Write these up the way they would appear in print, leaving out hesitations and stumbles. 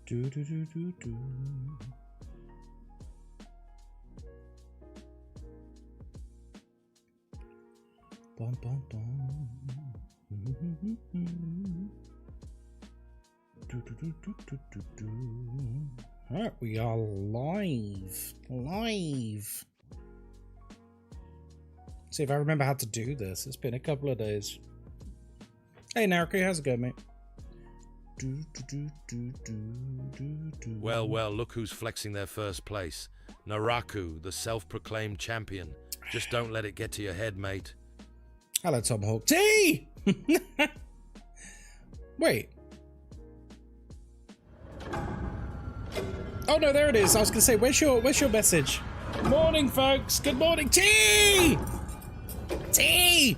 Do do do do do. Bum bum bum. Do do do do do do do. Alright, we are live. See if I remember how to do this. It's been a couple of days. Hey Naruki, how's it going, mate? Well, look who's flexing their first place. Naraku, the self-proclaimed champion. Just don't let it get to your head, mate. Hello, Tomahawk. T! Wait. Oh no, there it is. I was gonna say, where's your message? Morning, folks. Good morning, T! T!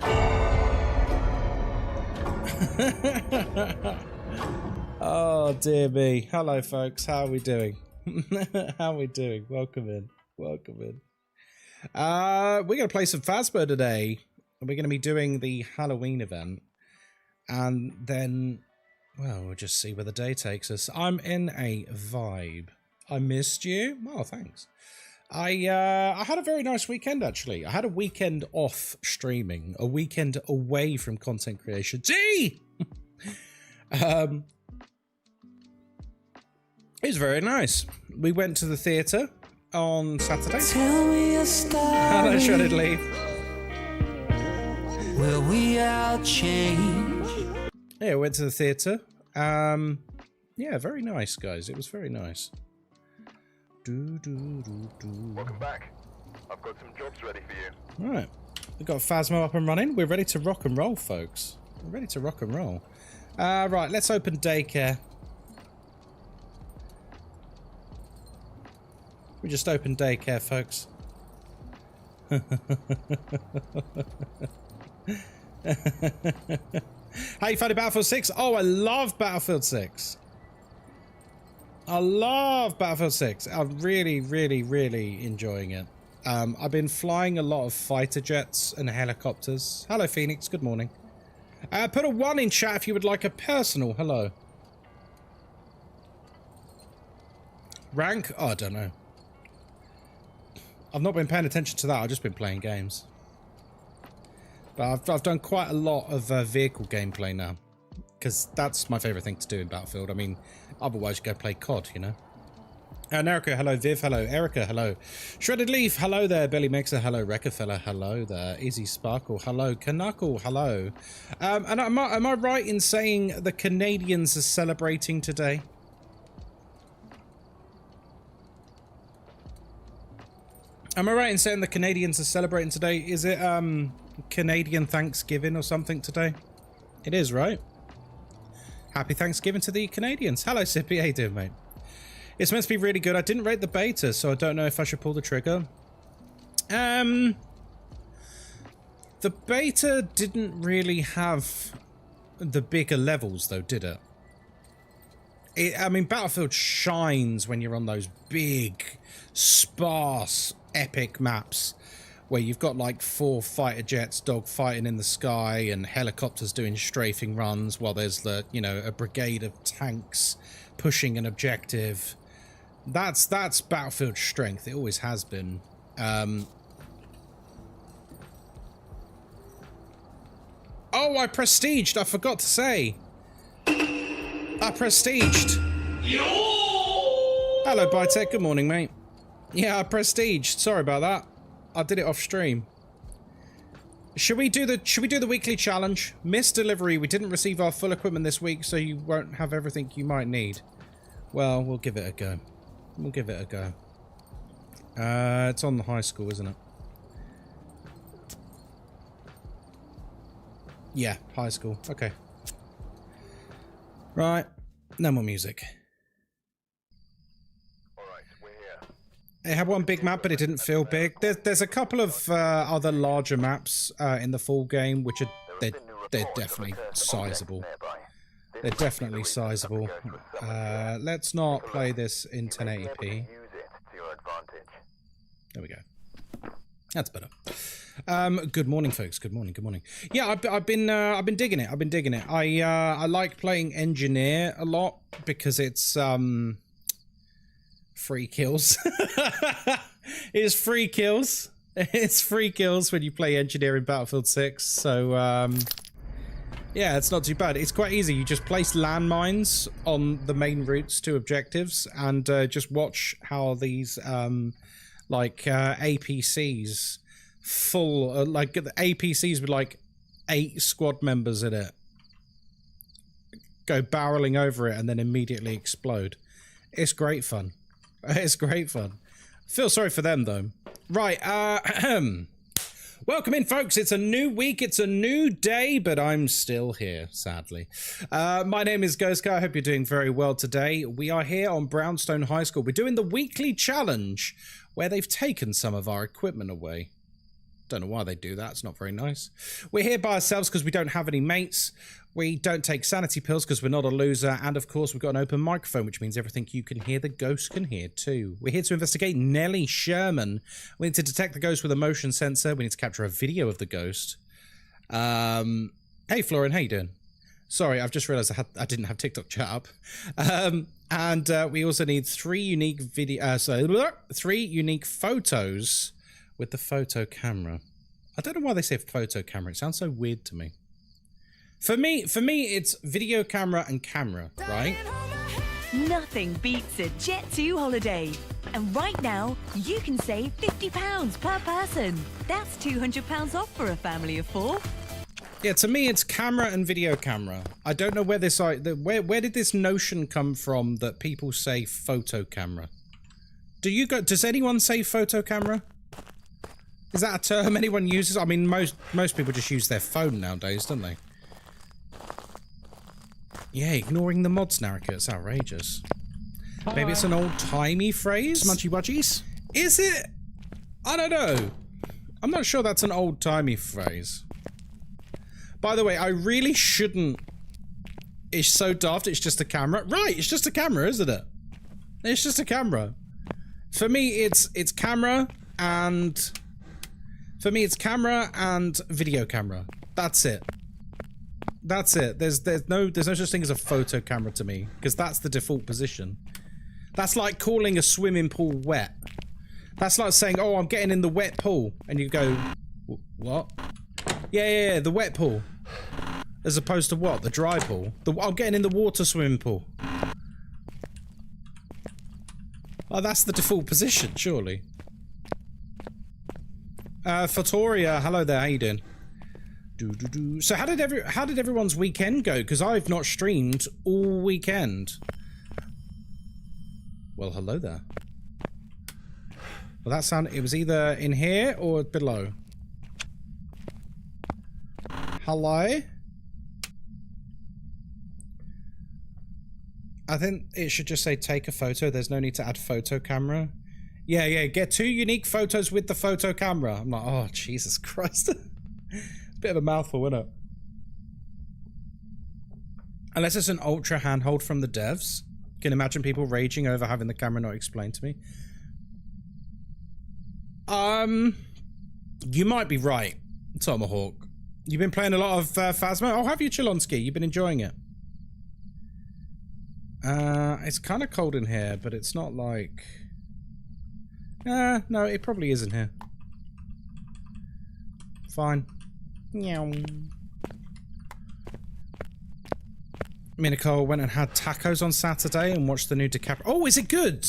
Oh dear me. Hello, folks. How are we doing? How are we doing? Welcome in. We're gonna play some Phasmo today. We're gonna be doing the Halloween event, and then, well, we'll just see where the day takes us. I'm in a vibe. I missed you. Oh, thanks. I had a very nice weekend, actually. I had a weekend off streaming, a weekend away from content creation. Gee! It was very nice. We went to the theatre on Saturday. Tell me a story. Hello, Shredded Leaf. Will we all change? Yeah, we went to the theatre. Yeah, very nice, guys. It was very nice. Welcome back. I've got some jobs ready for you. Right. We've got Phasmo up and running. We're ready to rock and roll, folks. We're ready to rock and roll. Right, let's open daycare. We just opened daycare, folks. How you finding Battlefield 6? Oh, I love Battlefield 6. I love Battlefield 6. I'm really enjoying it. I've been flying a lot of fighter jets and helicopters. Hello, Phoenix. Good morning. Put a 1 in chat if you would like a personal hello. Rank? Oh, I don't know. I've not been paying attention to that. I've just been playing games. But I've done quite a lot of vehicle gameplay now. Because that's my favourite thing to do in Battlefield. I mean, otherwise you go play COD, you know. Nariko, hello. Viv, hello. Erica, hello. Shredded Leaf, hello there. Billy Mixer, hello. Wreckerfella, hello there. Easy Sparkle, hello. Knuckle, hello. And am I right in saying the Canadians are celebrating today? Am I right in saying the Canadians are celebrating today? Is it Canadian Thanksgiving or something today? It is, right? Happy Thanksgiving to the Canadians. Hello, Sippy. How you doing, mate? It's meant to be really good. I didn't rate the beta, so I don't know if I should pull the trigger. The beta didn't really have the bigger levels, though, did it? I mean, Battlefield shines when you're on those big, sparse, epic maps where you've got like 4 fighter jets dogfighting in the sky and helicopters doing strafing runs while there's the, you know, a brigade of tanks pushing an objective. That's Battlefield strength. It always has been. Oh, I prestiged. I forgot to say. I prestiged. Hello, Bytech. Good morning, mate. Yeah, I prestiged. Sorry about that. I did it off stream. Should we do the weekly challenge? Missed delivery. We didn't receive our full equipment this week, so you won't have everything you might need. Well, we'll give it a go. We'll give it a go. It's on the high school, isn't it? Yeah, high school. Okay. Right. No more music. It had one big map, but it didn't feel big. There's a couple of other larger maps in the full game, which are they're definitely sizable. They're definitely sizable. Let's not play this in 1080p. There we go. That's better. Good morning, folks. Good morning. Good morning. Yeah, I've been digging it. I've been digging it. I like playing engineer a lot because it's free kills. It's free kills. It's free kills when you play engineer in Battlefield 6. So yeah, it's not too bad. It's quite easy. You just place landmines on the main routes to objectives and just watch how these APCs full like the APCs with like 8 squad members in it go barreling over it and then immediately explode. It's great fun. It's great fun. Feel sorry for them though. Right, welcome in, folks. It's a new week, it's a new day, but I'm still here, sadly. My name is Ghostkai. I hope you're doing very well today. We are here on Brownstone High School. We're doing the weekly challenge where they've taken some of our equipment away. Don't know why they do that. It's not very nice. We're here by ourselves because we don't have any mates. We don't take sanity pills because we're not a loser. And of course, we've got an open microphone, which means everything you can hear, the ghost can hear too. We're here to investigate Nellie Sherman. We need to detect the ghost with a motion sensor. We need to capture a video of the ghost. Hey, Florian, how you doing? Sorry, I've just realized I didn't have TikTok chat up. And we also need 3 unique three unique photos with the photo camera. I don't know why they say photo camera. It sounds so weird to me. For me, it's video camera and camera, right? Nothing beats a Jet2 holiday. And right now, you can save £50 per person. That's £200 off for a family of 4. Yeah, to me, it's camera and video camera. I don't know where this where did this notion come from that people say photo camera? Does anyone say photo camera? Is that a term anyone uses? I mean, most people just use their phone nowadays, don't they? Yeah, ignoring the mods narrator. It's outrageous. Maybe it's an old-timey phrase? Smunchy wudgies? Is it? I don't know. I'm not sure that's an old-timey phrase. By the way, I really shouldn't... It's so daft, it's just a camera. Right, it's just a camera, isn't it? It's just a camera. For me, it's camera and... For me, it's camera and video camera. That's it. That's it. There's no such thing as a photo camera to me, because that's the default position. That's like calling a swimming pool wet. That's like saying, "Oh, I'm getting in the wet pool," and you go, "What?" Yeah, the wet pool, as opposed to what? The dry pool. I'm getting in the water swimming pool. Oh, that's the default position, surely. Fatoria, hello there. How you doing? So how did everyone's weekend go? Because I've not streamed all weekend. Well, hello there. Well, it was either in here or below. Hello? I think it should just say take a photo. There's no need to add photo camera. Yeah, get 2 unique photos with the photo camera. I'm like, oh, Jesus Christ. It's a bit of a mouthful, isn't it? Unless it's an ultra handhold from the devs. Can imagine people raging over having the camera not explained to me. You might be right, Tomahawk. You've been playing a lot of Phasmo. Oh, have you, Chalonsky? You've been enjoying it. It's kind of cold in here, but it's not like... no, it probably isn't here. Fine. Meow. Me and Nicole went and had tacos on Saturday and watched the new DiCaprio. Oh, is it good?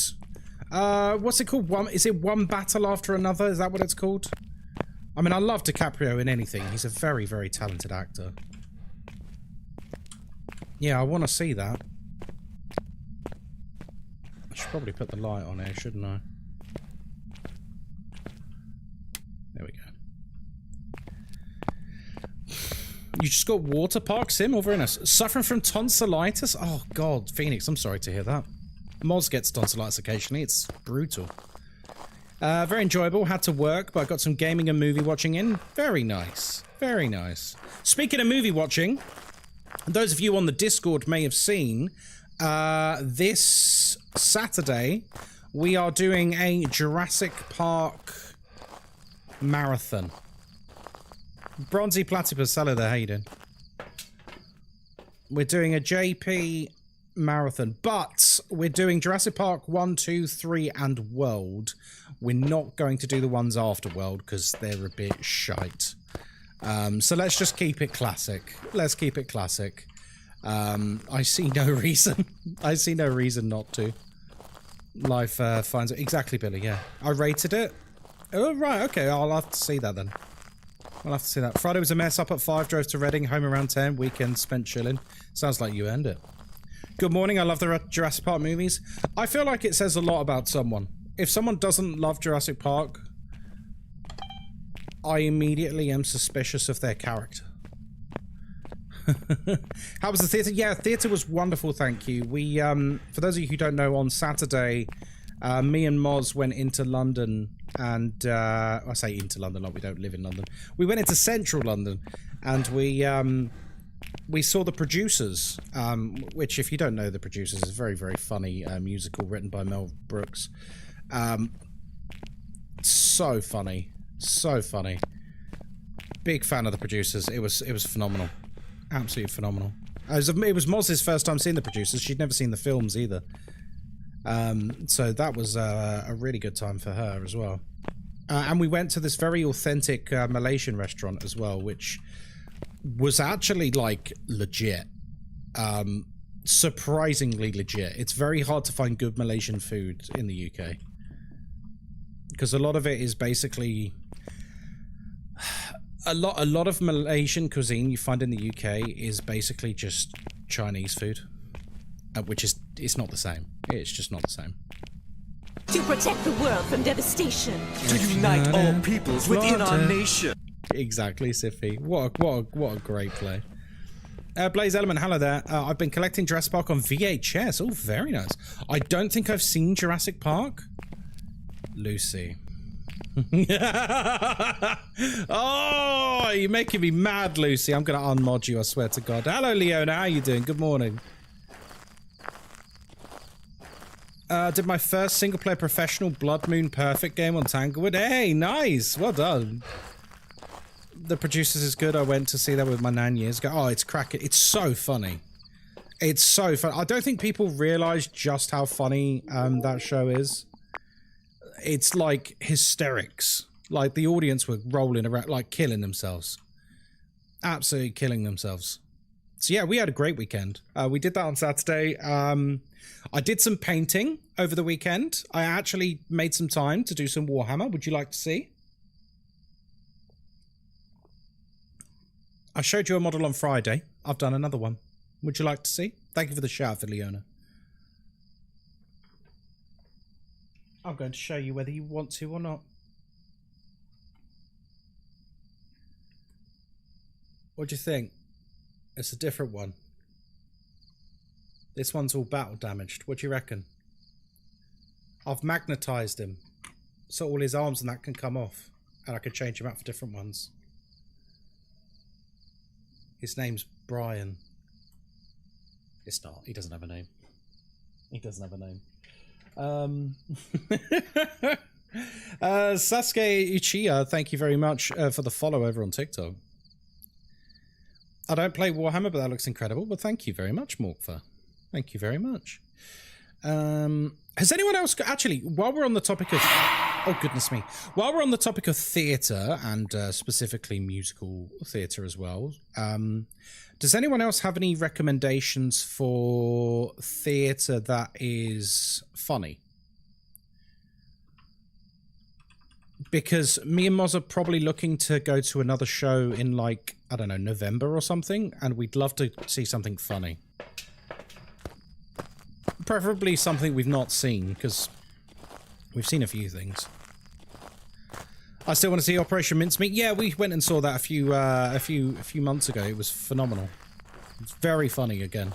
What's it called? Is it One Battle After Another? Is that what it's called? I mean, I love DiCaprio in anything. He's a very, very talented actor. Yeah, I want to see that. I should probably put the light on here, shouldn't I? There we go. You just got water park sim? Oh, very nice. Suffering from tonsillitis? Oh, God. Phoenix, I'm sorry to hear that. Moz gets tonsillitis occasionally. It's brutal. Very enjoyable. Had to work, but I got some gaming and movie watching in. Very nice. Very nice. Speaking of movie watching, those of you on the Discord may have seen, this Saturday, we are doing a Jurassic Park marathon. Bronzy Platypus, hello there, how you doing? We're doing a JP marathon, but we're doing Jurassic Park 1, 2, 3, and World. We're not going to do the ones after World because they're a bit shite. So let's just keep it classic. Let's keep it classic. I see no reason. I see no reason not to. Life finds it. Exactly, Billy, yeah. I rated it. Oh, right, okay, I'll have to see that then. I'll have to see that. Friday was a mess, up at 5, drove to Reading, home around 10, weekend spent chilling. Sounds like you earned it. Good morning, I love the Jurassic Park movies. I feel like it says a lot about someone. If someone doesn't love Jurassic Park, I immediately am suspicious of their character. How was the theatre? Yeah, theatre was wonderful, thank you. We, for those of you who don't know, on Saturday, me and Moz went into London and, I say into London, like we don't live in London. We went into central London and we saw The Producers, which if you don't know The Producers is a very, very funny musical written by Mel Brooks. So funny. So funny. Big fan of The Producers. It was phenomenal. Absolutely phenomenal. It was Moz's first time seeing The Producers. She'd never seen the films either. So that was a really good time for her as well. And we went to this very authentic Malaysian restaurant as well, which was actually like legit. Surprisingly legit. It's very hard to find good Malaysian food in the UK. Because a lot of it is basically... A lot of Malaysian cuisine you find in the UK is basically just Chinese food. Which is, it's not the same. It's just not the same. To protect the world from devastation. To unite all peoples within our nation. Exactly, Siffy. What a great play. Blaze Element, hello there. I've been collecting Jurassic Park on VHS. Oh, very nice. I don't think I've seen Jurassic Park. Lucy. Oh, you're making me mad, Lucy. I'm going to unmod you, I swear to God. Hello, Leona. How you doing? Good morning. Did my first single-player professional Blood Moon Perfect game on Tanglewood. Hey, nice. Well done. The Producers is good. I went to see that with my nan years ago. Oh, it's cracking. It's so funny. It's so fun. I don't think people realise just how funny that show is. It's like hysterics. Like the audience were rolling around, like killing themselves. Absolutely killing themselves. So yeah, we had a great weekend. We did that on Saturday. I did some painting over the weekend. I actually made some time to do some Warhammer. Would you like to see? I showed you a model on Friday. I've done another one. Would you like to see? Thank you for the shout for Leona. I'm going to show you whether you want to or not. What do you think? It's a different one. This one's all battle damaged. What do you reckon? I've magnetized him, so all his arms and that can come off, and I can change him out for different ones. His name's Brian. It's not. He doesn't have a name. He doesn't have a name. Sasuke Uchiha, thank you very much for the follow over on TikTok. I don't play Warhammer, but that looks incredible. But thank you very much, Morkfa. Thank you very much. Has anyone else got... Actually, while we're on the topic of... Oh, goodness me. While we're on the topic of theatre, and specifically musical theatre as well, does anyone else have any recommendations for theatre that is funny? Because me and Moz are probably looking to go to another show in, like, I don't know, November or something, and we'd love to see something funny. Preferably something we've not seen, because we've seen a few things. I still want to see Operation Mincemeat. Yeah, we went and saw that a few months ago. It was phenomenal. It's very funny again.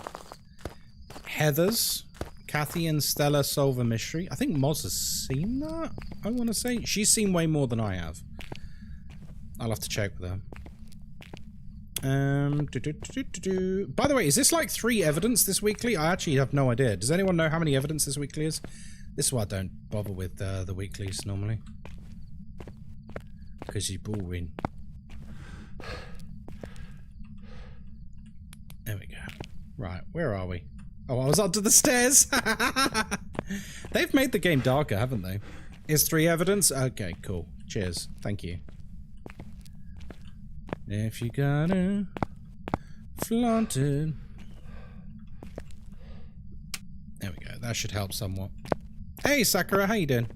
Heathers, Kathy and Stella solve a mystery. I think Moz has seen that, I want to say. She's seen way more than I have. I'll have to check with her. By the way, is this like 3 evidence this weekly? I actually have no idea. Does anyone know how many evidence this weekly is? This is why I don't bother with the weeklies normally. because you're boring. There we go. Right, where are we? Oh, I was under the stairs. They've made the game darker, haven't they? Is 3 evidence? Okay, cool. Cheers. Thank you. If you gotta flaunt it. There we go. That should help somewhat. Hey, Sakura, how you doing?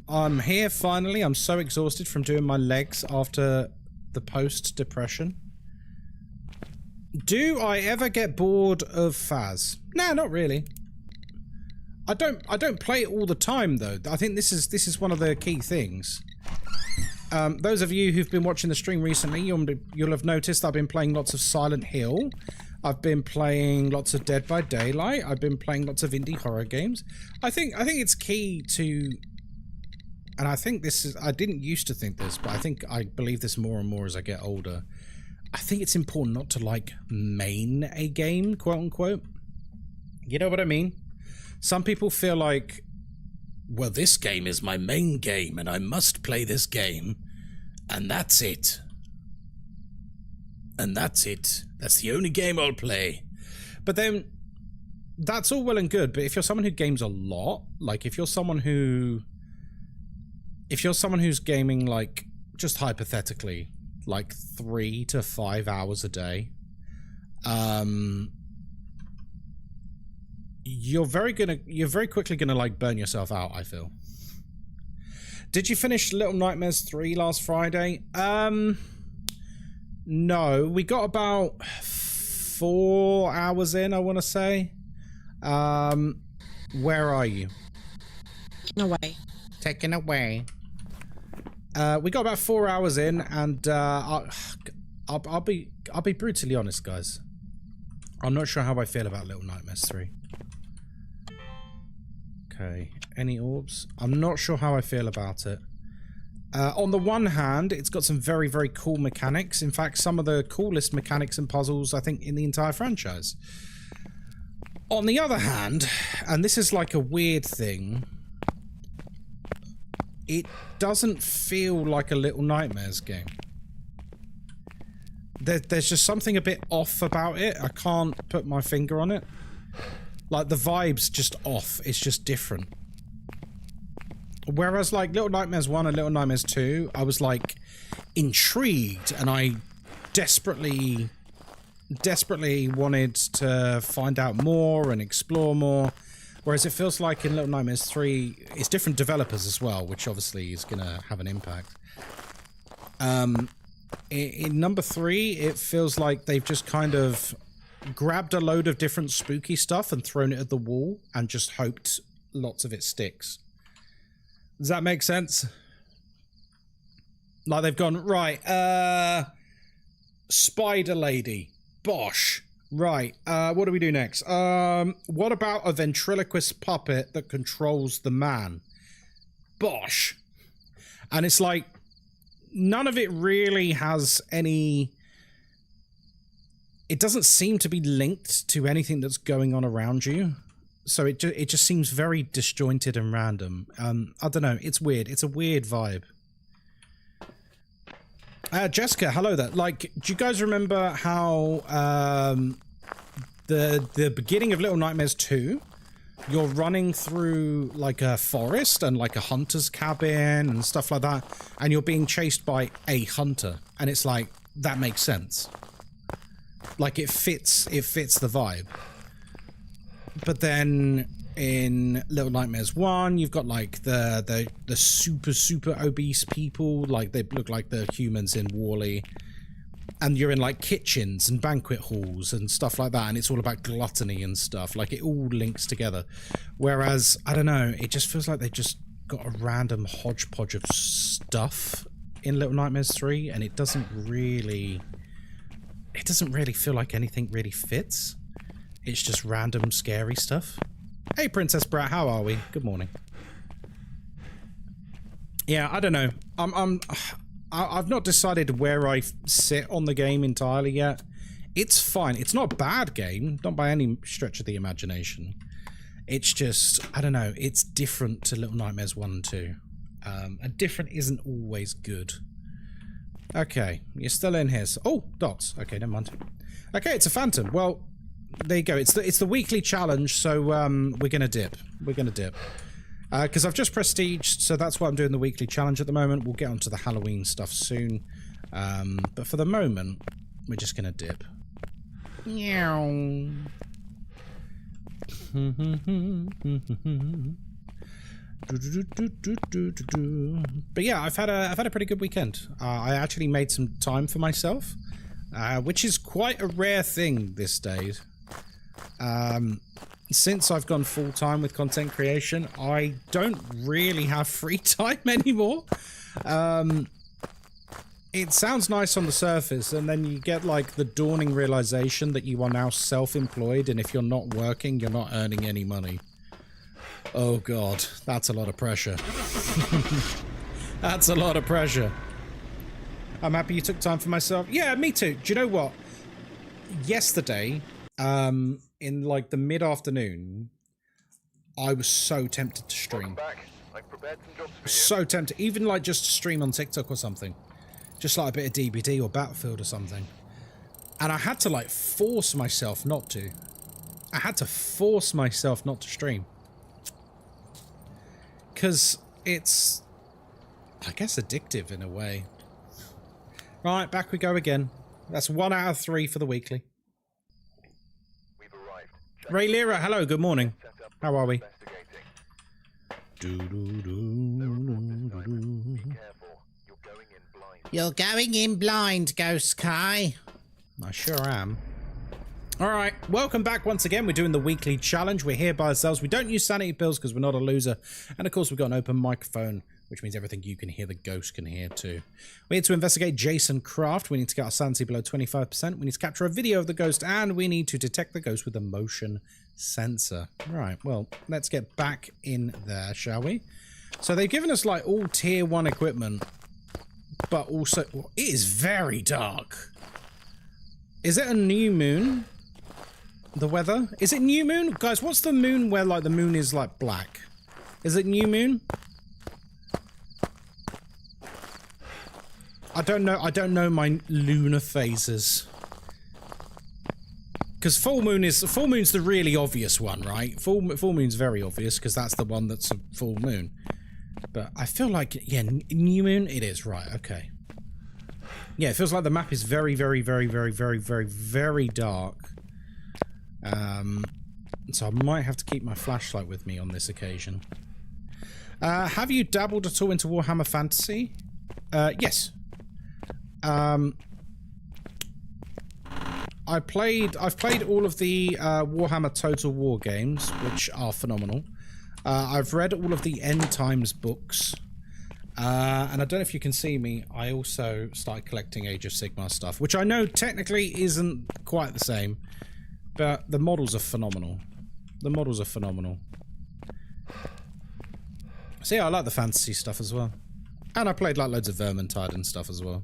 I'm here finally. I'm so exhausted from doing my legs after the post-depression. Do I ever get bored of Phas? Nah, not really. I don't play it all the time though. I think this is one of the key things. Those of you who've been watching the stream recently, you'll have noticed I've been playing lots of Silent Hill. I've been playing lots of Dead by Daylight. I've been playing lots of indie horror games. I think it's key to, and I think this is, I didn't used to think this, but I believe this more and more as I get older. I think it's important not to like main a game, quote unquote. You know what I mean? Some people feel like, well, this game is my main game and I must play this game, and that's it. And that's it. That's the only game I'll play. But then, that's all well and good, but if you're someone who games a lot, like if you're someone who's gaming, like, just hypothetically, like 3 to 5 hours a day, you're very quickly gonna like burn yourself out, I feel. Did you finish Little Nightmares 3 last Friday? No, we got about 4 hours in, I want to say. Where are you? Taken away. Taken away. We got about 4 hours in, and I'll be brutally honest, guys. I'm not sure how I feel about Little Nightmares 3. Okay, any orbs? I'm not sure how I feel about it. On the one hand, it's got some very, very cool mechanics. In fact, some of the coolest mechanics and puzzles, I think, in the entire franchise. On the other hand, and this is like a weird thing, it doesn't feel like a Little Nightmares game. There's just something a bit off about it. I can't put my finger on it. Like, the vibe's just off. It's just different. Whereas, like, Little Nightmares 1 and Little Nightmares 2, I was, like, intrigued, and I desperately wanted to find out more and explore more. Whereas it feels like in Little Nightmares 3, it's different developers as well, which obviously is going to have an impact. In number 3, it feels like they've just kind of grabbed a load of different spooky stuff and thrown it at the wall and just hoped lots of it sticks. Does that make sense? Like they've gone, right, Spider Lady, bosh. Right, what do we do next? What about a ventriloquist puppet that controls the man? Bosh. And it's like, none of it really has any... It doesn't seem to be linked to anything that's going on around you. So it just seems very disjointed and random. I don't know, it's weird. It's a weird vibe. Jessica, hello there. Like, do you guys remember how the beginning of Little Nightmares 2, you're running through like a forest and like a hunter's cabin and stuff like that, and you're being chased by a hunter, and it's like, that makes sense. Like, it fits the vibe. But then in Little Nightmares 1, you've got like the super obese people, like they look like the humans in Wall-E, and you're in like kitchens and banquet halls and stuff like that, and it's all about gluttony and stuff. Like, it all links together. Whereas, I don't know, it just feels like they just got a random hodgepodge of stuff in Little Nightmares 3, and it doesn't really feel like anything really fits. It's just random scary stuff. Hey, Princess Brat, how are we? Good morning. Yeah, I don't know. I've not decided where I sit on the game entirely yet. It's fine. It's not a bad game, not by any stretch of the imagination. It's just, I don't know, it's different to Little Nightmares 1 and 2. And different isn't always good. Okay, you're still in here. So, oh, dots. Okay, never mind. Okay, it's a phantom. Well, there you go. It's the weekly challenge, so we're gonna dip. We're gonna dip. Because I've just prestiged, so that's why I'm doing the weekly challenge at the moment. We'll get onto the Halloween stuff soon. But for the moment, we're just gonna dip. Meow. But yeah, I've had a pretty good weekend. I actually made some time for myself, which is quite a rare thing these days. Since I've gone full time with content creation, I don't really have free time anymore. It sounds nice on the surface, and then you get like the dawning realization that you are now self-employed, and if you're not working, you're not earning any money. Oh god, that's a lot of pressure. That's a lot of pressure. I'm happy you took time for myself. Yeah, me too. Do you know what? Yesterday, in like the mid-afternoon, I was so tempted to stream. Back. I've prepared some jobs for you. So tempted. Even like just stream on TikTok or something. Just like a bit of DBD or Battlefield or something. And I had to like force myself not to. I had to force myself not to stream. Because it's, I guess, addictive in a way. Right, back we go again. That's 1 out of 3 for the weekly. We've arrived. Ray Lira, hello, good morning. How are we? Be careful. You're going in blind. You're going in blind, Ghostkai. I sure am. Alright, welcome back once again. We're doing the weekly challenge. We're here by ourselves. We don't use sanity pills because we're not a loser. And of course, we've got an open microphone, which means everything you can hear, the ghost can hear too. We need to investigate Jason Craft. We need to get our sanity below 25%. We need to capture a video of the ghost, and we need to detect the ghost with a motion sensor. Right, well, let's get back in there, shall we? So they've given us like all tier 1 equipment, but also, well, it is very dark. Is it a new moon? The weather? Is it new moon? Guys, what's the moon where like the moon is like black? Is it new moon? I don't know my lunar phases. Because full moon's the really obvious one, right? Full moon's very obvious because that's the one that's a full moon. But I feel like, yeah, new moon it is, right? Okay. Yeah, it feels like the map is very, very, very, very, very, very, very dark. So I might have to keep my flashlight with me on this occasion. Have you dabbled at all into Warhammer Fantasy? Yes. I've played all of the Warhammer Total War games, which are phenomenal. I've read all of the End Times books. And I don't know if you can see me, I also started collecting Age of Sigmar stuff, which I know technically isn't quite the same, but the models are phenomenal. The models are phenomenal. So yeah, I like the fantasy stuff as well. And I played like loads of Vermintide and stuff as well.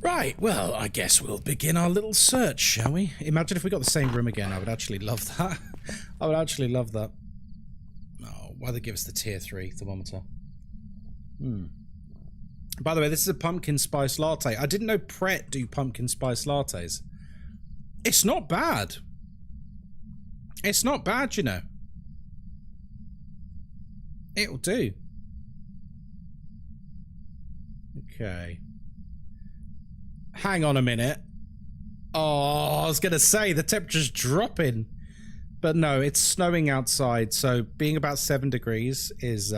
Right, well, I guess we'll begin our little search, shall we? Imagine if we got the same room again, I would actually love that. I would actually love that. Oh, why they give us the tier 3 thermometer? By the way, this is a pumpkin spice latte. I didn't know Pret do pumpkin spice lattes. It's not bad. It's not bad, you know. It'll do. Okay. Hang on a minute. Oh, I was going to say, the temperature's dropping. But no, it's snowing outside, so being about 7 degrees is,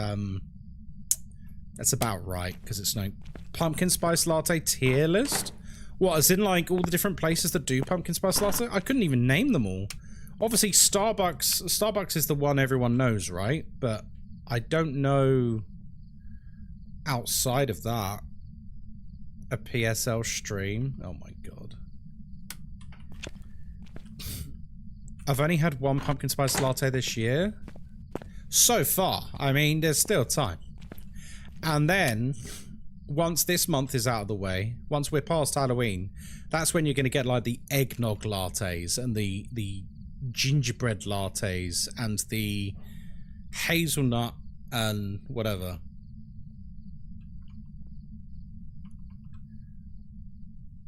that's about right, because it's snowing. Pumpkin spice latte tier list? What, as in, like, all the different places that do pumpkin spice latte? I couldn't even name them all. Obviously, Starbucks is the one everyone knows, right? But I don't know outside of that. A PSL stream? Oh my god. I've only had one pumpkin spice latte this year. So far. I mean, there's still time. And then, once this month is out of the way, once we're past Halloween, that's when you're going to get like the eggnog lattes and the gingerbread lattes and the hazelnut and whatever.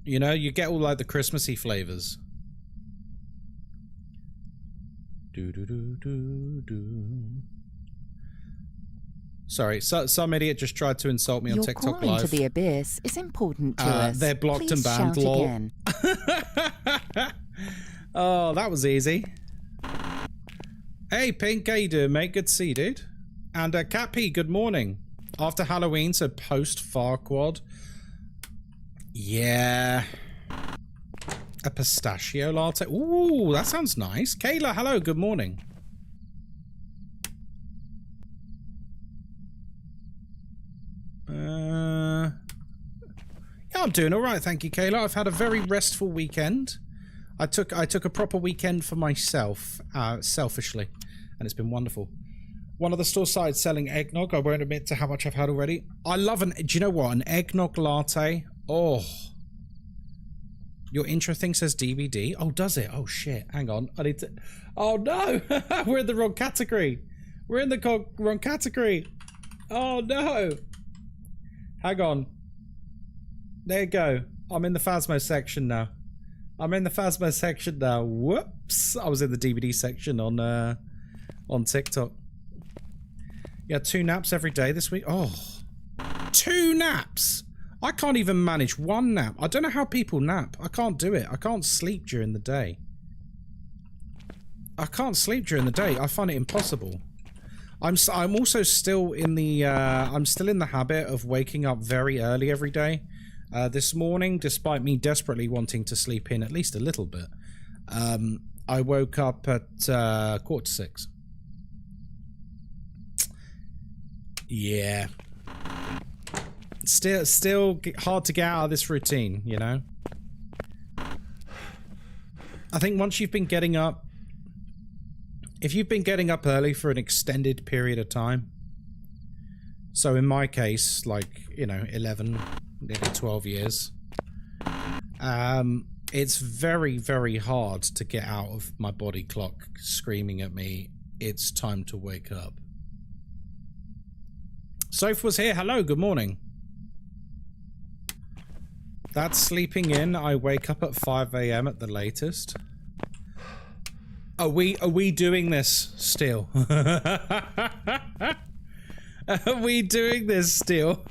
You know, you get all like the Christmassy flavors. Do do do do do. Sorry, some idiot just tried to insult me on Your TikTok calling Live. to the abyss is important to us. They're blocked Please and banned. shout Lol. again. Oh, that was easy. Hey, Pink, how you doing, mate? Good to see you, dude. And Cat P, good morning. After Halloween, so post Farquad. Yeah. A pistachio latte. Ooh, that sounds nice. Kayla, hello, good morning. Yeah, I'm doing all right, thank you, Kayla. I've had a very restful weekend. I took a proper weekend for myself, selfishly, and it's been wonderful. One of the store sides selling eggnog. I won't admit to how much I've had already. I love do you know what? An eggnog latte. Oh. Your intro thing says DVD. Oh, does it? Oh, shit. Hang on. I need to... Oh, no. We're in the wrong category. We're in the wrong category. Oh, no. Hang on. There you go. I'm in the Phasmo section now. Whoops. I was in the DVD section on TikTok. Yeah, 2 naps every day this week. Oh. 2 naps? I can't even manage 1 nap. I don't know how people nap. I can't do it. I can't sleep during the day. I find it impossible. I'm also still in the I'm still in the habit of waking up very early every day. This morning, despite me desperately wanting to sleep in at least a little bit, I woke up at 5:45. Yeah. Still hard to get out of this routine, you know? I think once you've been getting up... If you've been getting up early for an extended period of time... So in my case, like, you know, 11, nearly 12 years... it's very, very hard to get out of my body clock screaming at me, it's time to wake up. Soph was here. Hello, good morning. That's sleeping in. I wake up at 5 AM at the latest. Are we doing this still? Are we doing this still?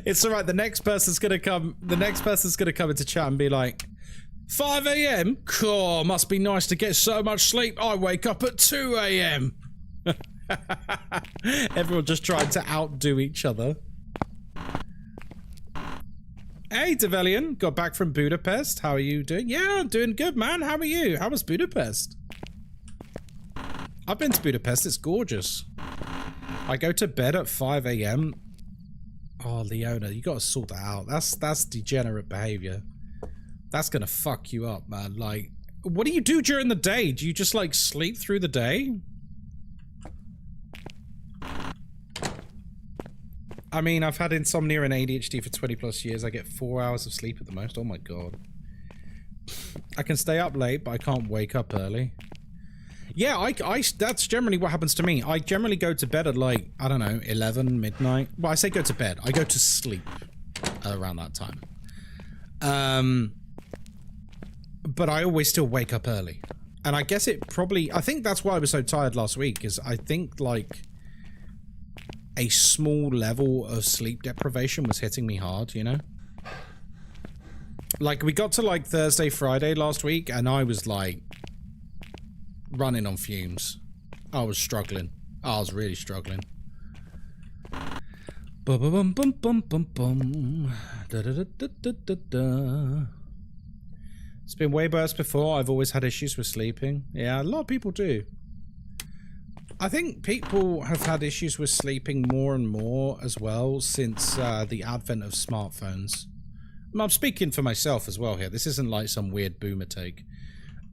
It's alright, the next person's gonna come into chat and be like, 5 AM? Cool, must be nice to get so much sleep. I wake up at 2 AM. Everyone just trying to outdo each other. Hey, Develian, got back from Budapest. How are you doing? Yeah, I'm doing good, man. How are you? How was Budapest? I've been to Budapest. It's gorgeous. I go to bed at 5 AM. Oh, Leona, you gotta sort that out. That's degenerate behavior. That's gonna fuck you up, man. Like, what do you do during the day? Do you just, like, sleep through the day? I mean, I've had insomnia and ADHD for 20 plus years. I get 4 hours of sleep at the most. Oh my god. I can stay up late, but I can't wake up early. Yeah, that's generally what happens to me. I generally go to bed at, like, I don't know, 11, midnight. Well, I say go to bed. I go to sleep around that time. But I always still wake up early. And I guess it probably... I think that's why I was so tired last week, is I think, like, a small level of sleep deprivation was hitting me hard, you know? Like, we got to, like, Thursday, Friday last week, and I was, like, running on fumes. I was struggling. I was really struggling. Bum-bum-bum-bum-bum-bum. Da-da-da-da-da-da-da. It's been way worse before. I've always had issues with sleeping. Yeah, a lot of people do. I think people have had issues with sleeping more and more as well since the advent of smartphones. I'm speaking for myself as well here. This isn't like some weird boomer take.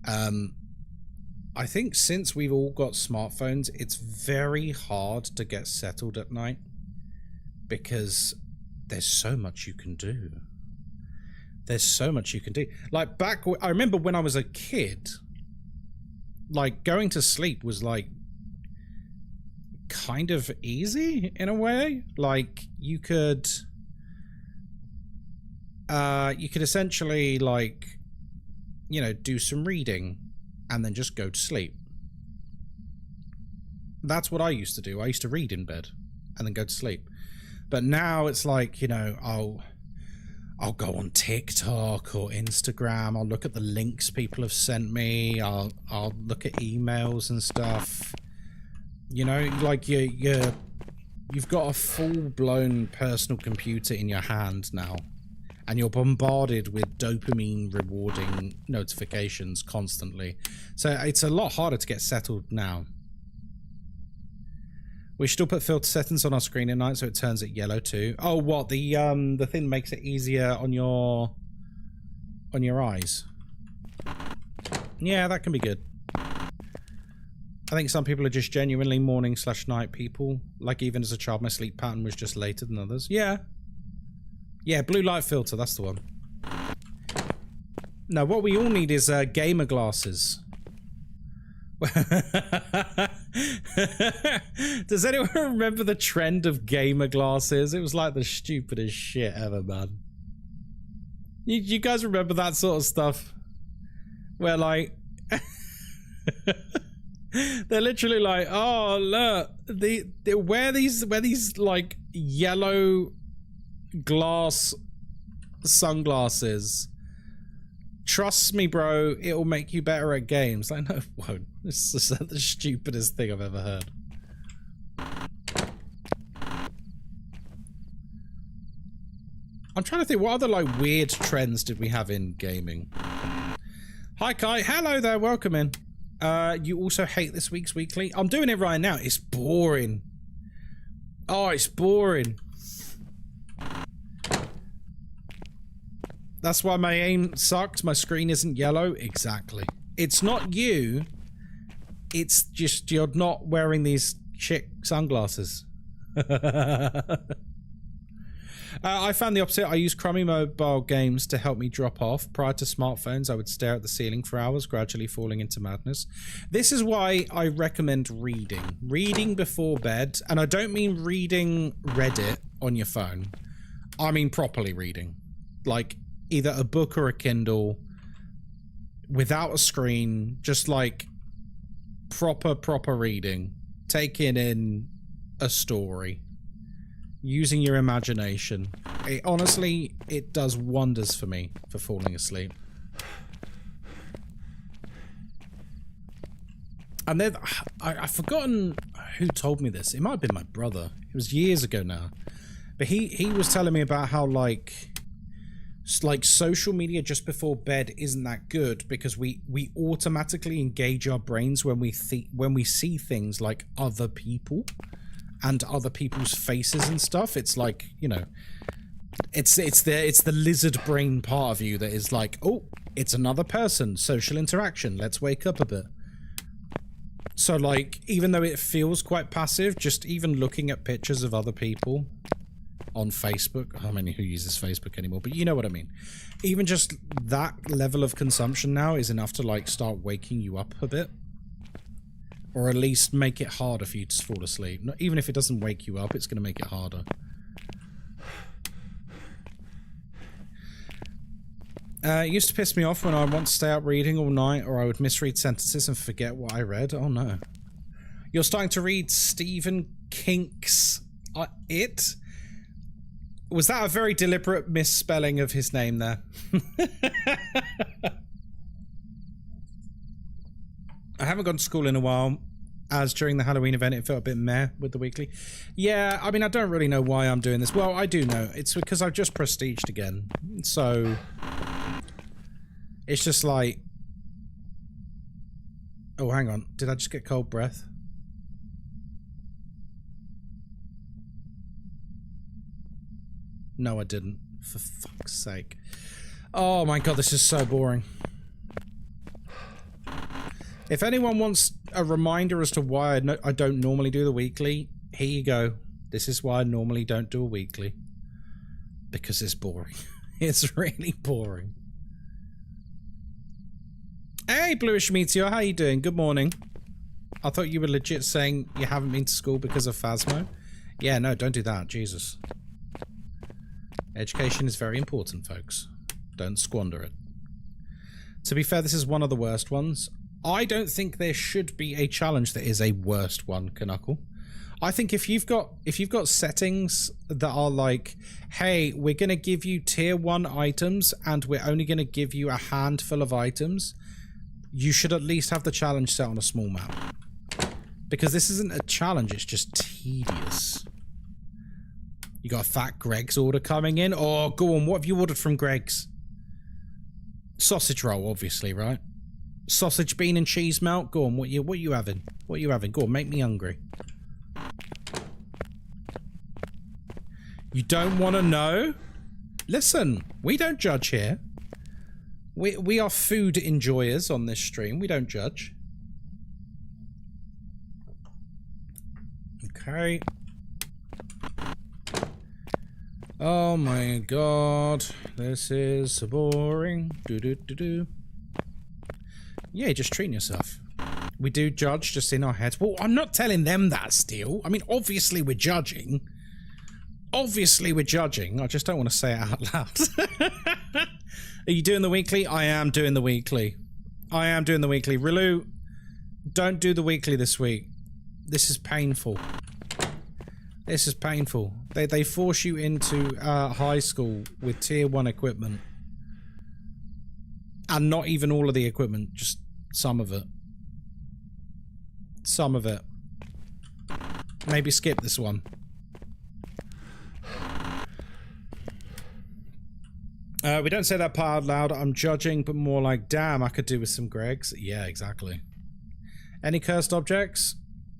I think since we've all got smartphones, it's very hard to get settled at night because there's so much you can do. There's so much you can do. Like I remember when I was a kid, like going to sleep was like kind of easy in a way. Like you could essentially like, you know, do some reading and then just go to sleep. That's what I used to do. I used to read in bed and then go to sleep. But now it's like, you know, I'll go on TikTok or Instagram. I'll look at the links people have sent me. I'll look at emails and stuff. You know, like you've got a full-blown personal computer in your hand now, and you're bombarded with dopamine rewarding notifications constantly. So it's a lot harder to get settled now. We should all put filter settings on our screen at night so it turns it yellow too. Oh, what, the thing makes it easier on your eyes? Yeah, that can be good. I think some people are just genuinely morning/night people. Like even as a child, my sleep pattern was just later than others. Yeah. Yeah, blue light filter, that's the one. No, what we all need is gamer glasses. Does anyone remember the trend of gamer glasses? It was like the stupidest shit ever, man. You guys remember that sort of stuff? Where like they're literally like, oh look, they wear these like yellow glass sunglasses. Trust me, bro, it'll make you better at games. Like, no, it won't. It's just the stupidest thing I've ever heard. I'm trying to think, what other, like, weird trends did we have in gaming? Hi, Kai. Hello there. Welcome in. You also hate this week's weekly? I'm doing it right now. It's boring. Oh, it's boring. That's why my aim sucked. My screen isn't yellow. Exactly. It's not you. It's just you're not wearing these chick sunglasses. I found the opposite. I use crummy mobile games to help me drop off. Prior to smartphones, I would stare at the ceiling for hours, gradually falling into madness. This is why I recommend reading. Reading before bed. And I don't mean reading Reddit on your phone. I mean properly reading. Like either a book or a Kindle without a screen, just like proper reading, taking in a story, using your imagination. Honestly, it does wonders for me for falling asleep. And then I've forgotten who told me this. It might have been my brother. It was years ago now, but he was telling me about how like social media just before bed isn't that good because we automatically engage our brains when we see things like other people and other people's faces and stuff. It's like, you know, it's the lizard brain part of you that is like, oh, it's another person, social interaction, let's wake up a bit. So like, even though it feels quite passive, just even looking at pictures of other people on Facebook. I mean, who uses Facebook anymore? But you know what I mean. Even just that level of consumption now is enough to like start waking you up a bit. Or at least make it harder for you to fall asleep. Even if it doesn't wake you up, it's going to make it harder. It used to piss me off when I want to stay up reading all night, or I would misread sentences and forget what I read. Oh no. You're starting to read Stephen King's It? Was that a very deliberate misspelling of his name there? I haven't gone to school in a while, as during the Halloween event it felt a bit meh with the weekly. Yeah, I mean, I don't really know why I'm doing this. Well, I do know. It's because I've just prestiged again. So, it's just like... Oh, hang on. Did I just get cold breath? No, I didn't. For fuck's sake. Oh my god, this is so boring. If anyone wants a reminder as to why I don't normally do the weekly, here you go. This is why I normally don't do a weekly. Because it's boring. It's really boring. Hey, Bluish Meteor, how you doing? Good morning. I thought you were legit saying you haven't been to school because of Phasmo. Yeah, no, don't do that. Jesus. Education is very important, folks. Don't squander it. To be fair, this is one of the worst ones. I don't think there should be a challenge that is a worst one, Knuckle. I think if you've got settings that are like, hey, we're going to give you tier 1 items and we're only going to give you a handful of items, you should at least have the challenge set on a small map. Because this isn't a challenge, it's just tedious. You got a fat Greg's order coming in? Oh, go on, what have you ordered from Greg's? Sausage roll, obviously, right? Sausage, bean and cheese melt? Go on, what you having? What you having? Go on, make me hungry. You don't want to know? Listen, we don't judge here. We are food enjoyers on this stream. We don't judge. Okay. Oh my god. This is so boring. Yeah, just treating yourself. We do judge just in our heads. Well, I'm not telling them that, Steel. I mean, obviously we're judging. Obviously we're judging. I just don't want to say it out loud. Are you doing the weekly? I am doing the weekly. I am doing the weekly. Rilu, don't do the weekly this week. This is painful. This is painful. They force you into high school with tier 1 equipment. And not even all of the equipment, just some of it. Some of it. Maybe skip this one. We don't say that part out loud. I'm judging, but more like, damn, I could do with some Gregs. Yeah, exactly. Any cursed objects?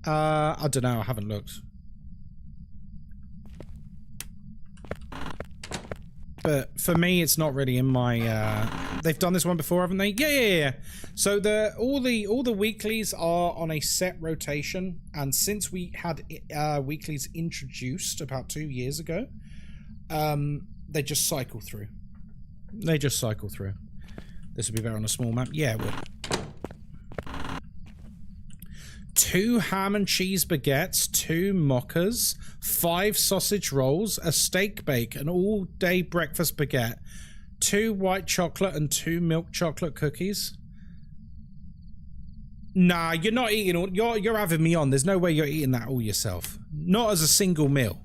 I don't know. I haven't looked. But for me, it's not really in my. They've done this one before, haven't they? Yeah. So all the weeklies are on a set rotation, and since we had weeklies introduced about 2 years ago, they just cycle through. They just cycle through. This would be better on a small map. Yeah, it would. 2 ham and cheese baguettes, 2 mockers, 5 sausage rolls, a steak bake, an all-day breakfast baguette, 2 white chocolate and 2 milk chocolate cookies. Nah, you're not eating all. You're having me on. There's no way you're eating that all yourself. Not as a single meal.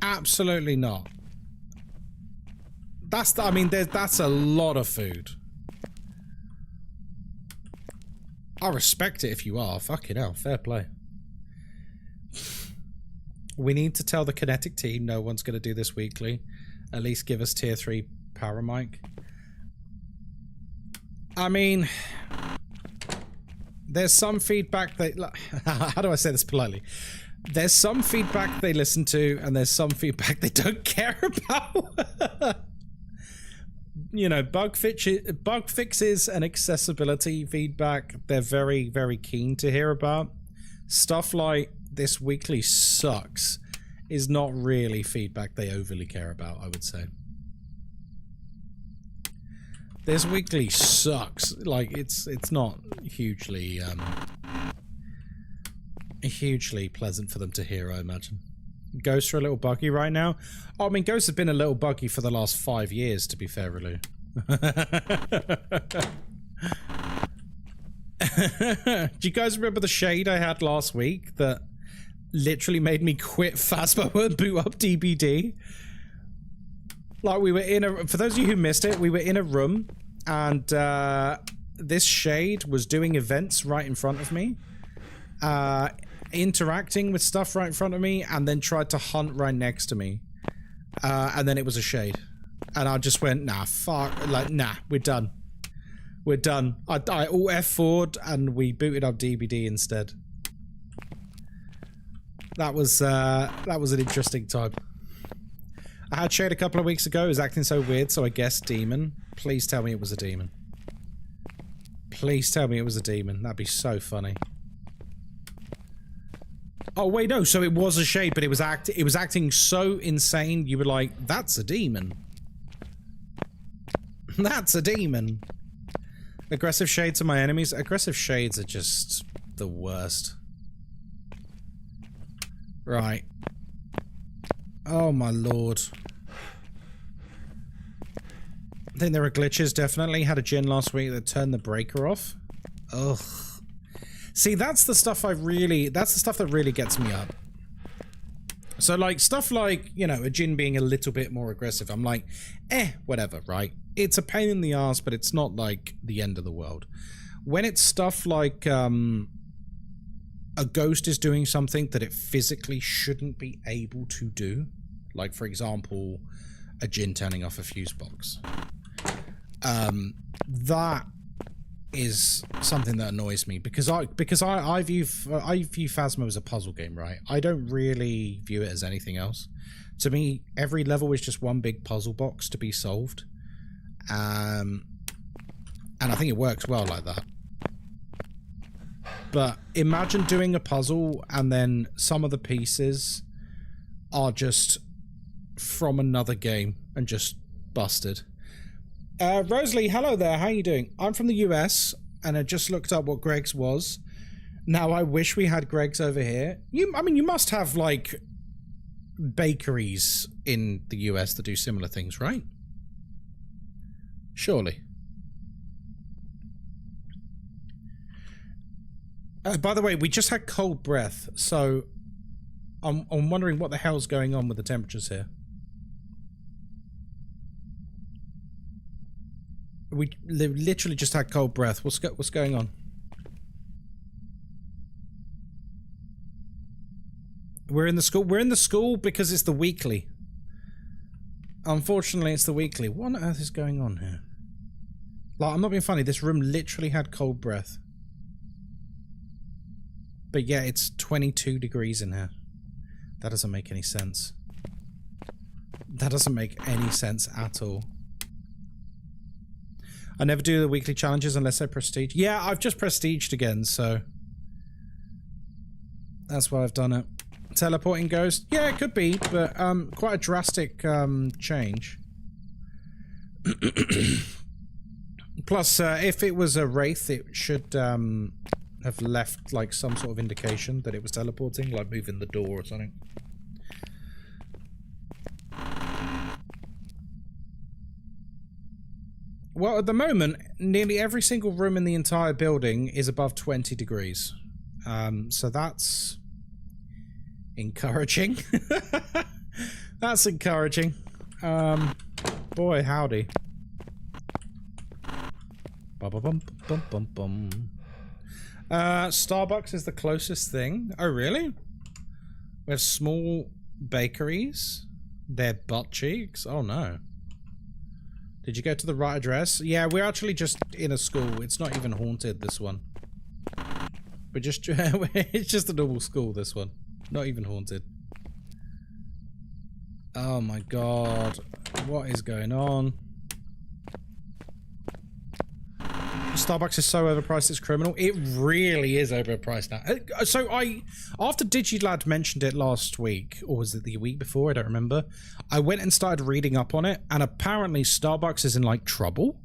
Absolutely not. That's a lot of food. I respect it if you are. Fucking hell, fair play. We need to tell the Kinetic team no one's going to do this weekly. At least give us tier 3 power mic. I mean, there's some feedback they... How do I say this politely? There's some feedback they listen to, and there's some feedback they don't care about. You know, bug fixes and accessibility feedback, they're very, very keen to hear about. Stuff like, this weekly sucks, is not really feedback they overly care about, I would say. This weekly sucks. Like, it's not hugely pleasant for them to hear, I imagine. Ghosts are a little buggy right now. Oh, I mean, Ghosts have been a little buggy for the last 5 years, to be fair, Rilu. Do you guys remember the shade I had last week that literally made me quit Phasmo and boot up DBD? Like, we were in a... For those of you who missed it, we were in a room, and this shade was doing events right in front of me. Interacting with stuff right in front of me, and then tried to hunt right next to me, and then it was a shade, and I just went, nah, fuck, like, nah, we're done. I alt F4'd and we booted up DBD instead. That was an interesting time. I had shade a couple of weeks ago. It was acting so weird, so I guessed demon. Please tell me it was a demon. Please tell me it was a demon. That'd be so funny. Oh wait, no. So it was a shade, but it was acting so insane. You were like, "That's a demon. That's a demon." Aggressive shades are my enemies. Aggressive shades are just the worst. Right. Oh my lord. I think there are glitches. Definitely had a gin last week that turned the breaker off. Ugh. See, that's the stuff that's the stuff that really gets me up. So like stuff like, you know, a gin being a little bit more aggressive, I'm like, whatever, right? It's a pain in the ass, but it's not like the end of the world. When it's stuff like a ghost is doing something that it physically shouldn't be able to do, like for example, a gin turning off a fuse box. That is something that annoys me because I view Phasmo as a puzzle game, right? I don't really view it as anything else. To me, every level is just one big puzzle box to be solved, and I think it works well like that. But imagine doing a puzzle and then some of the pieces are just from another game and just busted. Rosalie, hello there. How are you doing? I'm from the US and I just looked up what Greg's was. Now I wish we had Greg's over here. I mean, you must have like bakeries in the US that do similar things, right? Surely. By the way, we just had cold breath, so I'm wondering what the hell's going on with the temperatures here. We literally just had cold breath. What's going on? We're in the school. We're in the school because it's the weekly. Unfortunately, it's the weekly. What on earth is going on here? Like, I'm not being funny. This room literally had cold breath. But yeah, it's 22 degrees in here. That doesn't make any sense. That doesn't make any sense at all. I never do the weekly challenges unless I prestige. Yeah, I've just prestiged again, so that's why I've done it. Teleporting ghost? Yeah, it could be, but quite a drastic change. Plus, if it was a wraith, it should have left like some sort of indication that it was teleporting, like moving the door or something. Well, at the moment, nearly every single room in the entire building is above 20 degrees. So that's encouraging. That's encouraging. Boy, howdy. Starbucks is the closest thing. Oh, really? We have small bakeries. They're butt cheeks. Oh, no. Did you go to the right address? Yeah, we're actually just in a school. It's not even haunted, this one. We're just... it's just a normal school, this one. Not even haunted. Oh my god. What is going on? Starbucks is so overpriced it's criminal. It really is overpriced now. So after Digilad mentioned it last week, or was it the week before? I don't remember. I went and started reading up on it, and apparently Starbucks is in like trouble.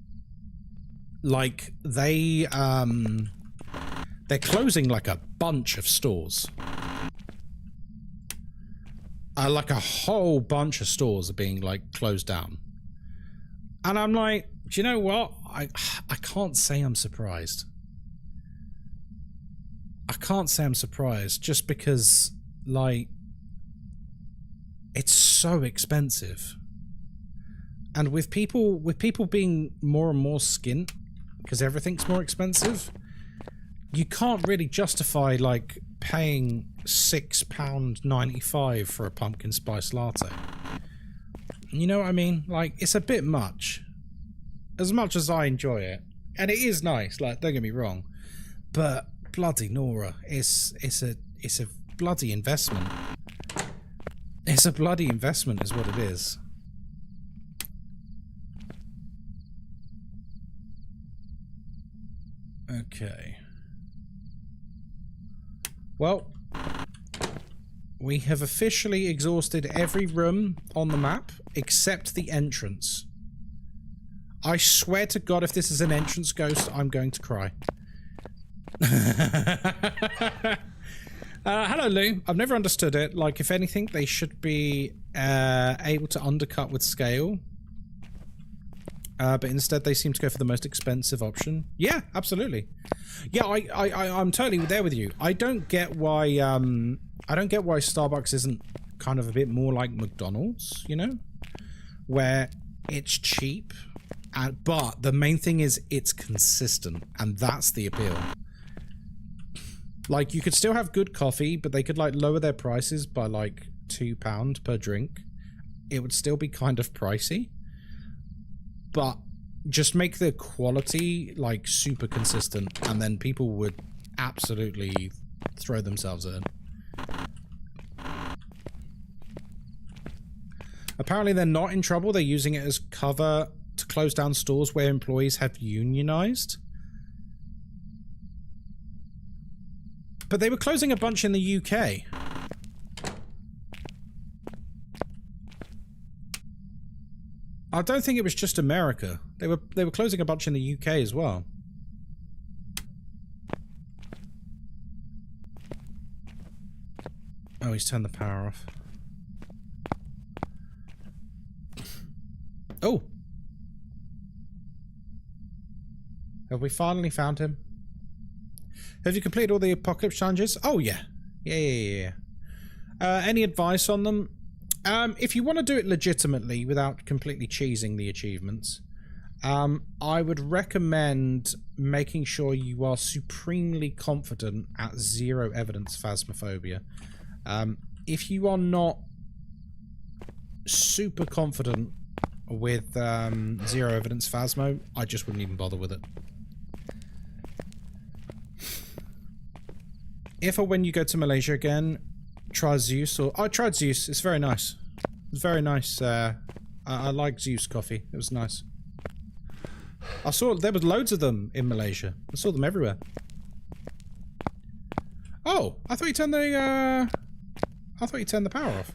Like they're closing like a bunch of stores. Like a whole bunch of stores are being like closed down. And I'm like, do you know what? I can't say I'm surprised. I can't say I'm surprised just because, like, it's so expensive. And with people being more and more skint, because everything's more expensive, you can't really justify, like, paying £6.95 for a pumpkin spice latte. You know what I mean? Like, it's a bit much. As much as I enjoy it, and it is nice, like, don't get me wrong, but bloody Nora, it's a bloody investment. It's a bloody investment is what it is. Okay. Well, We have officially exhausted every room on the map except the entrance. I swear to God, if this is an entrance ghost, I'm going to cry. Hello, Lou. I've never understood it. Like, if anything, they should be able to undercut with scale. But instead, they seem to go for the most expensive option. Yeah, absolutely. Yeah, I'm totally there with you. I don't get why Starbucks isn't kind of a bit more like McDonald's, you know, where it's cheap, but the main thing is it's consistent, and that's the appeal. Like, you could still have good coffee, but they could like lower their prices by like £2 per drink. It would still be kind of pricey. But just make the quality like super consistent, and then people would absolutely throw themselves at it. Apparently they're not in trouble. They're using it as cover to close down stores where employees have unionized. But they were closing a bunch in the UK. I don't think it was just America. They were closing a bunch in the UK as well. Oh, he's turned the power off. Oh! Have we finally found him? Have you completed all the apocalypse challenges? Oh, yeah. Yeah. Any advice on them? If you want to do it legitimately without completely cheesing the achievements, I would recommend making sure you are supremely confident at 0 evidence Phasmophobia. If you are not super confident with 0 evidence Phasmo, I just wouldn't even bother with it. If or when you go to Malaysia again, try Zeus, or I tried Zeus. It's very nice. It's very nice. I like Zeus coffee. It was nice. I saw there was loads of them in Malaysia. I saw them everywhere. Oh, I thought you turned the power off.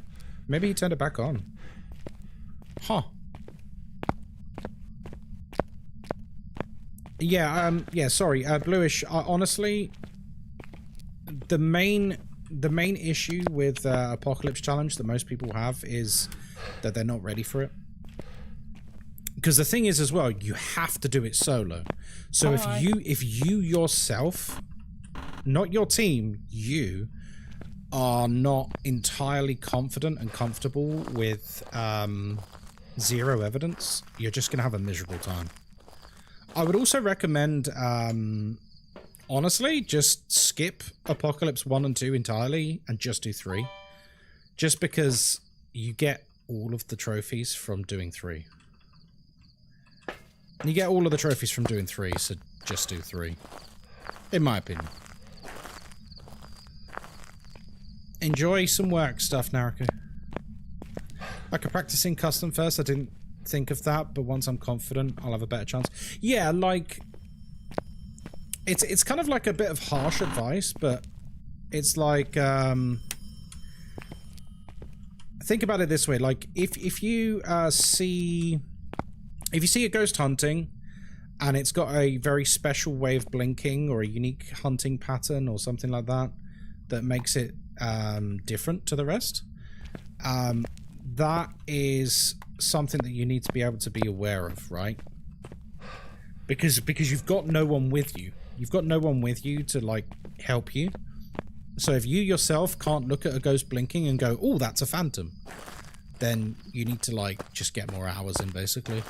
Maybe he turned it back on. Huh. Yeah. Yeah. Sorry. Bluish. Honestly, the main issue with Apocalypse Challenge that most people have is that they're not ready for it. Because the thing is as well, you have to do it solo. So if you yourself, not your team, you are not entirely confident and comfortable with 0 evidence, you're just going to have a miserable time. I would also recommend, honestly, just skip Apocalypse 1 and 2 entirely and just do 3. Just because you get all of the trophies from doing 3. You get all of the trophies from doing 3, so just do 3. In my opinion. Enjoy some work stuff, Nariko. Like practicing custom first, I didn't think of that, but once I'm confident, I'll have a better chance. Yeah, like... It's kind of like a bit of harsh advice, but it's like... think about it this way, like, if you see... If you see a ghost hunting, and it's got a very special way of blinking, or a unique hunting pattern, or something like that, that makes it different to the rest, that is something that you need to be able to be aware of, right? Because you've got no one with you. You've got no one with you to, like, help you. So if you yourself can't look at a ghost blinking and go, oh, that's a phantom, then you need to, like, just get more hours in, basically.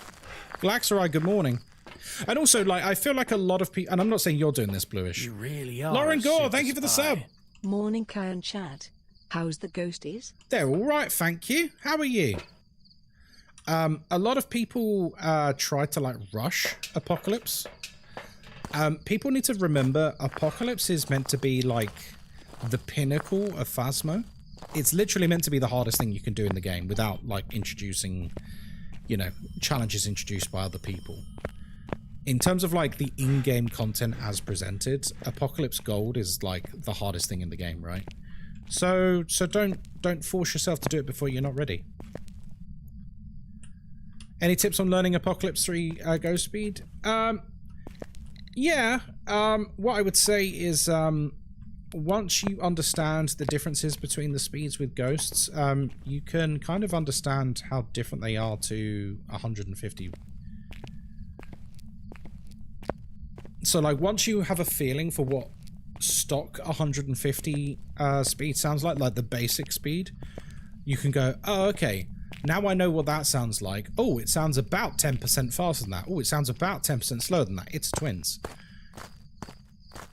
Glaxerai, good morning. And also, like, I feel like a lot of people, and I'm not saying you're doing this, Bluish. You really are. Lauren Gore, thank you for the sub. Morning, Kai and Chad. How's the ghosties? They're all right, thank you. How are you? A lot of people try to, like, rush Apocalypse. People need to remember Apocalypse is meant to be, like, the pinnacle of Phasmo. It's literally meant to be the hardest thing you can do in the game without, like, introducing, you know, challenges introduced by other people. In terms of, like, the in-game content as presented, Apocalypse Gold is, like, the hardest thing in the game, right? So don't force yourself to do it before you're not ready. Any tips on learning Apocalypse 3 Ghost Speed? Yeah. What I would say is once you understand the differences between the speeds with ghosts, you can kind of understand how different they are to 150. So, like, once you have a feeling for what stock 150 speed sounds like the basic speed, you can go, oh, okay, now I know what that sounds like. Oh, it sounds about 10% faster than that. Oh, it sounds about 10% slower than that. It's twins.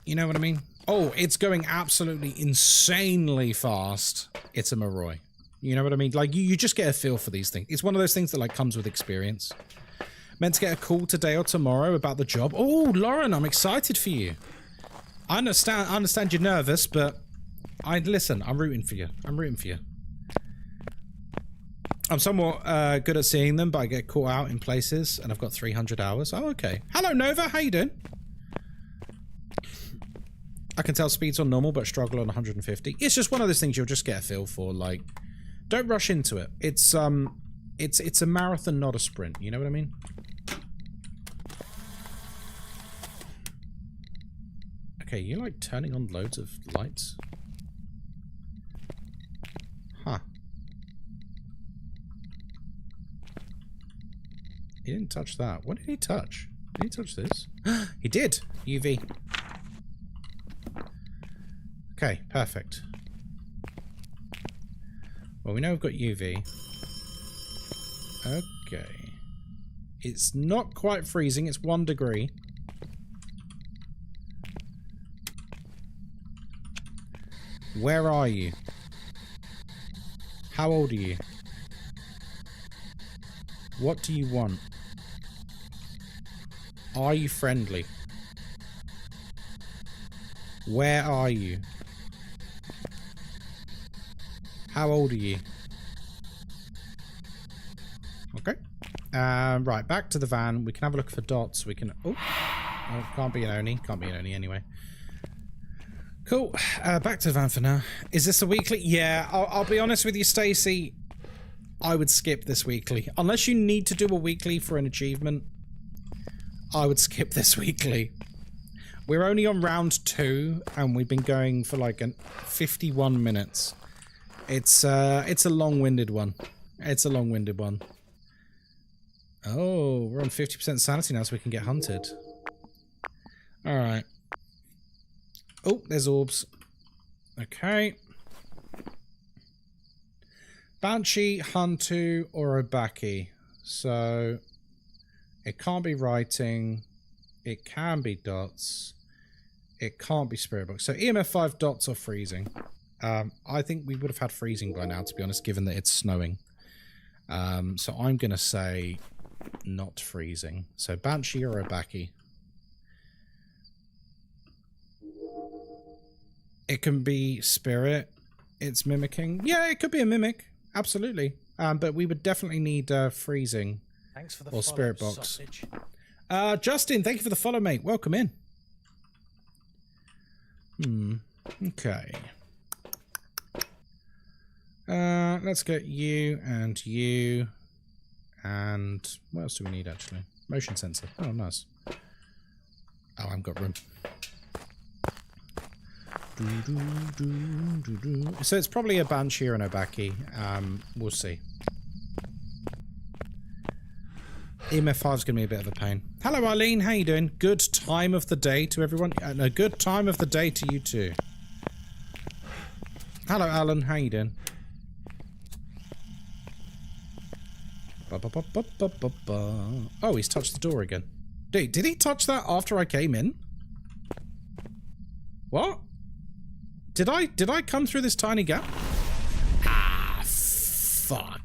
You know what I mean? Oh, it's going absolutely insanely fast. It's a Moroi. You know what I mean? Like, you just get a feel for these things. It's one of those things that, like, comes with experience. Meant to get a call today or tomorrow about the job. Oh, Lauren, I'm excited for you. I understand you're nervous, but listen, I'm rooting for you. I'm rooting for you. I'm somewhat good at seeing them, but I get caught out in places, and I've got 300 hours. Oh, okay. Hello, Nova. How you doing? I can tell speeds on normal, but struggle on 150. It's just one of those things you'll just get a feel for. Like, don't rush into it. It's a marathon, not a sprint. You know what I mean? Okay, you like turning on loads of lights? Huh. He didn't touch that. What did he touch? Did he touch this? He did! UV. Okay, perfect. Well, we know we've got UV. Okay. It's not quite freezing, it's 1 degree. Where are you? How old are you? What do you want? Are you friendly? Where are you? How old are you? Okay. Right, back to the van. We can have a look for dots. We can... Oh, can't be an Oni. Can't be an Oni anyway. Cool. Back to the van for now. Is this a weekly? Yeah, I'll be honest with you, Stacey. I would skip this weekly. Unless you need to do a weekly for an achievement, I would skip this weekly. We're only on round 2, and we've been going for like 51 minutes. It's a long-winded one. It's a long-winded one. Oh, we're on 50% sanity now, so we can get hunted. Alright. Oh, there's orbs. Okay. Banshee, Huntu, or Obaki. So, it can't be writing. It can be dots. It can't be spirit box. So, EMF 5 dots or freezing. I think we would have had freezing by now, to be honest, given that it's snowing. So, I'm going to say not freezing. So, Banshee or Obaki. It can be spirit. It's mimicking. Yeah, it could be a mimic. Absolutely. But we would definitely need freezing. Thanks for the or spirit box. Sausage. Justin, thank you for the follow, mate. Welcome in. Okay. Let's get you and you. And what else do we need, actually? Motion sensor. Oh, nice. Oh, I haven't got room. So it's probably a Banshee or an Obaki. We'll see. EMF 5 is going to be a bit of a pain. Hello, Eileen. How you doing? Good time of the day to everyone. And a good time of the day to you too. Hello, Alan. How you doing? Oh, he's touched the door again. Dude, did he touch that after I came in? What? Did I come through this tiny gap? Ah, fuck.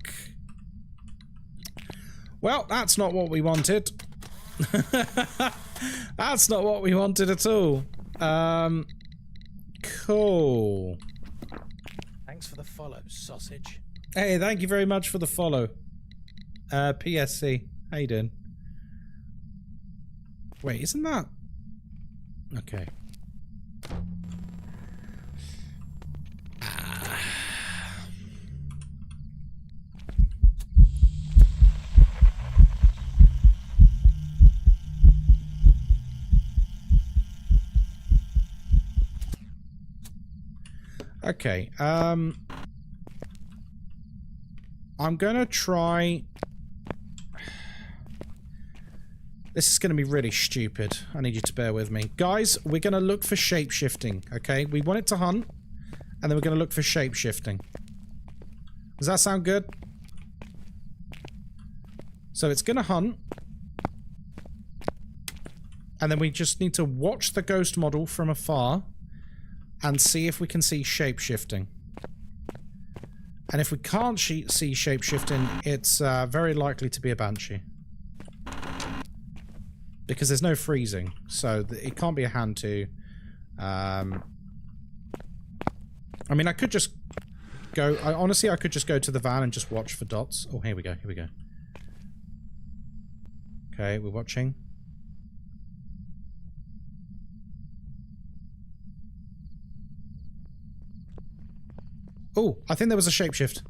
Well, that's not what we wanted. That's not what we wanted at all. Cool. Thanks for the follow, sausage. Hey, thank you very much for the follow. PSC. How you doing? Wait, isn't that... Okay. Okay, I'm gonna try... This is gonna be really stupid. I need you to bear with me. Guys, we're gonna look for shape-shifting, okay? We want it to hunt, and then we're gonna look for shape-shifting. Does that sound good? So it's gonna hunt. And then we just need to watch the ghost model from afar and see if we can see shape-shifting. And if we can't see shape-shifting, it's very likely to be a banshee. Because there's no freezing, so it can't be a hand to. I mean, I could just go... honestly, I could just go to the van and just watch for dots. Oh, here we go, here we go. Okay, we're watching. Oh, I think there was a shapeshift.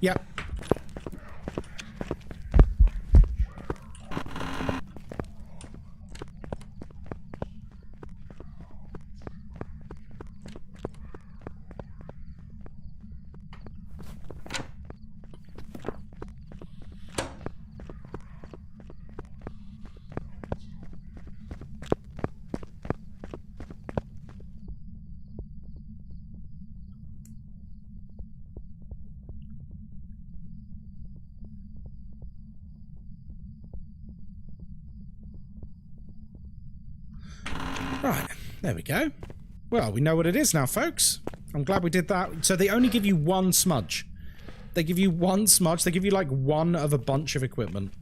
Yep. Right, there we go. Well, we know what it is now, folks. I'm glad we did that. So they only give you one smudge. They give you one smudge. They give you like one of a bunch of equipment.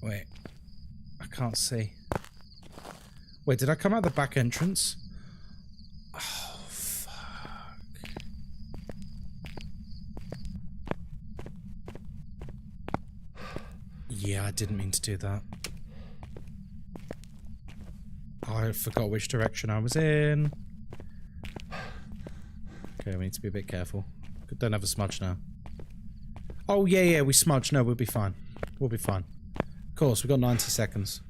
Wait. I can't see. Wait, did I come out the back entrance? Yeah, I didn't mean to do that. I forgot which direction I was in. Okay, we need to be a bit careful. Don't have a smudge now. Oh, yeah, we smudge. No, we'll be fine. We'll be fine. Of course, we've got 90 seconds.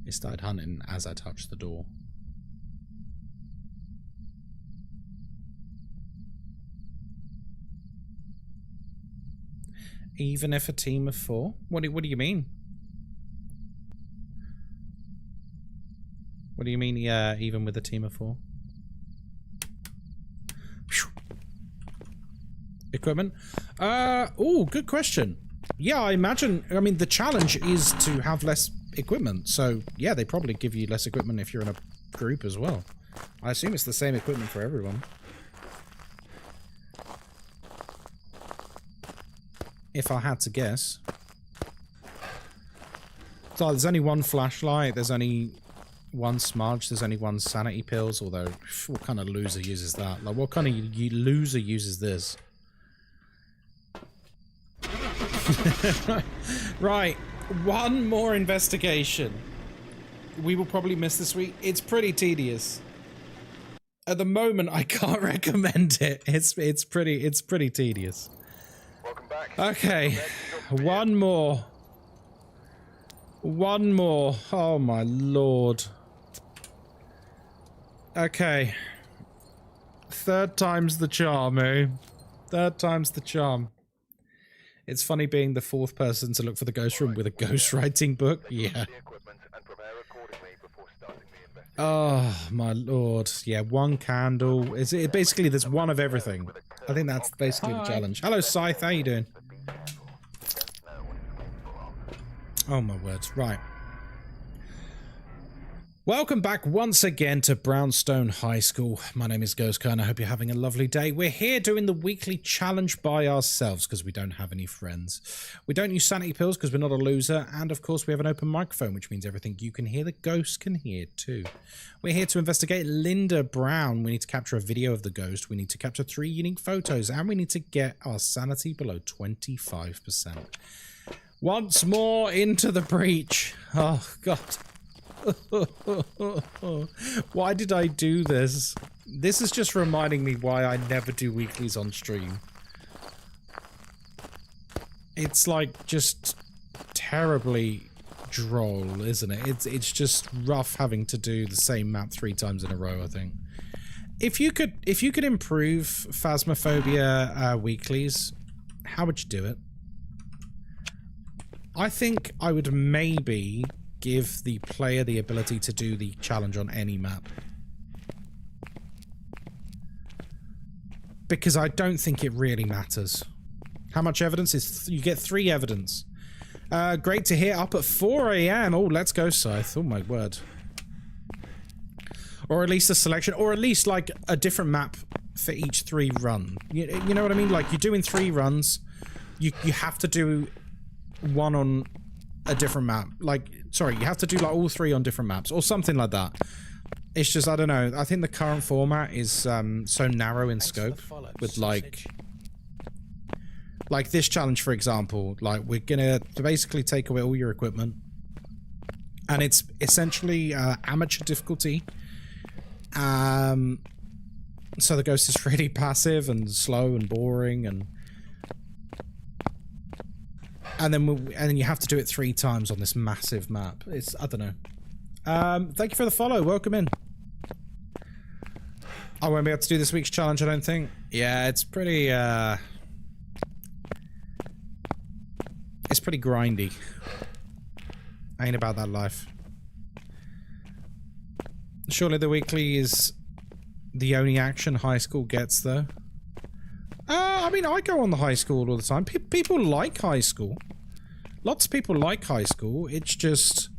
It started hunting as I touched the door. Even if a team of 4? What do you mean? What do you mean, yeah, even with a team of 4? Equipment? Oh, good question. Yeah, I imagine, I mean, the challenge is to have less equipment, so yeah, they probably give you less equipment if you're in a group as well. I assume it's the same equipment for everyone. If I had to guess. So there's only one flashlight, there's only one smudge, there's only one sanity pills, although what kind of loser uses that? Like, what kind of loser uses this? Right, one more investigation. We will probably miss this week. It's pretty tedious. At the moment, I can't recommend it. It's pretty tedious. Welcome back. Okay, one more. One more. Oh my lord. Okay. Third time's the charm, eh? Third time's the charm. It's funny being the 4th person to look for the ghost room with a ghostwriting book. Yeah. Oh my lord. Yeah, one candle. Basically there's one of everything. I think that's basically the challenge. Hello, Scythe. How you doing? Oh, my words. Right. Welcome back once again to Brownstone High School. My name is Ghostkai and I hope you're having a lovely day. We're here doing the weekly challenge by ourselves because we don't have any friends. We don't use sanity pills because we're not a loser. And of course we have an open microphone, which means everything you can hear, the ghost can hear too. We're here to investigate Linda Brown. We need to capture a video of the ghost. We need to capture 3 unique photos and we need to get our sanity below 25%. Once more into the breach. Oh, God. Why did I do this? This is just reminding me why I never do weeklies on stream. It's like just terribly droll, isn't it? It's just rough having to do the same map 3 times in a row, I think. If you could improve Phasmophobia weeklies, how would you do it? I think I would maybe give the player the ability to do the challenge on any map. Because I don't think it really matters. How much evidence is... you get 3 evidence. Great to hear. Up at 4 AM. Oh, let's go, Scythe. Oh, my word. Or at least a selection. Or at least, like, a different map for each 3 run. You know what I mean? Like, you're doing 3 runs. You have to do 1 on a different map. Like... sorry, you have to do like all 3 on different maps or something like that. It's just, I don't know. I think the current format is so narrow in scope with like this challenge, for example. Like, we're gonna basically take away all your equipment and it's essentially amateur difficulty. So the ghost is really passive and slow and boring and then you have to do it 3 times on this massive map. It's, I don't know. Thank you for the follow. Welcome in. I won't be able to do this week's challenge, I don't think. Yeah, it's pretty grindy. Ain't about that life. Surely the weekly is the only action high school gets, though. I mean, I go on the high school all the time. People like high school. Lots of people like high school. It's just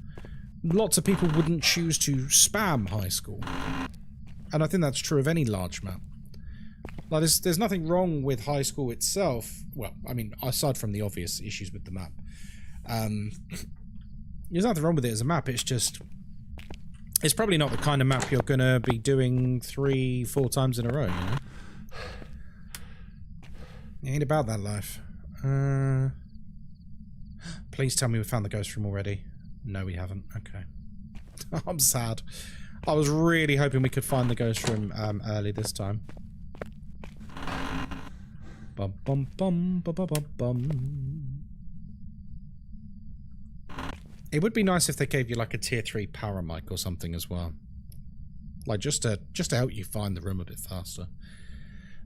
lots of people wouldn't choose to spam high school. And I think that's true of any large map. Like, there's nothing wrong with high school itself. Well, I mean, aside from the obvious issues with the map. There's nothing wrong with it as a map. It's just... it's probably not the kind of map you're going to be doing 3-4 times in a row, you know? It ain't about that life. Please tell me we found the ghost room already. No, we haven't. Okay. I'm sad. I was really hoping we could find the ghost room early this time. Bum bum bum bum bum bum bum. It would be nice if they gave you like a tier 3 power mic or something as well. Like just to help you find the room a bit faster.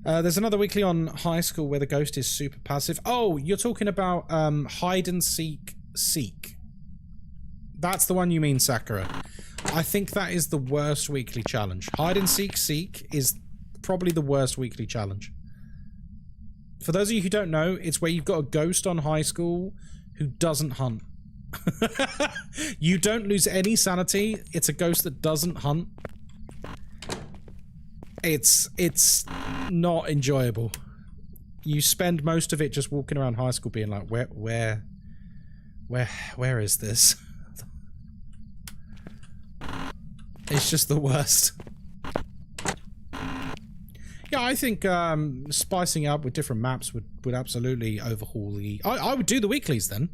There's another weekly on high school where the ghost is super passive. Oh, you're talking about hide and seek. That's the one you mean, Sakura. I think that is the worst weekly challenge. Hide and seek is probably the worst weekly challenge. For those of you who don't know, it's where you've got a ghost on high school who doesn't hunt. You don't lose any sanity. It's a ghost that doesn't hunt. It's not enjoyable. You spend most of it just walking around high school being like, where is this? It's just the worst. Yeah, I think spicing up with different maps would absolutely overhaul the... I would do the weeklies then.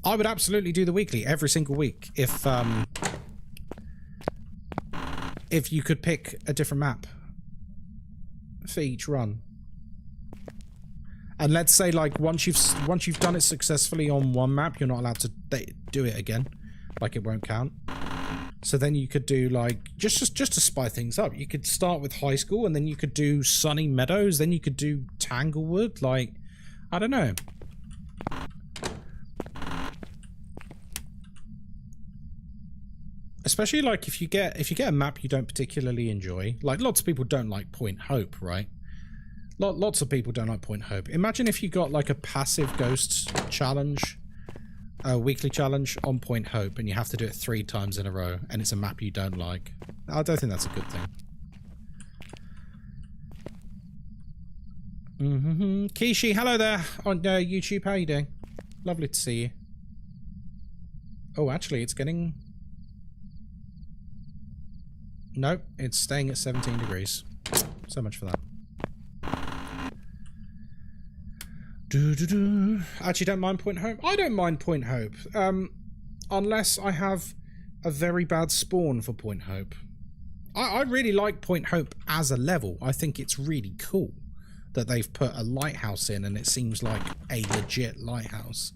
I would absolutely do the weekly every single week if you could pick a different map for each run. And let's say, like, once you've done it successfully on one map, you're not allowed to do it again. Like, it won't count. So then you could do, like, just to spice things up. You could start with high school, and then you could do Sunny Meadows, then you could do Tanglewood. Like, I don't know. Especially, like, if you get a map you don't particularly enjoy. Like, lots of people don't like Point Hope, right? Lots of people don't like Point Hope. Imagine if you got like a passive ghost challenge, a weekly challenge on Point Hope, and you have to do it 3 times in a row, and it's a map you don't like. I don't think that's a good thing. Kishi, hello there on YouTube. How are you doing? Lovely to see you. Oh, actually, it's getting... Nope, it's staying at 17 degrees. So much for that. Actually, don't mind Point Hope. I don't mind Point Hope. Unless I have a very bad spawn for Point Hope. I really like Point Hope as a level. I think it's really cool that they've put a lighthouse in and it seems like a legit lighthouse.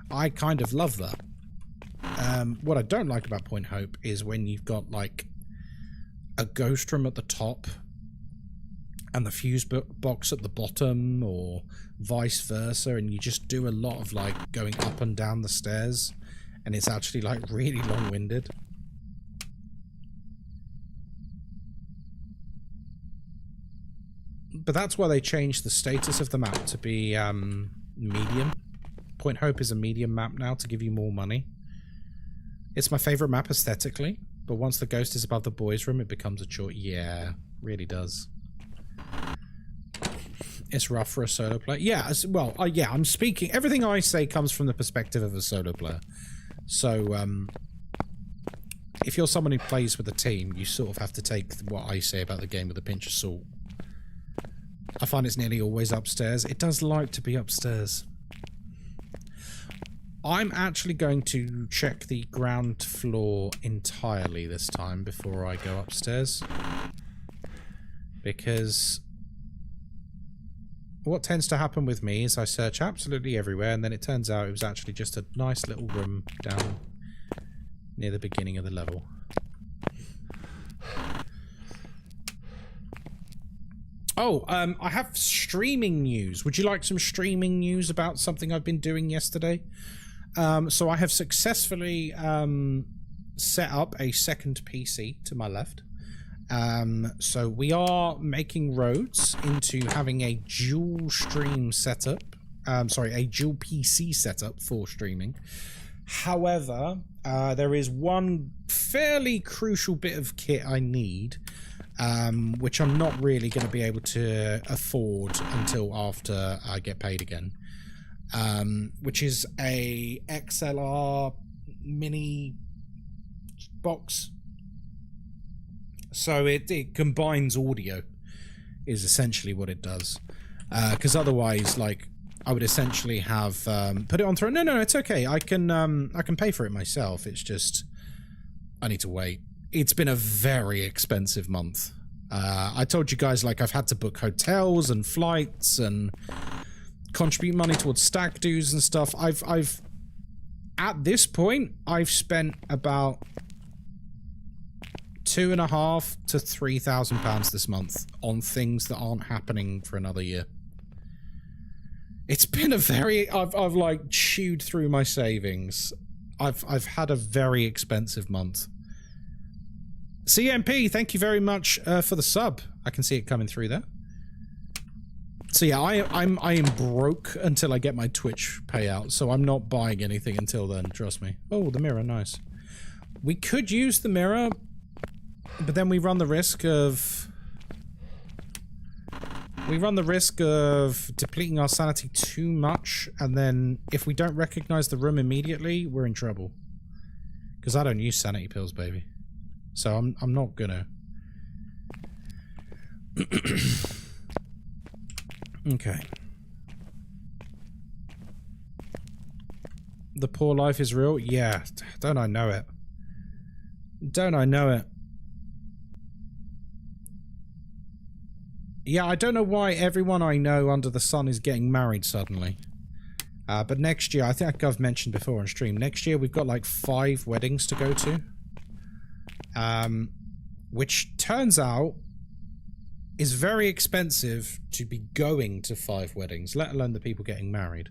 I kind of love that. What I don't like about Point Hope is when you've got like a ghost room at the top and the fuse box at the bottom, or vice versa, and you just do a lot of like going up and down the stairs, and it's actually like really long-winded. But that's why they changed the status of the map to be medium. Point Hope is a medium map now to give you more money. It's my favourite map aesthetically, but once the ghost is above the boys' room, it becomes a chore. Yeah, really does. It's rough for a solo player. Yeah, well, yeah, I'm speaking... Everything I say comes from the perspective of a solo player. So, if you're someone who plays with a team, you sort of have to take what I say about the game with a pinch of salt. I find it's nearly always upstairs. It does like to be upstairs. I'm actually going to check the ground floor entirely this time before I go upstairs. Because what tends to happen with me is I search absolutely everywhere, and then it turns out it was actually just a nice little room down near the beginning of the level. Oh, I have streaming news. Would you like some streaming news about something I've been doing yesterday? So I have successfully set up a second PC to my left. So we are making roads into having a dual stream setup. Sorry, a dual PC setup for streaming. However, there is one fairly crucial bit of kit I need, which I'm not really going to be able to afford until after I get paid again. Which is a XLR mini box. So it combines audio, is essentially what it does. Because otherwise, like, I would essentially have put it on through. No, it's okay. I can pay for it myself. It's just I need to wait. It's been a very expensive month. I told you guys, like, I've had to book hotels and flights and contribute money towards stag dues and stuff. I've at this point I've spent about £2,500 to £3,000 this month on things that aren't happening for another year. It's been a very... I've like chewed through my savings. I've had a very expensive month. CMP, thank you very much for the sub. I can see it coming through there. So yeah, I am broke until I get my Twitch payout, so I'm not buying anything until then, trust me. Oh, the mirror, nice. We could use the mirror, but then we run the risk of... depleting our sanity too much, and then if we don't recognize the room immediately, we're in trouble. Because I don't use sanity pills, baby. So I'm not gonna. Okay. The poor life is real? Yeah. Don't I know it? Don't I know it? Yeah, I don't know why everyone I know under the sun is getting married suddenly. But next year, I think I've mentioned before on stream, next year we've got like 5 weddings to go to. Which turns out is very expensive to be going to 5 weddings, let alone the people getting married.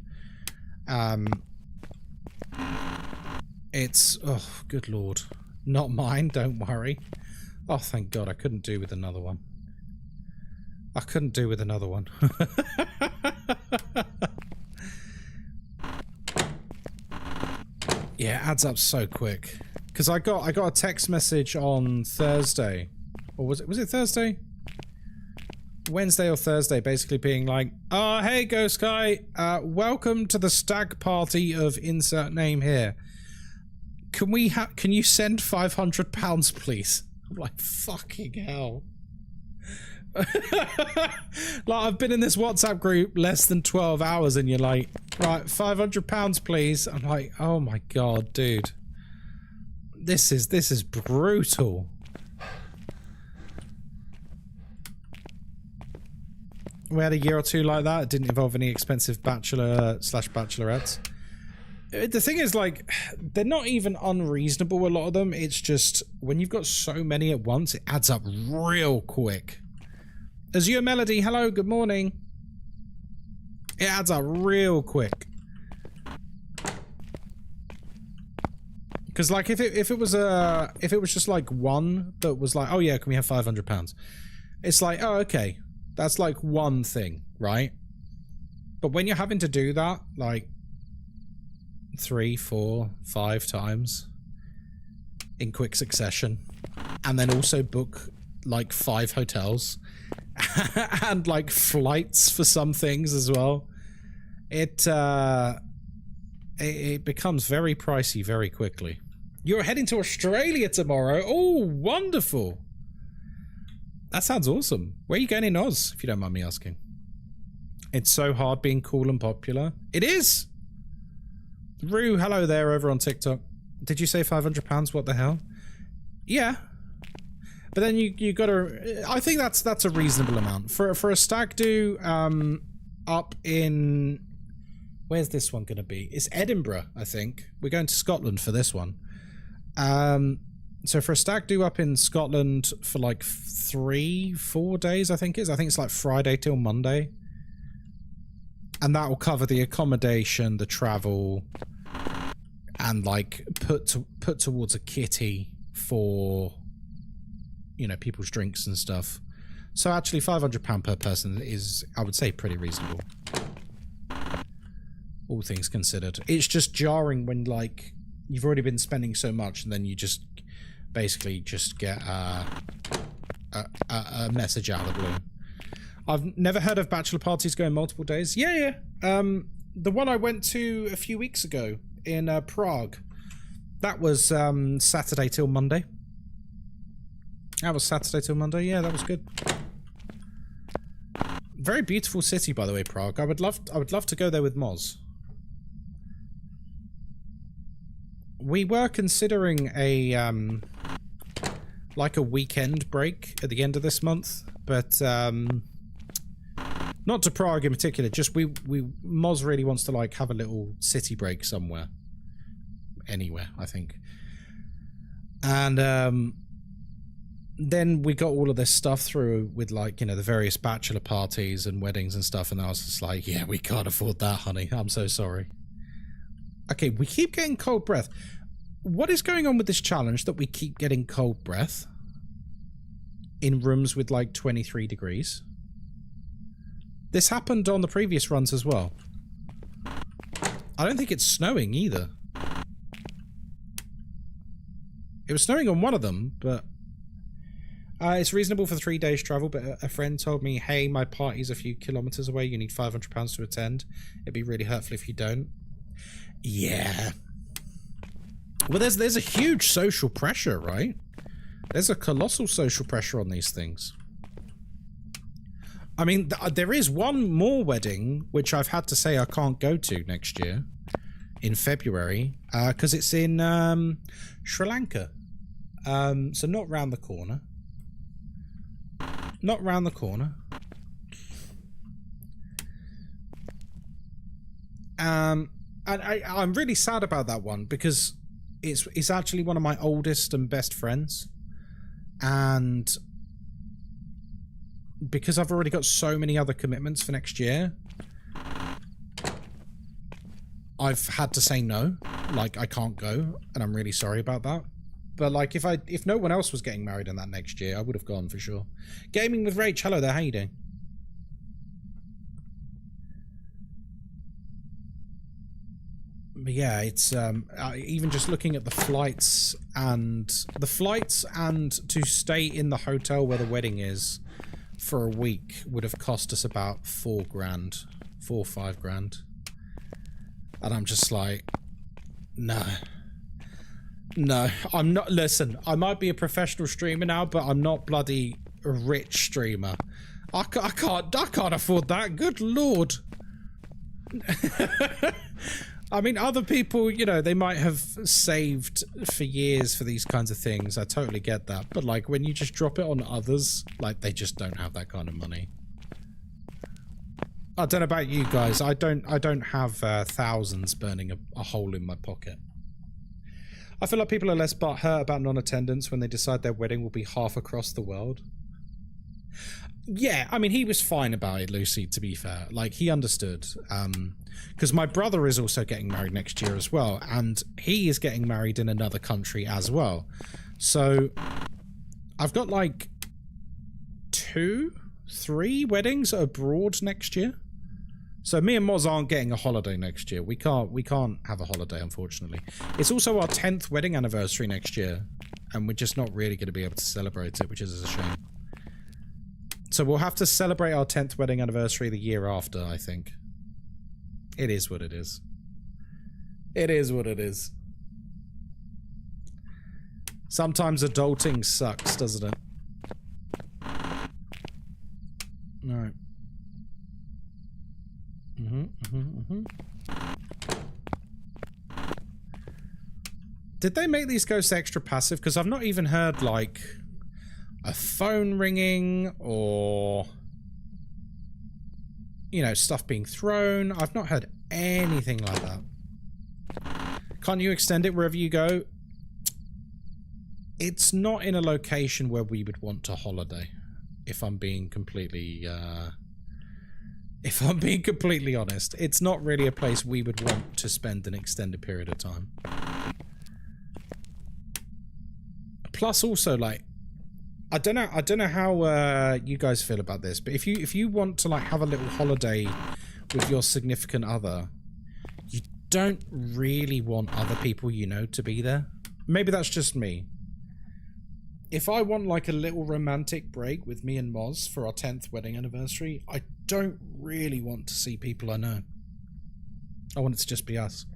It's... oh, good lord. Not mine, don't worry. Oh, thank God, I couldn't do with another one. I couldn't do with another one. Yeah, it adds up so quick. Because I got a text message on Thursday. Or was it Thursday? Wednesday or Thursday, basically being like, "Oh, hey Ghostkai, welcome to the stag party of insert name here. Can you send £500, please?" I'm like, fucking hell. Like, I've been in this WhatsApp group less than 12 hours and you're like, right, £500, please. I'm like, oh my god, dude. This is brutal. We had a year or two like that. It didn't involve any expensive bachelor/bachelorettes. The thing is, like, they're not even unreasonable, a lot of them. It's just, when you've got so many at once, it adds up real quick. Azure Melody, hello, good morning. It adds up real quick. Because, like, if it was just like one that was like, oh yeah, can we have £500? It's like, oh okay, that's like one thing, right? But when you're having to do that, like 3, 4, 5 times in quick succession, and then also book like 5 hotels and like flights for some things as well, it becomes very pricey very quickly. You're heading to Australia tomorrow. Oh, wonderful. That sounds awesome. Where are you going in Oz, if you don't mind me asking? It's so hard being cool and popular. It is. Rue, hello there over on TikTok. Did you say £500? What the hell? Yeah. But then you gotta, I think that's a reasonable amount. For a stag do up in, where's this one gonna be? It's Edinburgh, I think. We're going to Scotland for this one. So for a stag do up in Scotland for like 3-4 days, I think it's like Friday till Monday. And that will cover the accommodation, the travel, and like put towards a kitty for, you know, people's drinks and stuff. So actually £500 per person is, I would say, pretty reasonable, all things considered. It's just jarring when, like, you've already been spending so much and then you just basically just get a message out of the blue. I've never heard of bachelor parties going multiple days. Yeah. The one I went to a few weeks ago in Prague, that was Saturday till Monday. That was Saturday till Monday. Yeah, that was good. Very beautiful city, by the way, Prague. I would love to go there with Moz. We were considering a like a weekend break at the end of this month, but not to Prague in particular. Just Moz really wants to like have a little city break somewhere, anywhere, I think. And then we got all of this stuff through with, like, you know, the various bachelor parties and weddings and stuff, and I was just like, yeah, we can't afford that, honey. I'm so sorry. Okay, we keep getting cold breath. What is going on with this challenge that we keep getting cold breath in rooms with like 23 degrees? This happened on the previous runs as well. I don't think it's snowing either. It was snowing on one of them, but it's reasonable for 3 days travel. But a friend told me, hey, my party's a few kilometers away, you need £500 to attend. It'd be really hurtful if you don't. Yeah. Well, there's a huge social pressure, right? There's a colossal social pressure on these things. I mean, there is one more wedding which I've had to say I can't go to next year in February because it's in Sri Lanka. So not round the corner. Not round the corner. And I'm really sad about that one because it's actually one of my oldest and best friends, and because I've already got so many other commitments for next year, I've had to say no. Like, I can't go, and I'm really sorry about that. But like, if no one else was getting married in that next year, I would have gone for sure. Gaming with Rach, hello there, how you doing? But yeah, it's even just looking at the flights and to stay in the hotel where the wedding is for a week would have cost us about $4 or $5 grand. And I'm just like, no, I'm not. Listen, I might be a professional streamer now, but I'm not bloody a rich streamer. I can't afford that. Good Lord. I mean, other people, you know, they might have saved for years for these kinds of things. I totally get that. But, like, when you just drop it on others, like, they just don't have that kind of money. I don't know about you guys. I don't have thousands burning a hole in my pocket. I feel like people are less butthurt about non-attendance when they decide their wedding will be half across the world. Yeah, I mean, he was fine about it, Lucy, to be fair. Like, he understood. Because my brother is also getting married next year as well, and he is getting married in another country as well. So, I've got, like, 2, 3 weddings abroad next year. So, me and Moz aren't getting a holiday next year. We can't have a holiday, unfortunately. It's also our 10th wedding anniversary next year, and we're just not really going to be able to celebrate it, which is a shame. So we'll have to celebrate our 10th wedding anniversary the year after, I think. It is what it is. It is what it is. Sometimes adulting sucks, doesn't it? Alright. Did they make these ghosts extra passive? Because I've not even heard, like, a phone ringing or, you know, stuff being thrown. I've not heard anything like that. Can't you extend it wherever you go? It's not in a location where we would want to holiday, if I'm being completely honest. It's not really a place we would want to spend an extended period of time. Plus also, like, I don't know how you guys feel about this, but if you want to, like, have a little holiday with your significant other, you don't really want other people you know to be there. Maybe that's just me. If I want, like, a little romantic break with me and Moz for our 10th wedding anniversary, I don't really want to see people I know. I want it to just be us.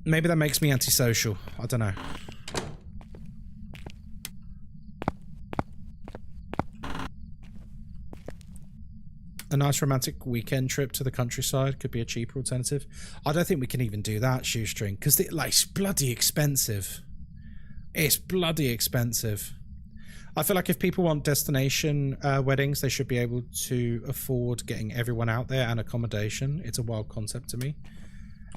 Maybe that makes me antisocial. I don't know. A nice romantic weekend trip to the countryside could be a cheaper alternative. I don't think we can even do that, Shoestring, because like, it's bloody expensive. It's bloody expensive. I feel like if people want destination weddings, they should be able to afford getting everyone out there and accommodation. It's a wild concept to me.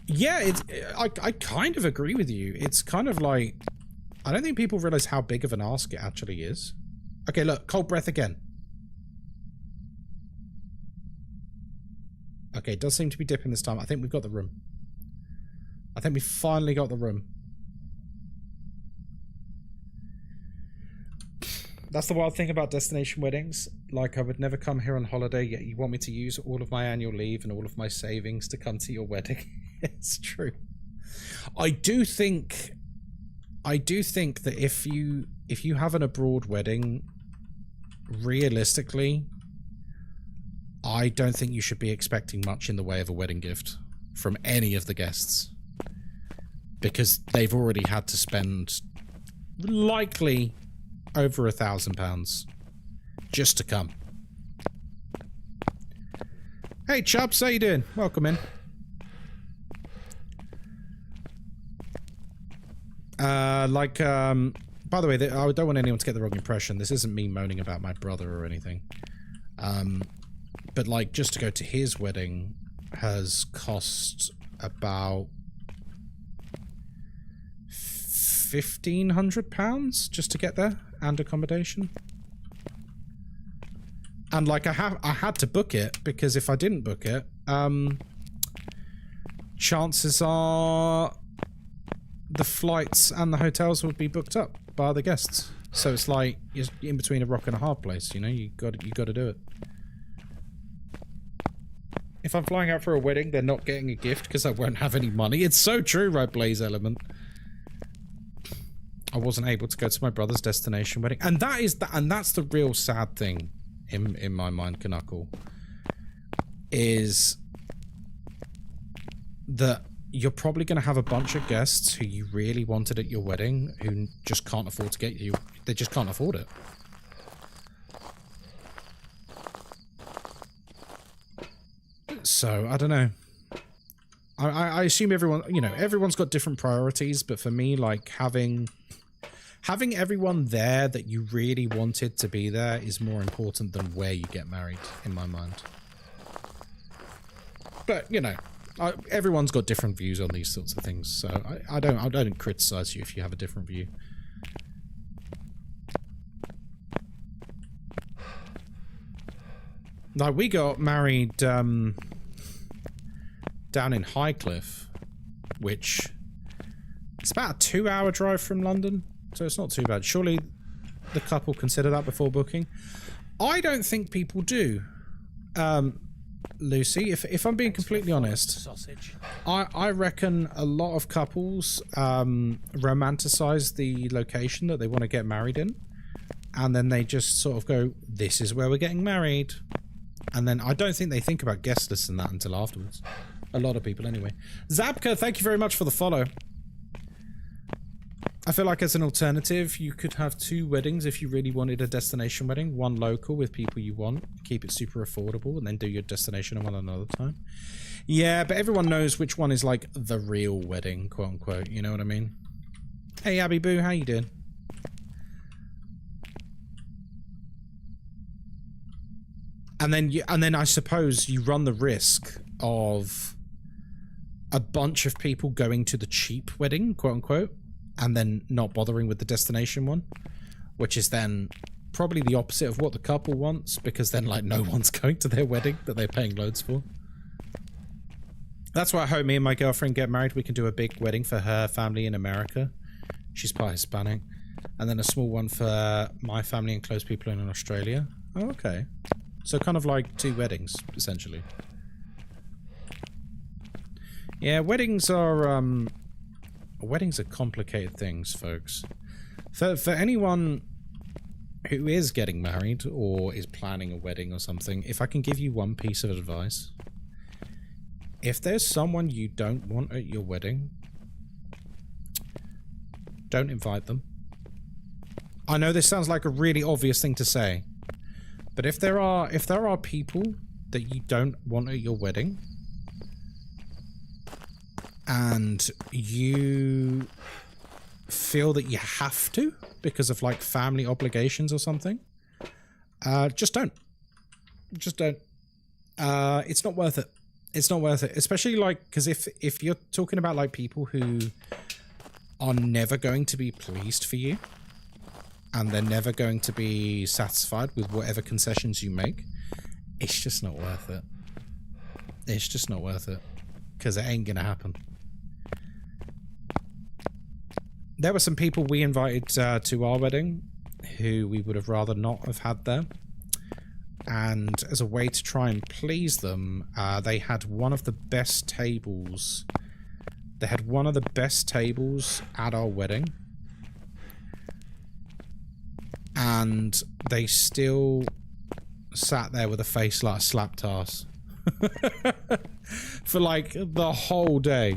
Yeah, I kind of agree with you. It's kind of like, I don't think people realize how big of an ask it actually is. Okay, look, cold breath again. Okay, it does seem to be dipping this time. I think we've got the room. I think we finally got the room. That's the wild thing about destination weddings. Like, I would never come here on holiday, yet you want me to use all of my annual leave and all of my savings to come to your wedding. It's true. I do think that if you have an abroad wedding, realistically, I don't think you should be expecting much in the way of a wedding gift from any of the guests, because they've already had to spend likely over £1,000 just to come. Hey Chubbs, how you doing? Welcome in. By the way, I don't want anyone to get the wrong impression. This isn't me moaning about my brother or anything. But, like, just to go to his wedding has cost about £1,500 just to get there and accommodation. And, like, I had to book it, because if I didn't book it, chances are the flights and the hotels would be booked up by other guests. So it's like you're in between a rock and a hard place, you know. You got to do it. If I'm flying out for a wedding, they're not getting a gift because I won't have any money. It's so true, right, Blaze Element? I wasn't able to go to my brother's destination wedding. And that's the real sad thing in my mind, Knuckle. Is that you're probably going to have a bunch of guests who you really wanted at your wedding who just can't afford to get you. They just can't afford it. So, I don't know. I assume everyone, you know, everyone's got different priorities, but for me, like, having everyone there that you really wanted to be there is more important than where you get married, in my mind. But, you know, everyone's got different views on these sorts of things, so I don't criticize you if you have a different view. Like, we got married down in Highcliffe, which it's about a 2-hour drive from London, so it's not too bad. Surely the couple consider that before booking. I don't think people do. Lucy, if I'm being completely honest, I reckon a lot of couples romanticize the location that they want to get married in, and then they just sort of go, this is where we're getting married. And then I don't think they think about guest lists and that until afterwards. A lot of people, anyway. Zapka, thank you very much for the follow. I feel like as an alternative, you could have 2 weddings if you really wanted a destination wedding. One local with people you want, keep it super affordable, and then do your destination one another time. Yeah, but everyone knows which one is like the real wedding, quote unquote. You know what I mean? Hey, Abby Boo, how you doing? And then I suppose you run the risk of a bunch of people going to the cheap wedding, quote unquote, and then not bothering with the destination one, which is then probably the opposite of what the couple wants, because then like no one's going to their wedding that they're paying loads for. That's why I hope me and my girlfriend get married. We can do a big wedding for her family in America. She's part Hispanic. And then a small one for my family and close people in Australia. Oh, okay. So kind of like 2 weddings, essentially. Yeah, weddings are complicated things, folks. For anyone who is getting married or is planning a wedding or something, if I can give you one piece of advice. If there's someone you don't want at your wedding, don't invite them. I know this sounds like a really obvious thing to say, but if there are people that you don't want at your wedding, and you feel that you have to because of like family obligations or something, just don't. Just don't. It's not worth it. It's not worth it, especially like because if you're talking about like people who are never going to be pleased for you, and they're never going to be satisfied with whatever concessions you make, it's just not worth it. It's just not worth it, because it ain't gonna happen. There were some people we invited to our wedding who we would have rather not have had there. And as a way to try and please them, they had one of the best tables. They had one of the best tables at our wedding. And they still sat there with a face like a slapped ass. For like the whole day.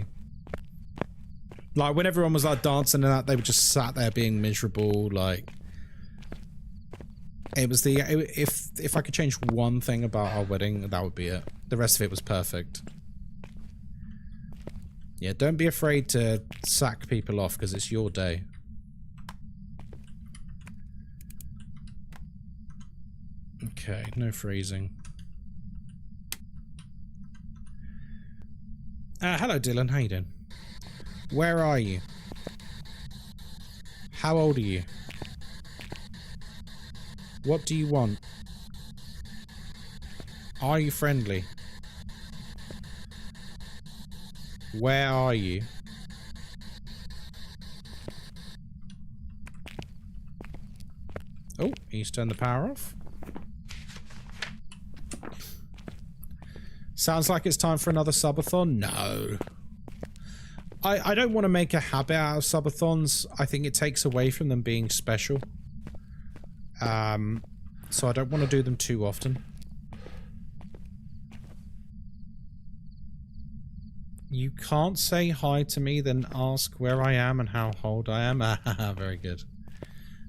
Like when everyone was like dancing and that, they were just sat there being miserable. Like it was the if I could change one thing about our wedding, that would be it. The rest of it was perfect. Yeah, don't be afraid to sack people off because it's your day. Okay, no freezing. Hello Dylan, how you doing? Where are you? How old are you? What do you want? Are you friendly? Where are you? Oh, he's turned the power off. Sounds like it's time for another subathon. No. I don't want to make a habit out of subathons. I think it takes away from them being special. So I don't want to do them too often. You can't say hi to me, then ask where I am and how old I am. Very good.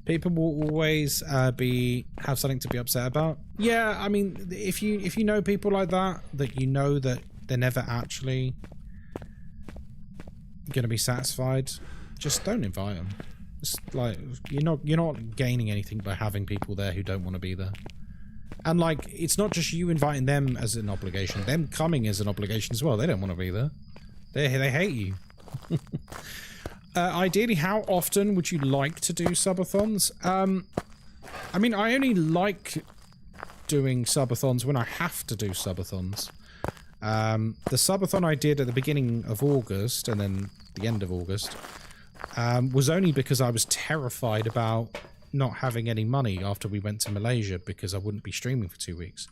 People will always have something to be upset about. Yeah, I mean, if you know people like that you know that they're never actually gonna be satisfied, just don't invite them. It's like you're not gaining anything by having people there who don't want to be there. And like, it's not just you inviting them as an obligation. Them coming as an obligation as well. They don't want to be there. They hate you. Ideally, how often would you like to do subathons? I mean, I only like doing subathons when I have to do subathons. The subathon I did at the beginning of August and then the end of August was only because I was terrified about not having any money after we went to Malaysia because I wouldn't be streaming for 2 weeks.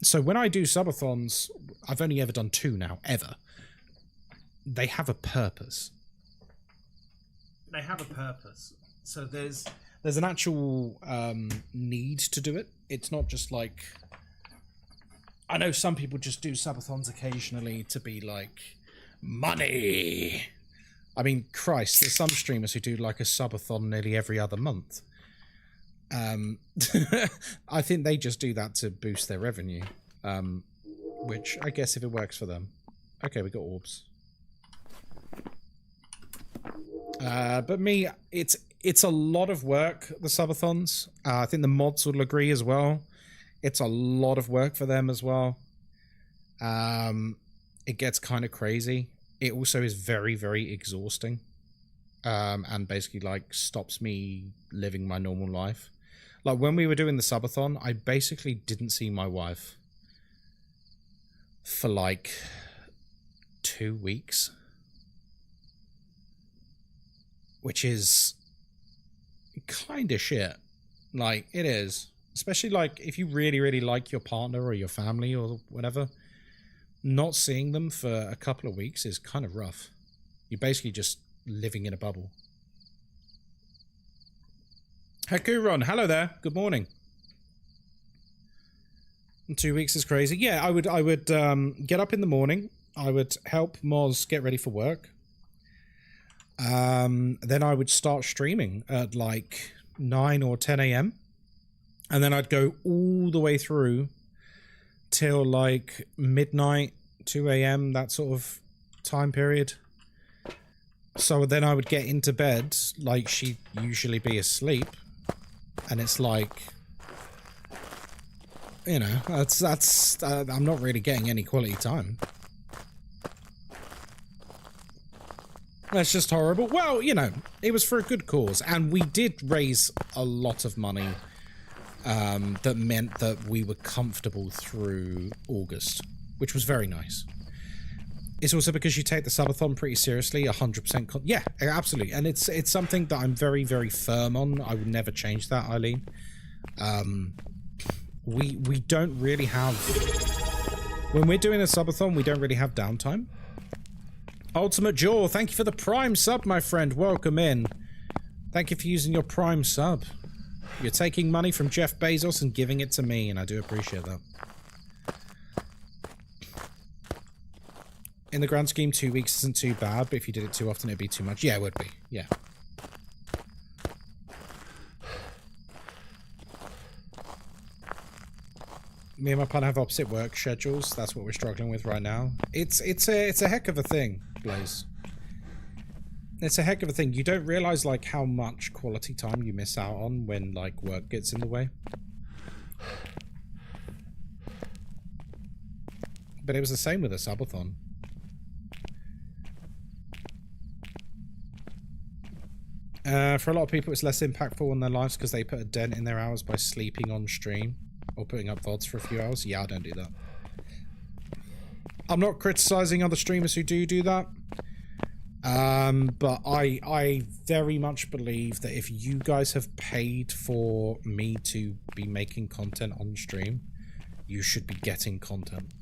So when I do subathons, I've only ever done 2 now, ever. They have a purpose. They have a purpose. So there's an actual need to do it. It's not just like... I know some people just do subathons occasionally to be like, money! I mean, Christ, there's some streamers who do like a subathon nearly every other month. I think they just do that to boost their revenue. Which, I guess if it works for them. Okay, we got orbs. But me, it's a lot of work, the subathons. I think the mods will agree as well. It's a lot of work for them as well. It gets kind of crazy. It also is very, very exhausting. And basically, like, stops me living my normal life. Like, when we were doing the subathon, I basically didn't see my wife for, like, 2 weeks. Which is kind of shit. Like, it is. Especially, like, if you really, really like your partner or your family or whatever, not seeing them for a couple of weeks is kind of rough. You're basically just living in a bubble. Hakuron, hello there. Good morning. 2 weeks is crazy. Yeah, I would get up in the morning. I would help Moz get ready for work. Then I would start streaming at like 9 or 10 a.m. And then I'd go all the way through till like midnight, 2 a.m., that sort of time period. So then I would get into bed, like she'd usually be asleep. And it's like, you know, that's I'm not really getting any quality time. That's just horrible. Well, you know, it was for a good cause, and we did raise a lot of money that meant that we were comfortable through August, which was very nice. It's also because you take the subathon pretty seriously, 100%. Yeah, absolutely, and it's something that I'm very, very firm on. I would never change that, Eileen. We don't really have... When we're doing a subathon, we don't really have downtime. Ultimate Jaw, thank you for the Prime sub, my friend. Welcome in. Thank you for using your Prime sub. You're taking money from Jeff Bezos and giving it to me, and I do appreciate that. In the grand scheme, 2 weeks isn't too bad, but if you did it too often, it'd be too much. Yeah, it would be. Yeah. Me and my partner have opposite work schedules. That's what we're struggling with right now. It's a heck of a thing, Blaze. It's a heck of a thing. You don't realize like how much quality time you miss out on when like work gets in the way. But it was the same with a subathon. For a lot of people, it's less impactful on their lives because they put a dent in their hours by sleeping on stream or putting up VODs for a few hours. Yeah, I don't do that. I'm not criticizing other streamers who do that. But I very much believe that if you guys have paid for me to be making content on stream, you should be getting content.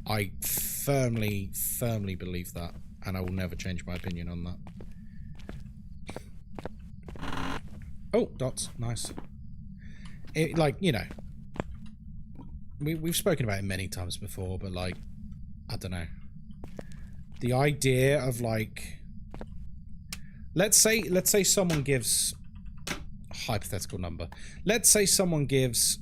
I firmly, firmly believe that, and I will never change my opinion on that. Oh, dots. Nice. It, like, you know, we've spoken about it many times before, but, like, I don't know. The idea of, like, let's say someone gives, hypothetical number, let's say someone gives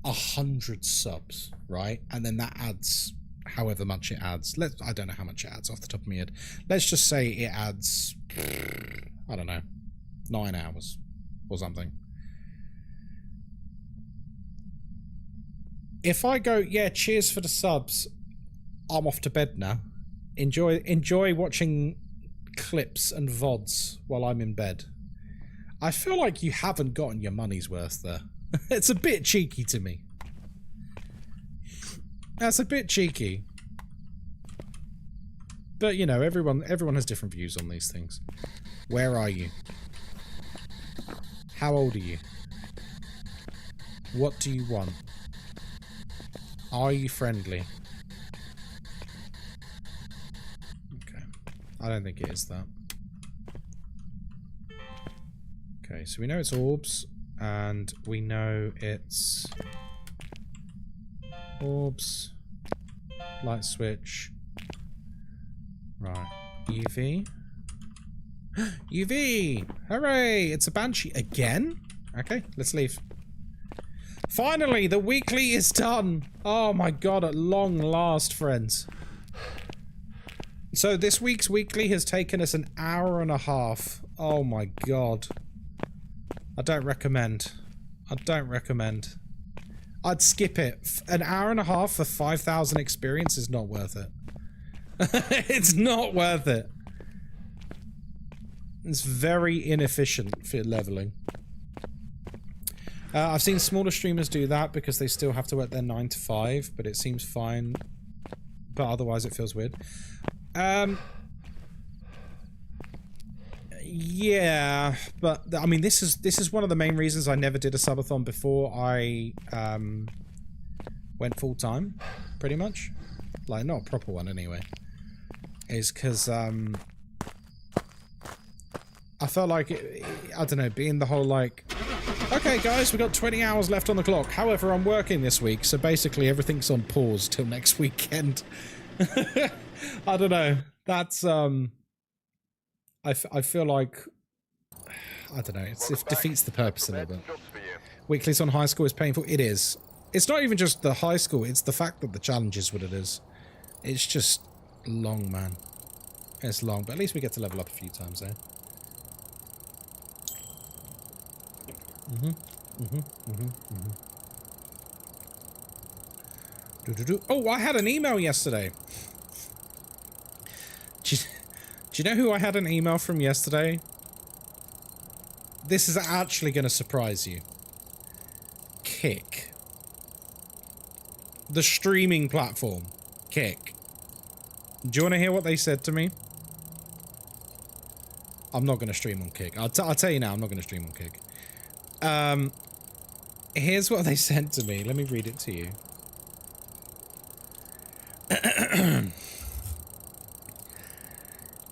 100 subs, right? And then that adds however much it adds. I don't know how much it adds off the top of my head. Let's just say it adds, I don't know, 9 hours or something. If I go, yeah, cheers for the subs, I'm off to bed now. Enjoy watching clips and VODs while I'm in bed. I feel like you haven't gotten your money's worth there. It's a bit cheeky to me. That's a bit cheeky. But, you know, everyone has different views on these things. Where are you? How old are you? What do you want? Are you friendly? Okay. I don't think it is that. Okay, so we know it's orbs, and we know it's orbs, light switch, right, UV, UV, hooray, it's a Banshee again? Okay, let's leave. Finally, the weekly is done. Oh my god, at long last, friends. So this week's weekly has taken us an hour and a half. Oh my god. I don't recommend. I don't recommend. I'd skip it. An hour and a half for 5,000 experience is not worth it. It's not worth it. It's very inefficient for leveling. I've seen smaller streamers do that because they still have to work their 9 to 5, but it seems fine. But otherwise it feels weird. Yeah, but I mean, this is one of the main reasons I never did a subathon before I went full time, pretty much. Like, not a proper one anyway. Is because I felt like I don't know, being the whole like, okay guys, we got 20 hours left on the clock. However, I'm working this week, so basically everything's on pause till next weekend. I don't know. That's I feel like, I don't know, it defeats the purpose a little bit. Weeklies on high school is painful. It is. It's not even just the high school, it's the fact that the challenge is what it is. It's just long, man. It's long, but at least we get to level up a few times there. Oh, I had an email yesterday. Do you know who I had an email from yesterday? This is actually going to surprise you. Kick. The streaming platform. Kick. Do you want to hear what they said to me? I'm not going to stream on Kick. I'll tell you now, I'm not going to stream on Kick. Here's what they sent to me. Let me read it to you.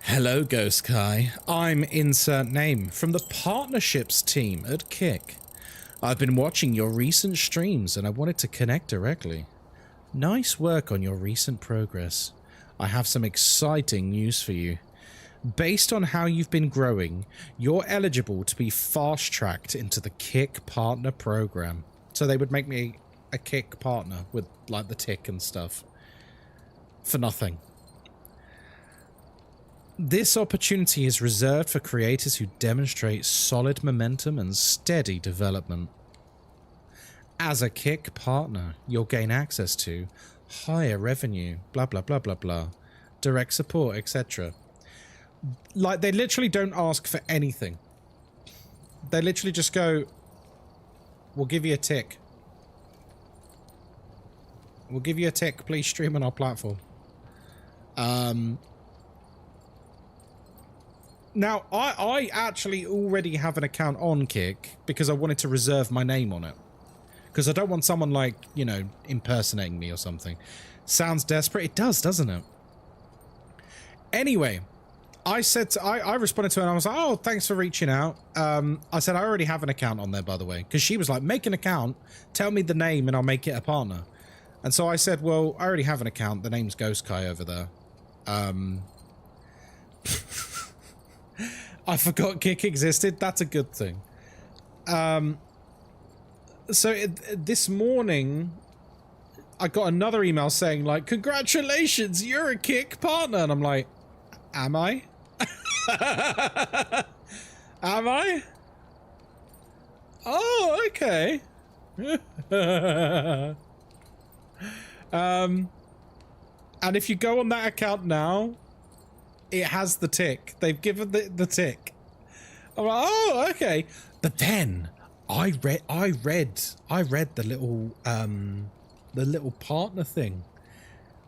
Hello, Ghostkai. I'm insert name from the partnerships team at Kick. I've been watching your recent streams and I wanted to connect directly. Nice work on your recent progress. I have some exciting news for you. Based on how you've been growing, you're eligible to be fast-tracked into the Kick Partner Program. So they would make me a Kick partner with, like, the tick and stuff. For nothing. This opportunity is reserved for creators who demonstrate solid momentum and steady development. As a Kick partner, you'll gain access to higher revenue, blah blah blah blah blah, direct support, etc. Like, they literally don't ask for anything. They literally just go, we'll give you a tick. We'll give you a tick, please stream on our platform. Now, I actually already have an account on Kick because I wanted to reserve my name on it. Because I don't want someone, like, you know, impersonating me or something. Sounds desperate. It does, doesn't it? Anyway, I said I responded to her and I was like, oh, thanks for reaching out. I said, I already have an account on there, by the way, because she was like, make an account, tell me the name and I'll make it a partner. And so I said, well, I already have an account. The name's Ghostkai over there. I forgot Kick existed. That's a good thing. This morning, I got another email saying like, congratulations, you're a Kick partner. And I'm like, am I? Am I? Oh, okay. And if you go on that account now, it has the tick. They've given the tick. I'm like, oh, okay. But then I read the little partner thing.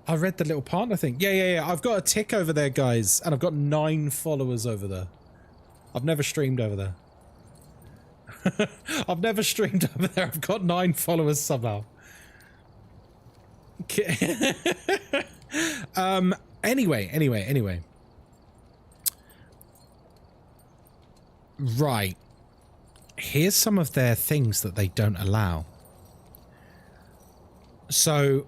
I read the little partner thing. Yeah. I've got a tick over there, guys, and I've got 9 followers over there. I've never streamed over there. I've never streamed over there. I've got 9 followers somehow. Anyway. Right. Here's some of their things that they don't allow. So,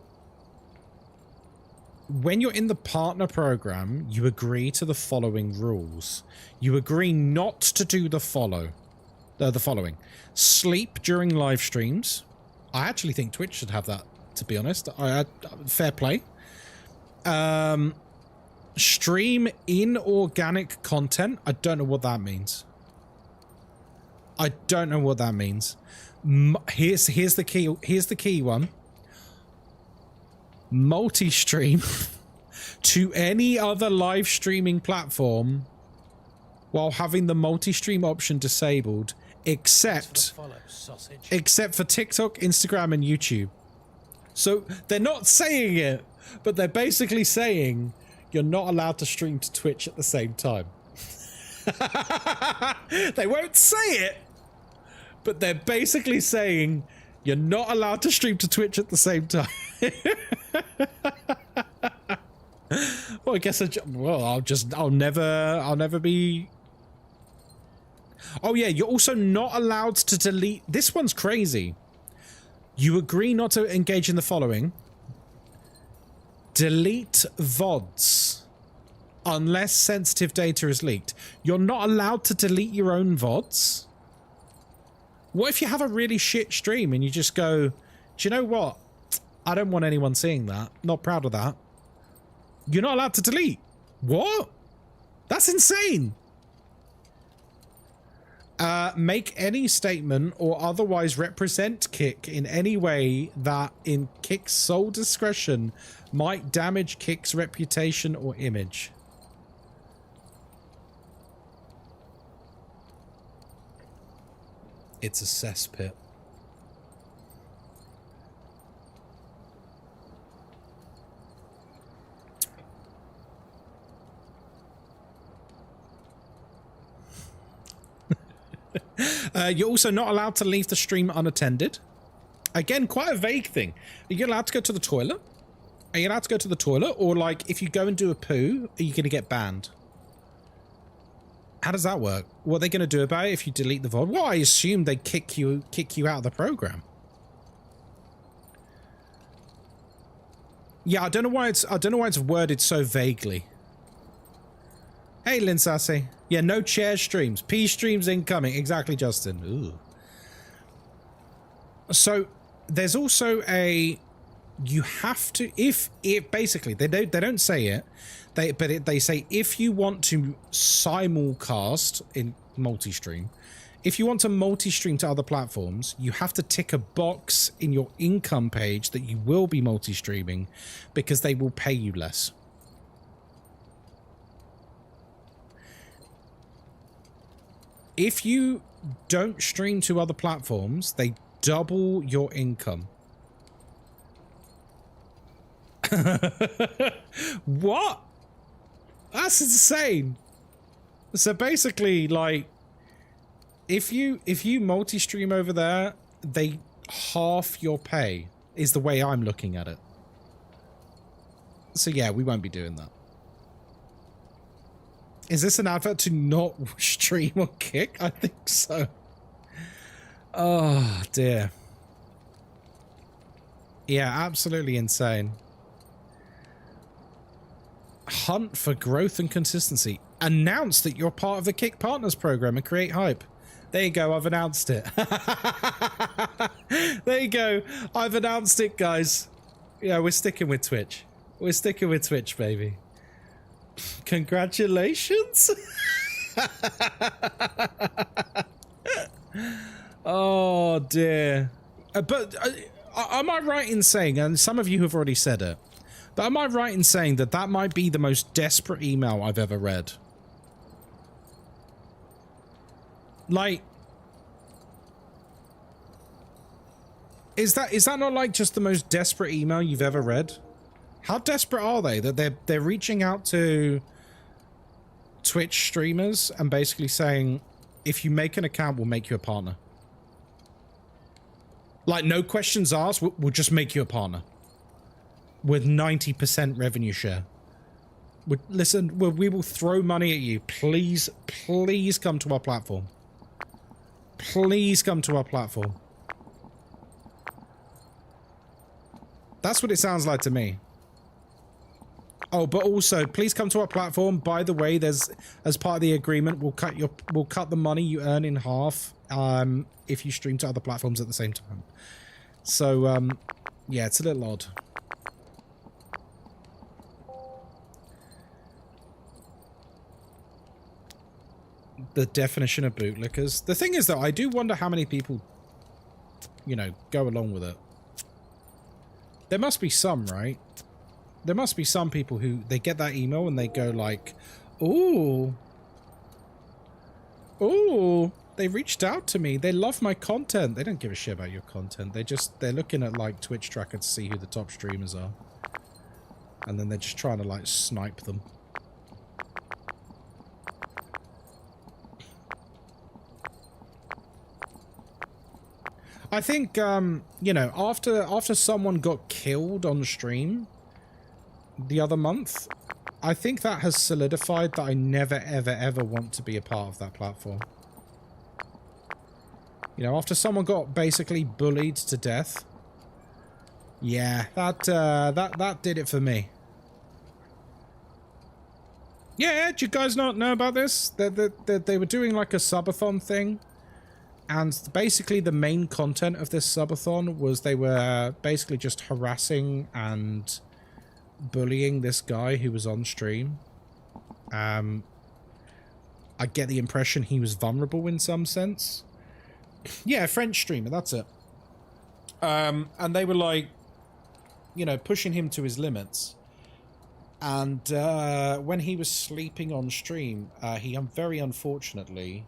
when you're in the partner program, you agree to the following rules. You agree not to do the following. Sleep during live streams. I actually think Twitch should have that, to be honest. Fair play. Stream inorganic content. I don't know what that means. Here's the key. Here's the key one. Multi-stream to any other live streaming platform while having the multi-stream option disabled, except for TikTok, Instagram, and YouTube. So they're not saying it, but they're basically saying you're not allowed to stream to Twitch at the same time. They won't say it, but they're basically saying you're not allowed to stream to Twitch at the same time. Well, I guess I'll never be. Oh yeah, you're also not allowed to delete. This one's crazy. You agree not to engage in the following. Delete VODs unless sensitive data is leaked. You're not allowed to delete your own VODs. What if you have a really shit stream and you just go, do you know what? I don't want anyone seeing that. Not proud of that. You're not allowed to delete. What? That's insane. Make any statement or otherwise represent Kick in any way that, in Kick's sole discretion, might damage Kick's reputation or image. It's a cesspit. You're also not allowed to leave the stream unattended. Again, quite a vague thing. Are you allowed to go to the toilet? Are you allowed to go to the toilet? Or, like, if you go and do a poo, are you going to get banned? How does that work? What are they going to do about it if you delete the VOD? Well, I assume they kick you out of the program. Yeah, I don't know why it's worded so vaguely. Hey, Lynn Sassy. Yeah, no chair streams. P streams incoming. Exactly, Justin. Ooh. So there's also a, you have to, if basically they don't say it, they say if you want to simulcast in multi-stream, if you want to multi-stream to other platforms, you have to tick a box in your income page that you will be multi-streaming because they will pay you less. If you don't stream to other platforms, they double your income. What? That's insane. So basically, like, if you multi-stream over there, they half your pay is the way I'm looking at it. So yeah, we won't be doing that. Is this an advert to not stream or kick? I think so. Oh, dear. Yeah, absolutely insane. Hunt for growth and consistency. Announce that you're part of the Kick Partners program and create hype. There you go, I've announced it. There you go, I've announced it, guys. Yeah, we're sticking with Twitch. We're sticking with Twitch, baby. Congratulations. Oh, dear. But am I right in saying, and some of you have already said it, but am I right in saying that that might be the most desperate email I've ever read? Like, is that not like just the most desperate email you've ever read? How desperate are they that they're reaching out to Twitch streamers and basically saying, if you make an account, we'll make you a partner. Like, no questions asked, we'll just make you a partner. With 90% revenue share. Listen, we will throw money at you. Please, please come to our platform. Please come to our platform. That's what it sounds like to me. Oh, but also, please come to our platform. By the way, there's, as part of the agreement, we'll cut the money you earn in half if you stream to other platforms at the same time. So, yeah, it's a little odd. The definition of bootlickers. The thing is, though, I do wonder how many people, you know, go along with it. There must be some, right? There must be some people who, they get that email and they go like, ooh, they reached out to me. They love my content. They don't give a shit about your content. They're looking at like Twitch tracker to see who the top streamers are. And then they're just trying to like snipe them. I think, you know, after someone got killed on stream the other month, I think that has solidified that I never, ever, ever want to be a part of that platform. You know, after someone got basically bullied to death, yeah, that did it for me. Yeah, did you guys not know about this? That they were doing like a subathon thing. And basically the main content of this subathon was they were basically just harassing and bullying this guy who was on stream. I get the impression he was vulnerable in some sense. Yeah, French streamer, that's it. And they were like, you know, pushing him to his limits. And when he was sleeping on stream, he very unfortunately...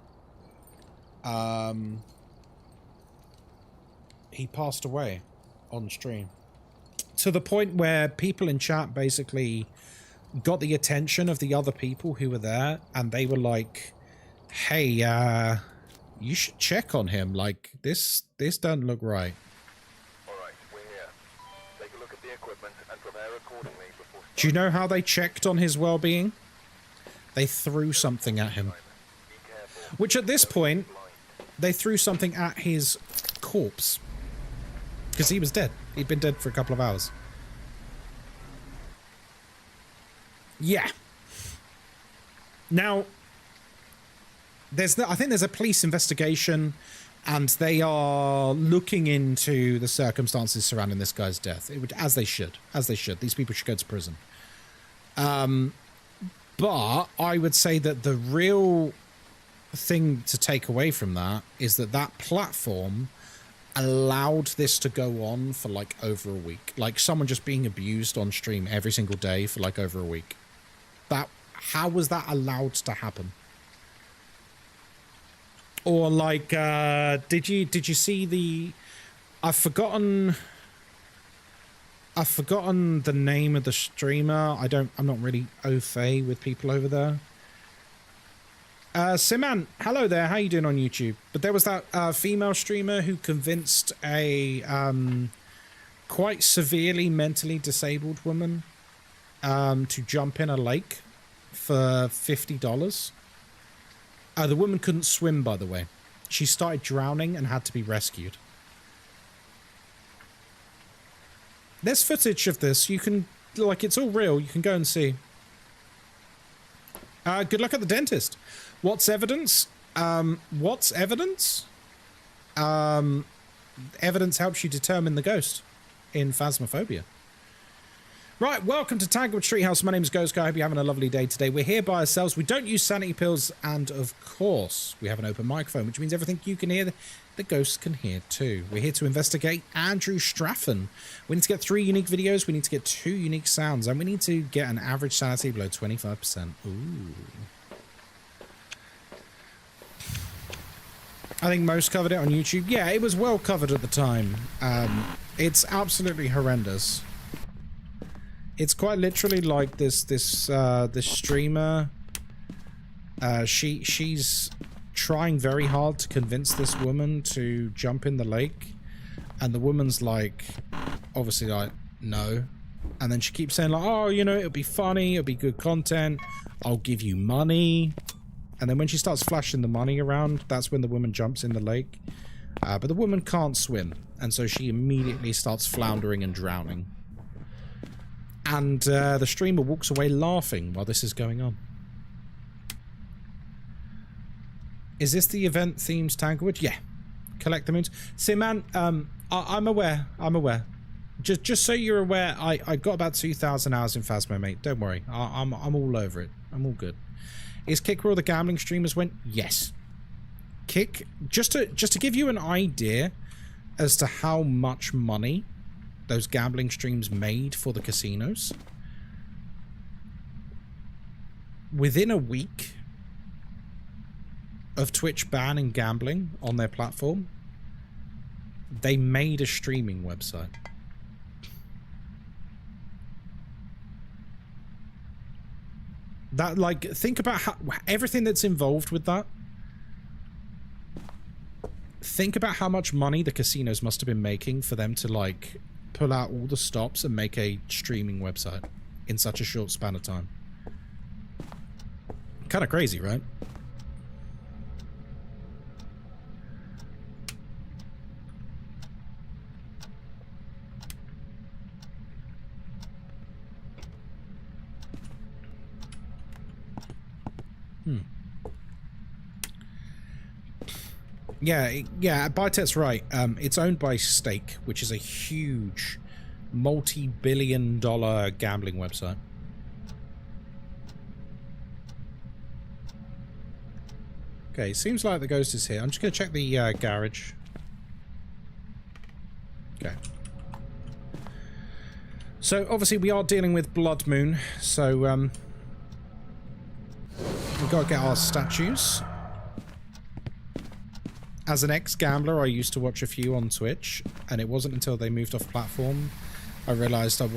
he passed away on stream. To the point where people in chat basically got the attention of the other people who were there, and they were like, hey, you should check on him. Like, this doesn't look right. Alright, we're here. Take a look at the equipment and prepare accordingly before... Do you know how they checked on his well-being? They threw something at him. Which at this point, they threw something at his corpse. Because he was dead. He'd been dead for a couple of hours. Yeah. Now, I think there's a police investigation, and they are looking into the circumstances surrounding this guy's death. As they should. As they should. These people should go to prison. But I would say that the real thing to take away from that is that platform allowed this to go on for like over a week. Like someone just being abused on stream every single day for like over a week. How was that allowed to happen? Or like, did you see the... I've forgotten the name of the streamer. I'm not really au fait with people over there. Siman, hello there. How you doing on YouTube? But there was that female streamer who convinced a quite severely mentally disabled woman to jump in a lake for $50. The woman couldn't swim, by the way. She started drowning and had to be rescued. There's footage of this. You can, like, it's all real. You can go and see. Good luck at the dentist. What's evidence? What's evidence? Evidence helps you determine the ghost in Phasmophobia. Right, welcome to Tangled Treehouse. My name is Ghostkai. I hope you're having a lovely day today. We're here by ourselves. We don't use sanity pills, and of course, we have an open microphone, which means everything you can hear, the ghosts can hear too. We're here to investigate Andrew Straffen. We need to get 3 unique videos, we need to get 2 unique sounds, and we need to get an average sanity below 25%. Ooh. I think most covered it on YouTube. Yeah, it was well covered at the time. It's absolutely horrendous. It's quite literally like this streamer. She's trying very hard to convince this woman to jump in the lake, and the woman's like, obviously like, no. And then she keeps saying like, oh, you know, it'll be funny, it'll be good content, I'll give you money. And then when she starts flashing the money around, that's when the woman jumps in the lake. But the woman can't swim, and so she immediately starts floundering and drowning. And the streamer walks away laughing while this is going on. Is this the event themes Tanglewood? Yeah. Collect the moons. Simman, I'm aware. I'm aware. Just so you're aware, I got about 2,000 hours in Phasmo, mate. Don't worry. I'm all over it. I'm all good. Is Kick where all the gambling streamers went? Yes. Kick, just to give you an idea as to how much money those gambling streams made for the casinos. Within a week of Twitch banning gambling on their platform, they made a streaming website. That, like, think about how everything that's involved with that. Think about how much money the casinos must have been making for them to, like, pull out all the stops and make a streaming website in such a short span of time. Kind of crazy, right? Yeah, Bytet's right. It's owned by Stake, which is a huge multi-billion-dollar gambling website. Okay, seems like the ghost is here. I'm just going to check the garage. Okay. So, obviously, we are dealing with Blood Moon, so we've got to get our statues. As an ex-gambler, I used to watch a few on Twitch, and it wasn't until they moved off platform I realized it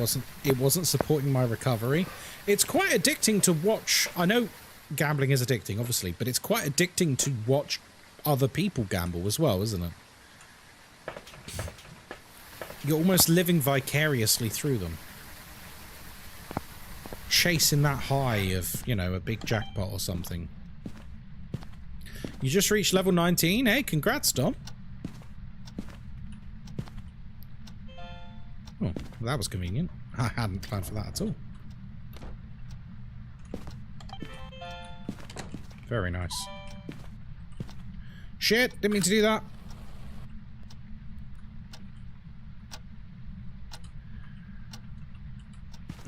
wasn't supporting my recovery. It's quite addicting to watch. I know gambling is addicting, obviously, but it's quite addicting to watch other people gamble as well, isn't it? You're almost living vicariously through them. Chasing that high of, you know, a big jackpot or something. You just reached level 19? Hey, congrats, Dom. Oh, well, that was convenient. I hadn't planned for that at all. Very nice. Shit, didn't mean to do that.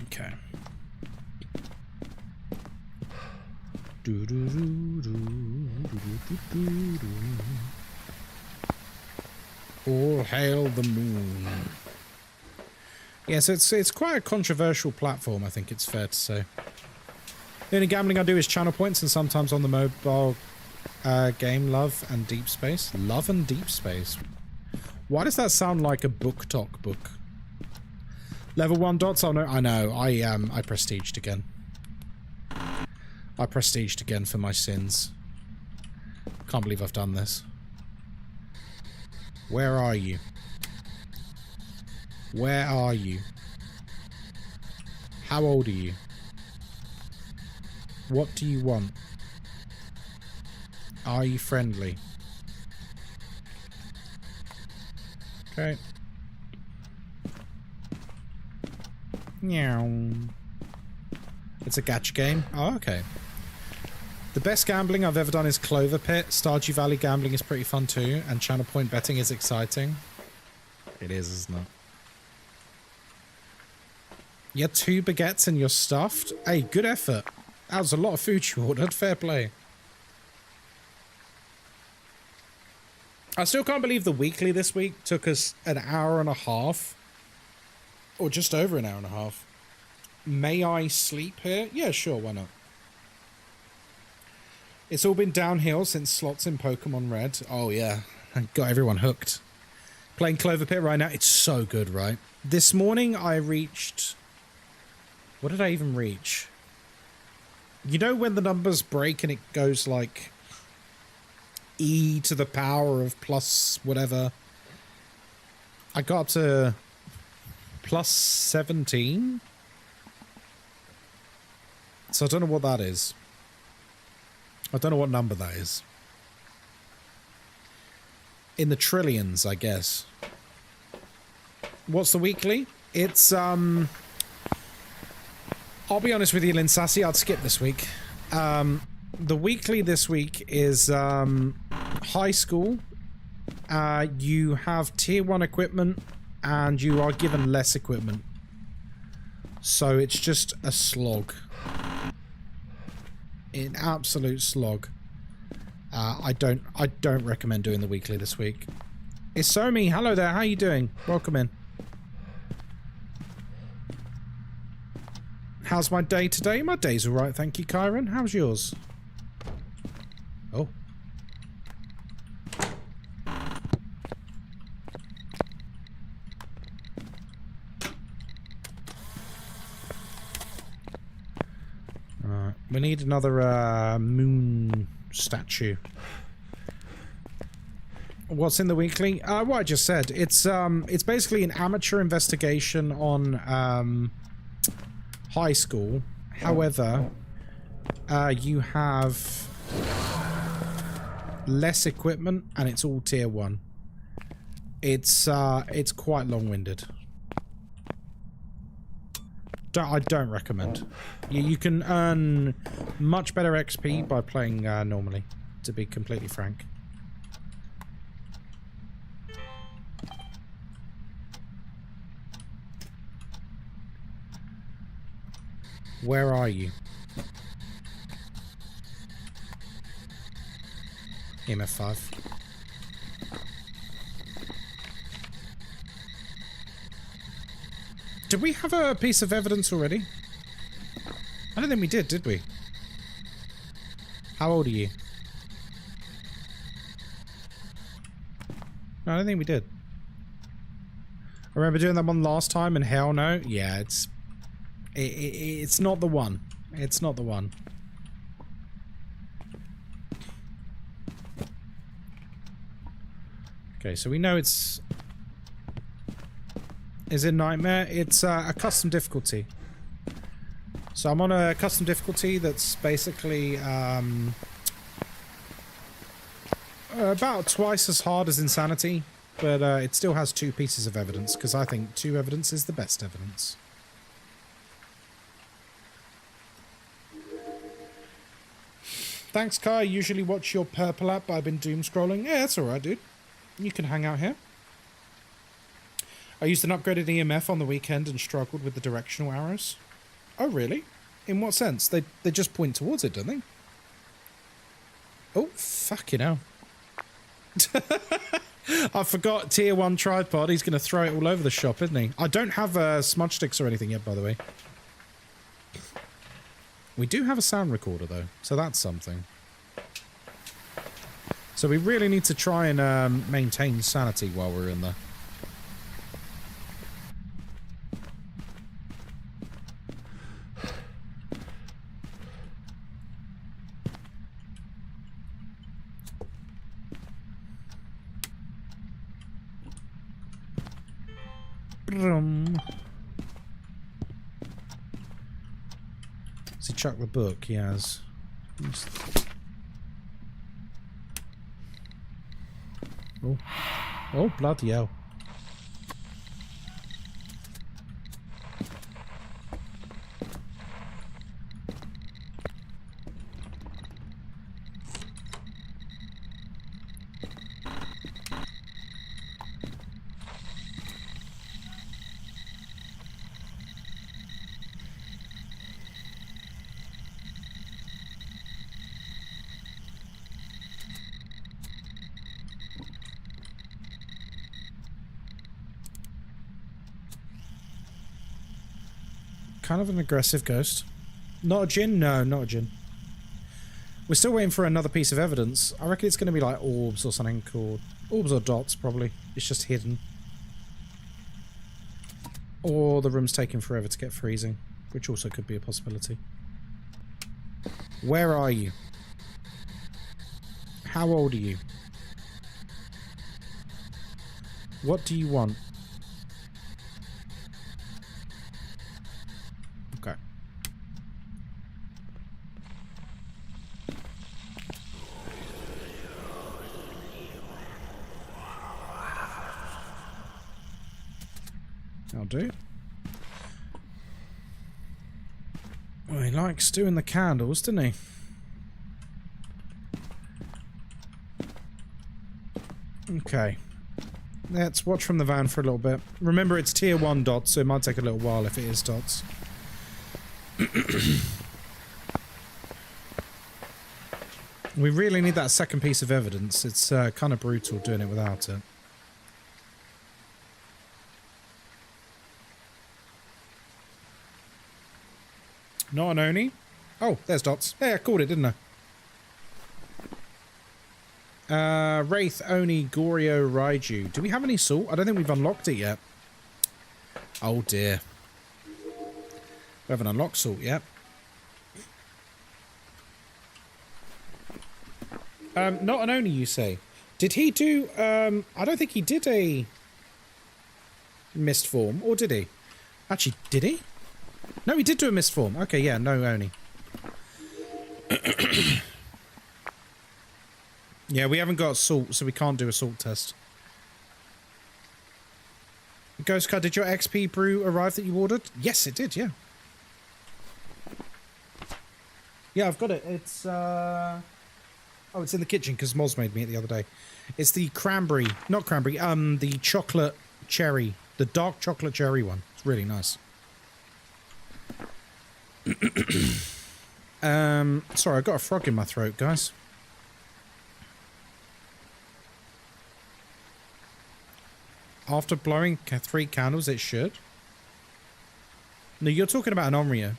Okay. All hail the moon. Yes, it's quite a controversial platform, I think it's fair to say. The only gambling I do is channel points and sometimes on the mobile game Love and Deep Space. Love and Deep Space. Why does that sound like a book talk book? Level 1 dots? Oh no, I know. I prestiged again. I prestiged again for my sins. Can't believe I've done this. Where are you? Where are you? How old are you? What do you want? Are you friendly? Okay. Meow. It's a gacha game? Oh, okay. The best gambling I've ever done is Clover Pit. Stardew Valley gambling is pretty fun too, and Channel Point betting is exciting. It is, isn't it? You had 2 baguettes and you're stuffed? Hey, good effort. That was a lot of food you ordered. Fair play. I still can't believe the weekly this week took us an hour and a half. Or just over an hour and a half. May I sleep here? Yeah, sure, why not? It's all been downhill since slots in Pokemon Red. Oh, yeah. I got everyone hooked. Playing Clover Pit right now. It's so good, right? This morning I reached... What did I even reach? You know when the numbers break and it goes like... E to the power of plus whatever. I got up to... plus 17? So I don't know what that is. I don't know what number that is. In the trillions, I guess. What's the weekly? It's, I'll be honest with you, Lynn Sassy, I'd skip this week. The weekly this week is, high school. You have tier 1 equipment, and you are given less equipment. So it's just a slog. An absolute slog. I don't recommend doing the weekly this week. Isomi, hello there, how you doing? Welcome in. How's my day today? My day's alright, thank you, Kyron. How's yours? Oh. We need another moon statue. What's in the weekly? What I just said. It's basically an amateur investigation on high school. However, you have less equipment and it's all tier 1. It's quite long-winded. I don't recommend. You can earn much better XP by playing normally, to be completely frank. Where are you? EMF 5. Did we have a piece of evidence already? I don't think we did we? How old are you? No, I don't think we did. I remember doing that one last time and hell no. Yeah, it's not the one. It's not the one. Okay, so we know it's... Is it Nightmare? It's a custom difficulty. So I'm on a custom difficulty that's basically about twice as hard as Insanity, but it still has 2 pieces of evidence, because I think 2 evidence is the best evidence. Thanks, Kai. I usually watch your purple app, but I've been doom scrolling. Yeah, that's alright, dude. You can hang out here. I used an upgraded EMF on the weekend and struggled with the directional arrows. Oh, really? In what sense? They just point towards it, don't they? Oh, fucking hell. I forgot tier 1 tripod. He's going to throw it all over the shop, isn't he? I don't have smudge sticks or anything yet, by the way. We do have a sound recorder, though, so that's something. So we really need to try and maintain sanity while we're in there. Has he chucked the book? He has. Oh. Oh, bloody hell. Kind of an aggressive ghost. Not a djinn? No, not a djinn. We're still waiting for another piece of evidence. I reckon it's going to be like orbs or something called... Orbs or dots, probably. It's just hidden. Or the room's taking forever to get freezing, which also could be a possibility. Where are you? How old are you? What do you want? Okay. I'll do. Well, he likes doing the candles, doesn't he? Okay. Let's watch from the van for a little bit. Remember, it's tier 1 dots, so it might take a little while if it is dots. We really need that second piece of evidence. It's kind of brutal doing it without it. Not an Oni. Oh, there's dots. Hey, I called it, didn't I? Wraith, Oni, Goryo, Raiju. Do we have any salt? I don't think we've unlocked it yet. Oh dear. We haven't unlocked salt yet. Not an Oni, you say? Did he do... I don't think he did a mist form, or did he? Actually, did he? No, he did do a mist form. Okay, yeah, no Oni. Yeah, we haven't got salt, so we can't do a salt test. Ghostkai, did your XP brew arrive that you ordered? Yes, it did, yeah. Yeah, I've got it. It's, Oh, it's in the kitchen, because Moz made me it the other day. It's the cranberry... Not cranberry, the chocolate cherry. The dark chocolate cherry one. It's really nice. Sorry, I've got a frog in my throat, guys. After blowing 3 candles, it should. No, you're talking about an Onryo.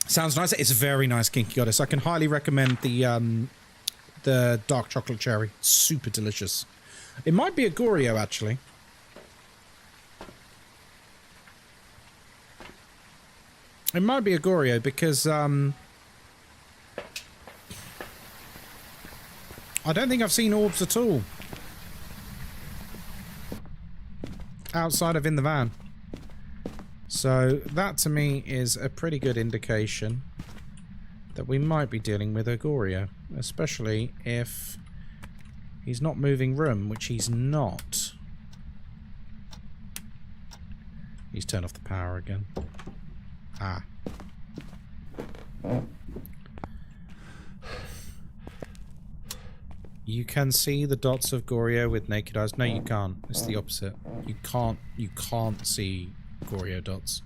Sounds nice. It's a very nice, Kinky Goddess. I can highly recommend the dark chocolate cherry. Super delicious. It might be a Goryo, actually. It might be a Goryo because I don't think I've seen orbs at all outside of in the van. So that to me is a pretty good indication that we might be dealing with a Goryo, especially if he's not moving room, which he's not. He's turned off the power again. Ah. You can see the dots of Goryo with naked eyes. No, you can't. It's the opposite. You can't see Goryo dots.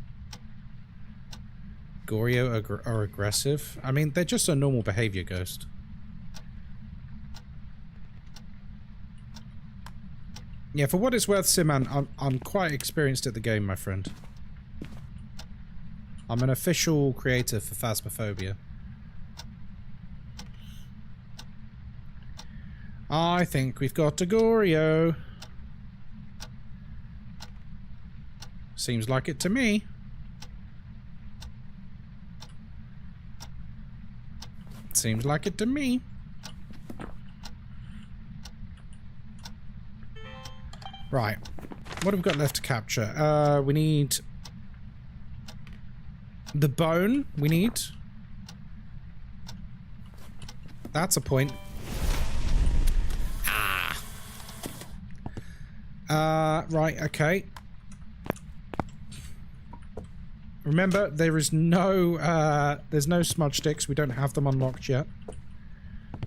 Goryo are aggressive. I mean, they're just a normal behavior ghost. Yeah, for what it's worth, Simman, I'm quite experienced at the game, my friend. I'm an official creator for Phasmophobia. I think we've got a Goryo. Seems like it to me. Seems like it to me. Right. What have we got left to capture? We need The bone we need. That's a point. Right, okay. Remember, there's no smudge sticks. We don't have them unlocked yet.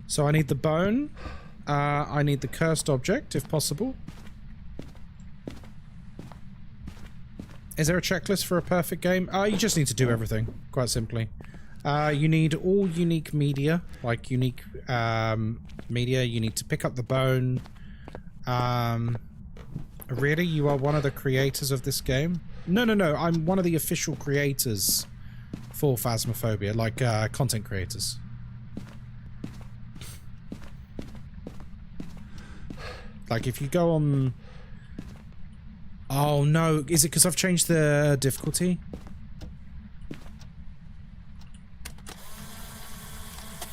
So I need the bone. I need the cursed object, if possible. Is there a checklist for a perfect game? You just need to do everything, quite simply. You need all unique media, like unique media. You need to pick up the bone. Really? You are one of the creators of this game? No, I'm one of the official creators for Phasmophobia, like content creators. Like if you go on... Oh no, is it because I've changed the difficulty?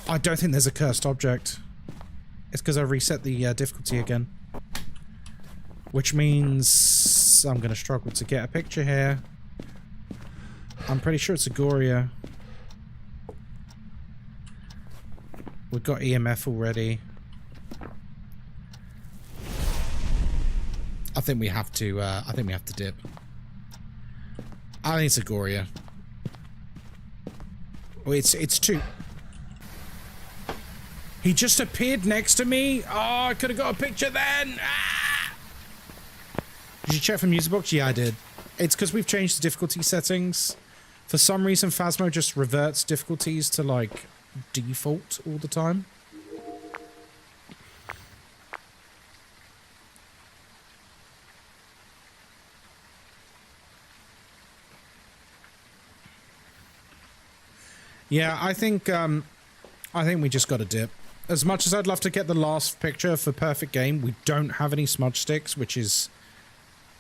I don't think there's a cursed object. It's because I reset the difficulty again. Which means I'm going to struggle to get a picture here. I'm pretty sure it's a Goria. We've got EMF already. I think we have to dip. I think it's a Goria. Oh, it's two. He just appeared next to me. Oh, I could have got a picture then. Ah! Did you check for music box? Yeah, I did. It's because we've changed the difficulty settings. For some reason, Phasmo just reverts difficulties to, like, default all the time. Yeah, I think we just got to dip. As much as I'd love to get the last picture for perfect game, we don't have any smudge sticks, which is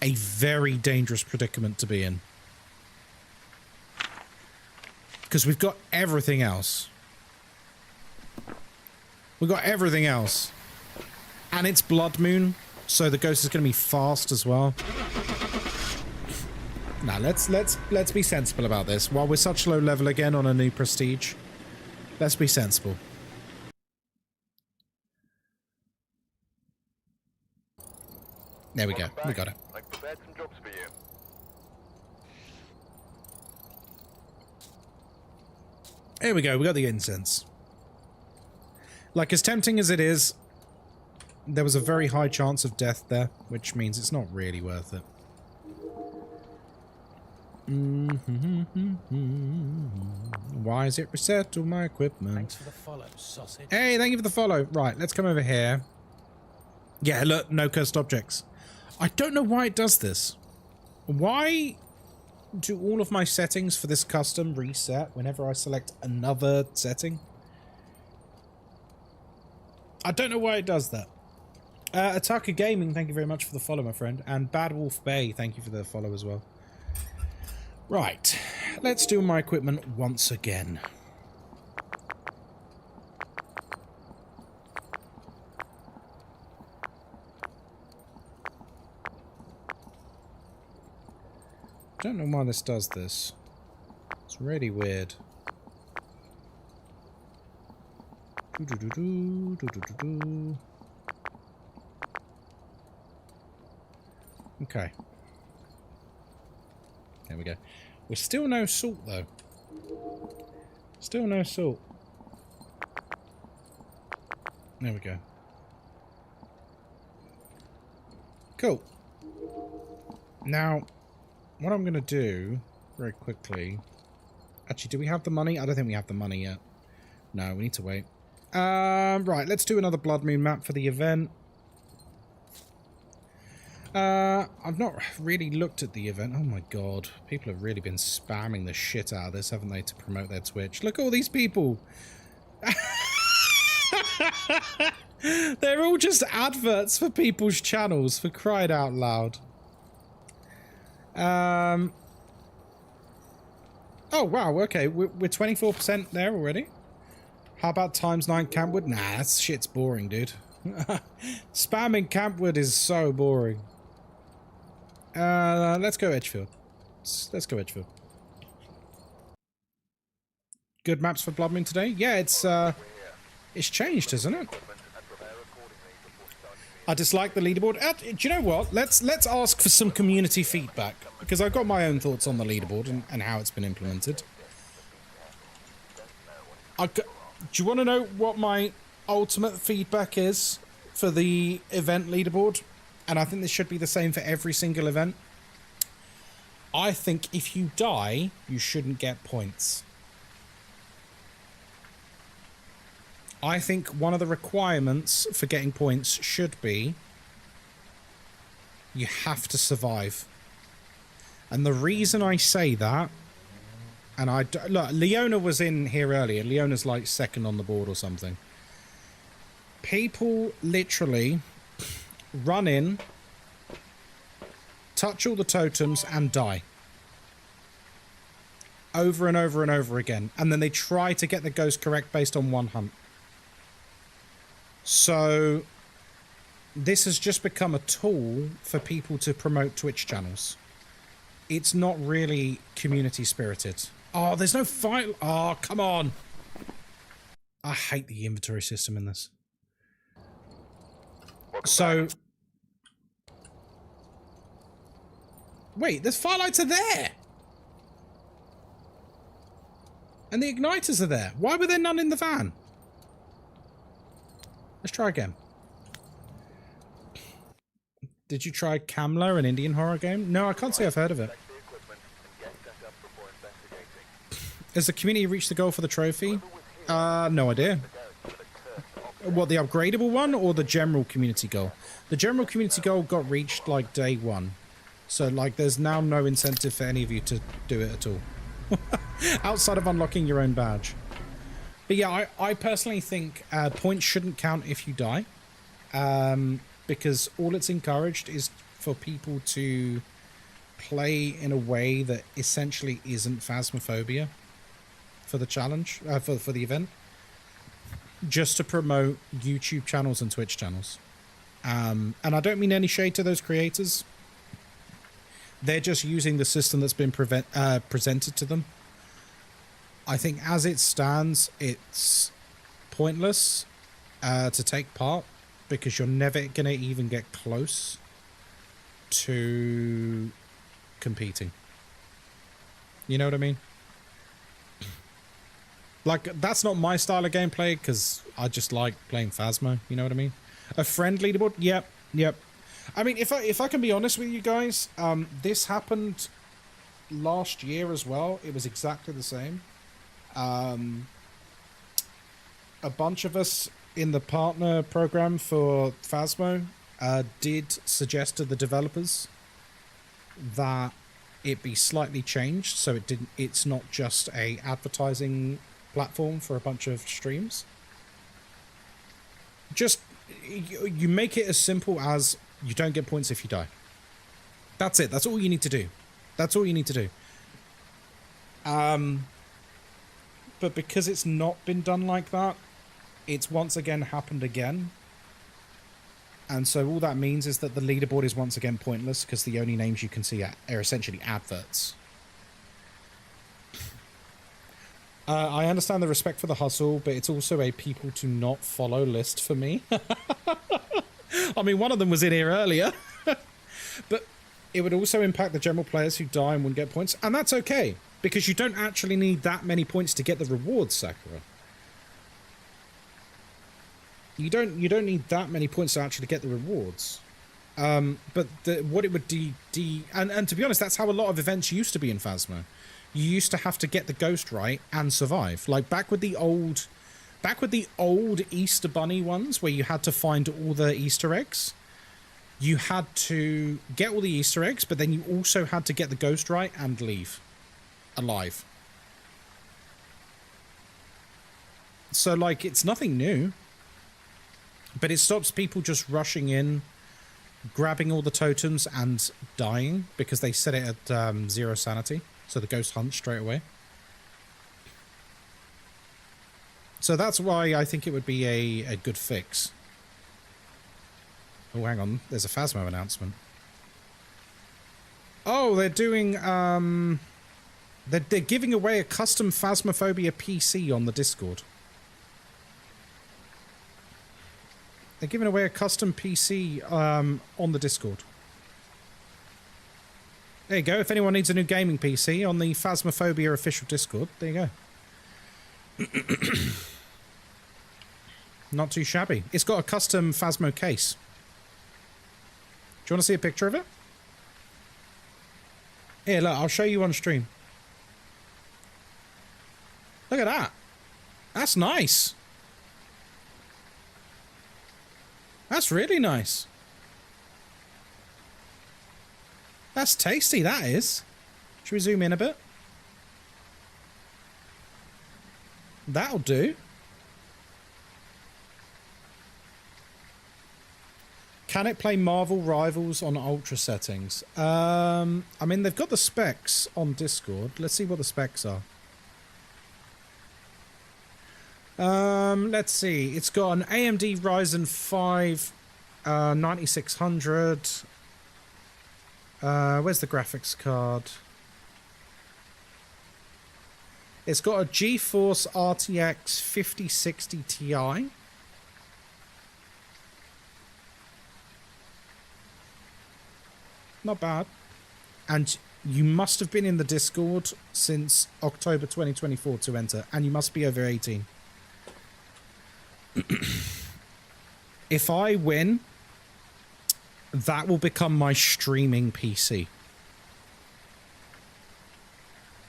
a very dangerous predicament to be in. Because we've got everything else. We've got everything else. And it's Blood Moon, so the ghost is going to be fast as well. Now, let's be sensible about this. While we're such low level again on a new prestige, let's be sensible. There we go. We got it. I've prepared some jobs for you. Here we go. We got the incense. Like, as tempting as it is, there was a very high chance of death there, which means it's not really worth it. Why is it reset all my equipment? Thanks for the follow, sausage. Hey, thank you for the follow. Right, let's come over here. Yeah, look, no cursed objects. I don't know why it does this. Why do all of my settings for this custom reset whenever I select another setting? I don't know why it does that. Ataka Gaming, thank you very much for the follow, my friend. And Bad Wolf Bay, thank you for the follow as well. Right, let's do my equipment once again. Don't know why this does this. It's really weird. Okay. There we go. We're still no salt, though. Still no salt. There we go. Cool. Now, what I'm going to do, very quickly... Actually, do we have the money? I don't think we have the money yet. No, we need to wait. Right, let's do another Blood Moon map for the event. I've not really looked at the event. Oh my god. People have really been spamming the shit out of this, haven't they, to promote their Twitch. Look at all these people. They're all just adverts for people's channels, for crying out loud. Oh, wow, okay. We're 24% there already. How about times 9 Campwood? Nah, that shit's boring, dude. Spamming Campwood is so boring. Let's go Edgefield. Let's go Edgefield. good maps for Blood Moon today. Yeah, it's changed, hasn't it? I dislike the leaderboard. Do you know what? Let's ask for some community feedback, because I've got my own thoughts on the leaderboard and how it's been implemented. Do you want to know what my ultimate feedback is for the event leaderboard? And I think this should be the same for every single event. I think if you die, you shouldn't get points. I think one of the requirements for getting points should be you have to survive. And the reason I say that, and look, Leona was in here earlier. Leona's like second on the board or something. People literally run in, touch all the totems and die. Over and over and over again. And then they try to get the ghost correct based on one hunt. So this has just become a tool for people to promote Twitch channels. It's not really community spirited. Oh, there's no fight. Oh, come on. I hate the inventory system in this. So wait, the firelights are there. And the igniters are there. Why were there none in the van? Let's try again. Did you try Kamla, an Indian horror game? No, I can't say I've heard of it. Has the community reached the goal for the trophy? No idea. What, the upgradable one or the general community goal? The general community goal got reached like day one. So like there's now no incentive for any of you to do it at all. Outside of unlocking your own badge. But yeah, I personally think points shouldn't count if you die. Because all it's encouraged is for people to play in a way that essentially isn't Phasmophobia for the challenge, for the event. Just to promote YouTube channels and Twitch channels. And I don't mean any shade to those creators. They're just using the system that's been presented to them. I think as it stands, it's pointless to take part because you're never going to even get close to competing. You know what I mean? Like, that's not my style of gameplay because I just like playing Phasmo. You know what I mean? A friend leaderboard? Yep. I mean, if I can be honest with you guys, this happened last year as well. It was exactly the same. A bunch of us in the partner program for Phasmo did suggest to the developers that it be slightly changed so it's not just a advertising platform for a bunch of streams. Just you make it as simple as you don't get points if you die. That's it. That's all you need to do. That's all you need to do. But because it's not been done like that, it's once again happened again. And so all that means is that the leaderboard is once again pointless because the only names you can see are essentially adverts. I understand the respect for the hustle, but it's also a people to not follow list for me. I mean, one of them was in here earlier. But it would also impact the general players who die and wouldn't get points. And that's okay, because you don't actually need that many points to get the rewards, Sakura. You don't need that many points to actually get the rewards. But what it would and to be honest, that's how a lot of events used to be in Phasmo. You used to have to get the ghost right and survive. Like back with the old Easter Bunny ones where you had to find all the Easter eggs. You had to get all the Easter eggs, but then you also had to get the ghost right and leave alive. So like it's nothing new. But it stops people just rushing in, grabbing all the totems and dying because they set it at 0 sanity. So the ghost hunts straight away. So that's why I think it would be a good fix. Oh, hang on. There's a Phasmo announcement. Oh, they're doing They're giving away a custom Phasmophobia PC on the Discord. They're giving away a custom PC on the Discord. There you go. If anyone needs a new gaming PC on the Phasmophobia official Discord, there you go. Not too shabby. It's got a custom Phasmo case. Do you want to see a picture of it? Here, look, I'll show you on stream. Look at that. That's nice. That's really nice. That's tasty, that is. Should we zoom in a bit? That'll do. Can it play Marvel Rivals on Ultra settings? I mean, they've got the specs on Discord. Let's see what the specs are. Let's see. It's got an AMD Ryzen 5 9600. Where's the graphics card? It's got a GeForce RTX 5060 Ti. Not bad. And you must have been in the Discord since October 2024 to enter, and you must be over 18. If I win, that will become my streaming PC.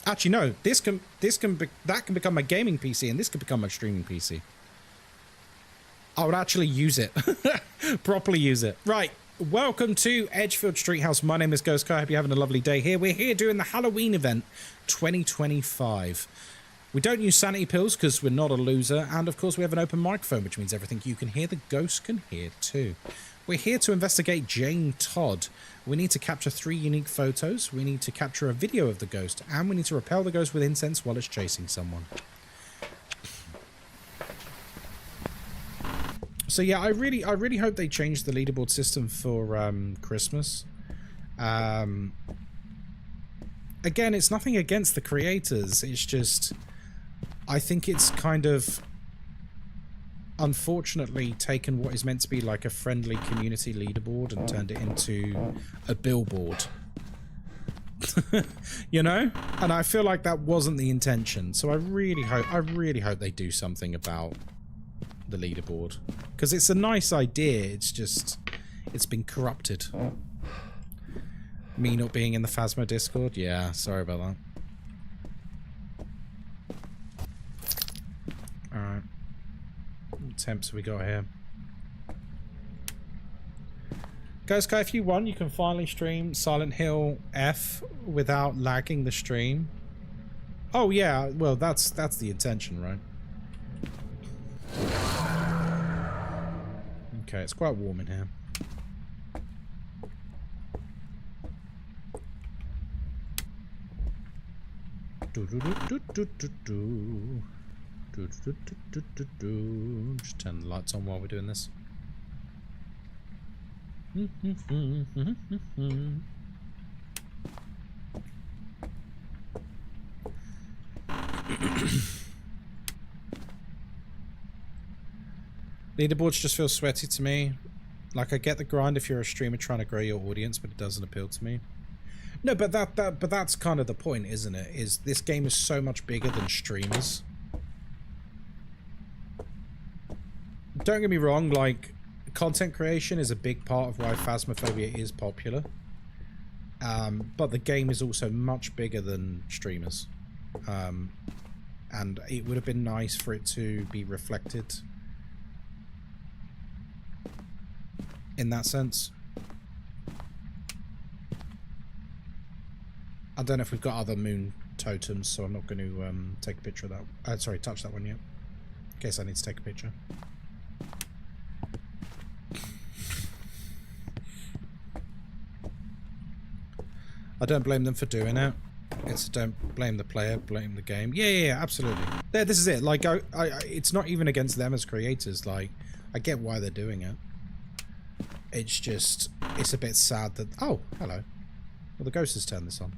Actually, no. That can become my gaming PC, and this can become my streaming PC. I would actually use it, properly use it. Right. Welcome to Edgefield Street House. My name is Ghostkai. I hope you're having a lovely day here. We're here doing the Halloween event 2025. We don't use sanity pills because we're not a loser. And of course, we have an open microphone, which means everything you can hear, the ghost can hear too. We're here to investigate Jane Todd. We need to capture 3 unique photos. We need to capture a video of the ghost. And we need to repel the ghost with incense while it's chasing someone. So yeah, I really hope they change the leaderboard system for Christmas. Again, it's nothing against the creators. It's just, I think it's kind of unfortunately taken what is meant to be like a friendly community leaderboard and turned it into a billboard. You know? And I feel like that wasn't the intention. So I really hope they do something about the leaderboard, because it's a nice idea. It's just, it's been corrupted. Me not being in the Phasmo Discord, yeah, sorry about that. Alright, what temps have we got here? Ghostkai, if you want, you can finally stream Silent Hill F without lagging the stream. Oh yeah, well that's the intention, right? Okay, it's quite warm in here. Just turn the lights on while we're doing this. Leaderboards just feel sweaty to me. Like, I get the grind if you're a streamer trying to grow your audience, but it doesn't appeal to me. No, but that's kind of the point, isn't it? Is this game is so much bigger than streamers. Don't get me wrong, like, content creation is a big part of why Phasmophobia is popular. But the game is also much bigger than streamers. And it would have been nice for it to be reflected in that sense. I don't know if we've got other moon totems, so I'm not going to take a picture of that. Sorry, touch that one yet. In case I need to take a picture. I don't blame them for doing it. It's don't blame the player, blame the game. Yeah, absolutely. There, this is it. Like, it's not even against them as creators. Like, I get why they're doing it. It's just, it's a bit sad that... Oh, hello. Well, the ghost has turned this on.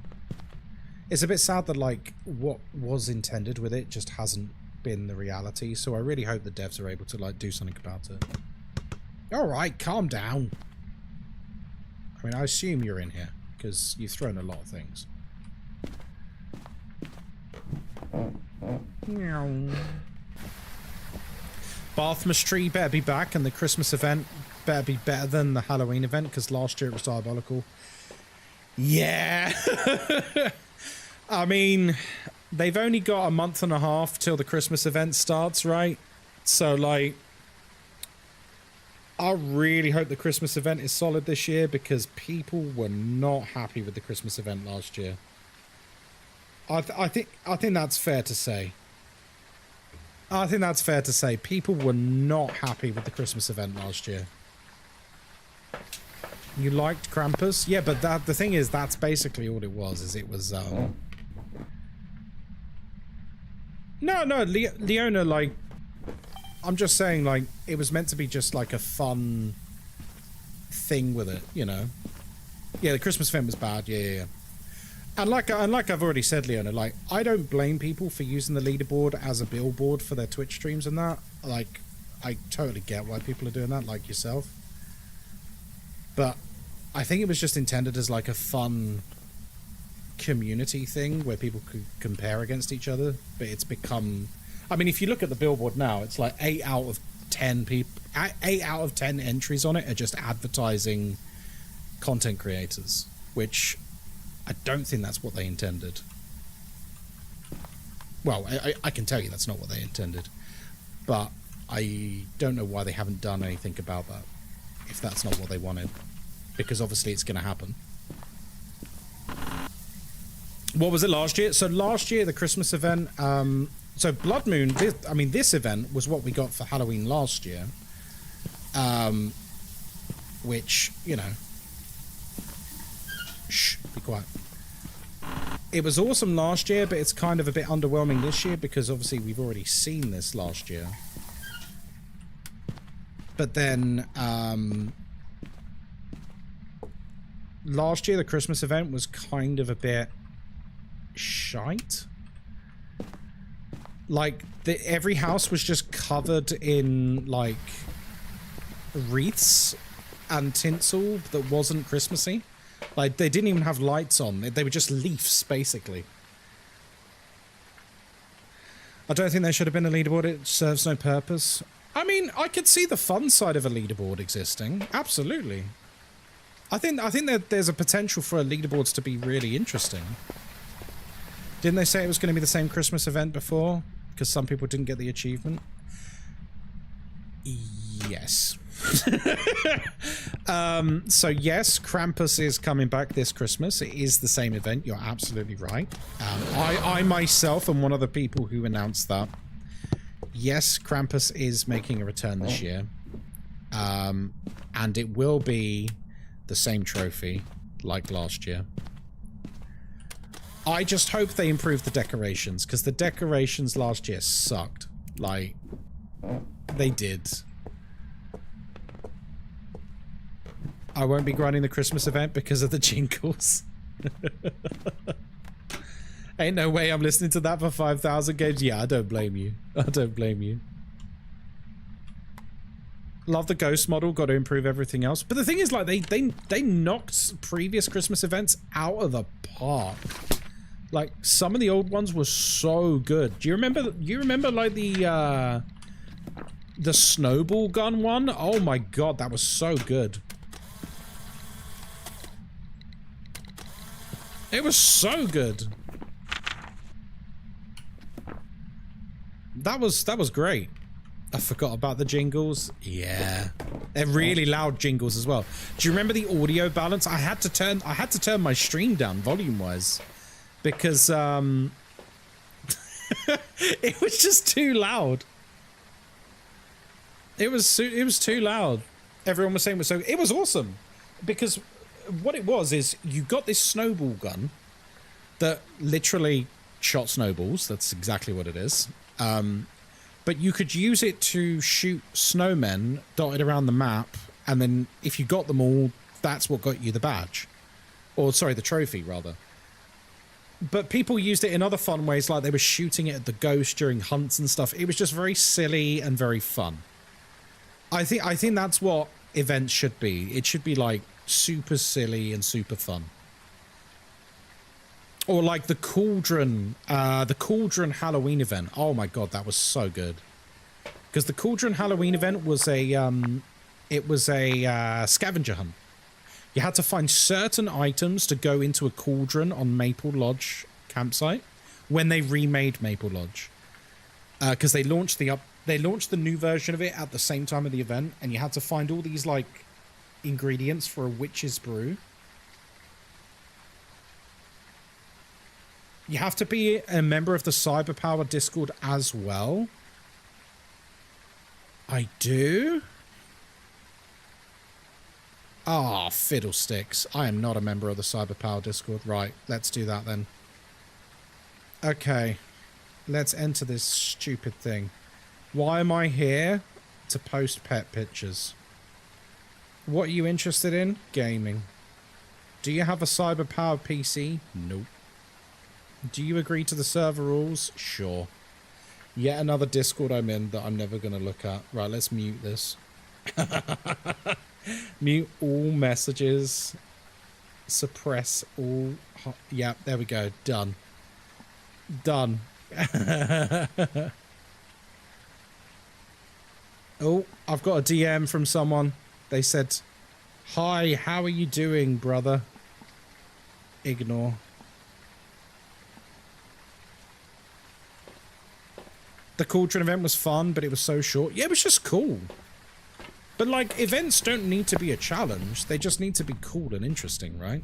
it's a bit sad that like what was intended with it just hasn't been the reality. So I really hope the devs are able to like do something about it. All right, calm down. I mean, I assume you're in here because you've thrown a lot of things. Bathmas tree better be back, and the Christmas event better be better than the Halloween event because last year it was diabolical. Yeah. I mean, they've only got a month and a half till the Christmas event starts, right? So, like, I really hope the Christmas event is solid this year because people were not happy with the Christmas event last year. I think that's fair to say. I think that's fair to say. People were not happy with the Christmas event last year. You liked Krampus? Yeah, but the thing is, that's basically all it was, is it was, No, Leona, like, I'm just saying, like, it was meant to be just, like, a fun thing with it, you know? Yeah, the Christmas event was bad, yeah. And like I've already said, Leona, like, I don't blame people for using the leaderboard as a billboard for their Twitch streams and that. Like, I totally get why people are doing that, like yourself. But I think it was just intended as, like, a fun community thing where people could compare against each other, but it's become, I mean, if you look at the billboard now, it's like 8 out of 10 entries on it are just advertising content creators, which I don't think that's what they intended. Well, I can tell you that's not what they intended, but I don't know why they haven't done anything about that if that's not what they wanted, because obviously it's going to happen. What was it last year? So last year, the Christmas event, so Blood Moon, this event was what we got for Halloween last year. Which, you know, shh, be quiet. It was awesome last year, but it's kind of a bit underwhelming this year because obviously we've already seen this last year. But then, last year, the Christmas event was kind of a bit shite. Like, every house was just covered in, like, wreaths and tinsel that wasn't Christmassy. Like, they didn't even have lights on. They were just leaves, basically. I don't think there should have been a leaderboard. It serves no purpose. I mean, I could see the fun side of a leaderboard existing. Absolutely. I think that there's a potential for a leaderboards to be really interesting. Didn't they say it was going to be the same Christmas event before? Because some people didn't get the achievement? Yes. So yes, Krampus is coming back this Christmas. It is the same event. You're absolutely right. I myself am one of the people who announced that. Yes, Krampus is making a return this year. And it will be the same trophy like last year. I just hope they improve the decorations, because the decorations last year sucked. Like, they did. I won't be grinding the Christmas event because of the jingles. Ain't no way I'm listening to that for 5,000 games. Yeah, I don't blame you. I don't blame you. Love the ghost model, got to improve everything else. But the thing is, like, they knocked previous Christmas events out of the park. Like, some of the old ones were so good. Do you remember like the snowball gun one? Oh my god, that was so good. It was so good. That was great. I forgot about the jingles. Yeah. They're really loud jingles as well. Do you remember the audio balance? I had to turn my stream down volume-wise because it was just too loud. It was too loud. Everyone was saying it was so. It was awesome because what it was is you got this snowball gun that literally shot snowballs. That's exactly what it is. But you could use it to shoot snowmen dotted around the map, and then if you got them all, that's what got you the badge. Or, sorry, the trophy, rather. But people used it in other fun ways, like they were shooting it at the ghost during hunts and stuff. It was just very silly and very fun. I think that's what events should be. It should be like super silly and super fun. Or like the Cauldron Halloween event. Oh my god, that was so good. Because the Cauldron Halloween event was a scavenger hunt. You had to find certain items to go into a cauldron on Maple Lodge campsite when they remade Maple Lodge. Because they launched the new version of it at the same time of the event, and you had to find all these like ingredients for a witch's brew. You have to be a member of the Cyberpower Discord as well. I do? Ah, oh, fiddlesticks. I am not a member of the Cyberpower Discord. Right, let's do that then. Okay, let's enter this stupid thing. Why am I here? To post pet pictures. What are you interested in? Gaming. Do you have a Cyberpower PC? Nope. Do you agree to the server rules? Sure. Yet another Discord I'm in that I'm never going to look at. Right, let's mute this. Mute all messages. Suppress all... Yeah, there we go. Done. Done. Oh, I've got a DM from someone. They said, "Hi, how are you doing, brother?" Ignore. The Cauldron event was fun, but it was so short. Yeah, it was just cool. But, like, events don't need to be a challenge. They just need to be cool and interesting, right?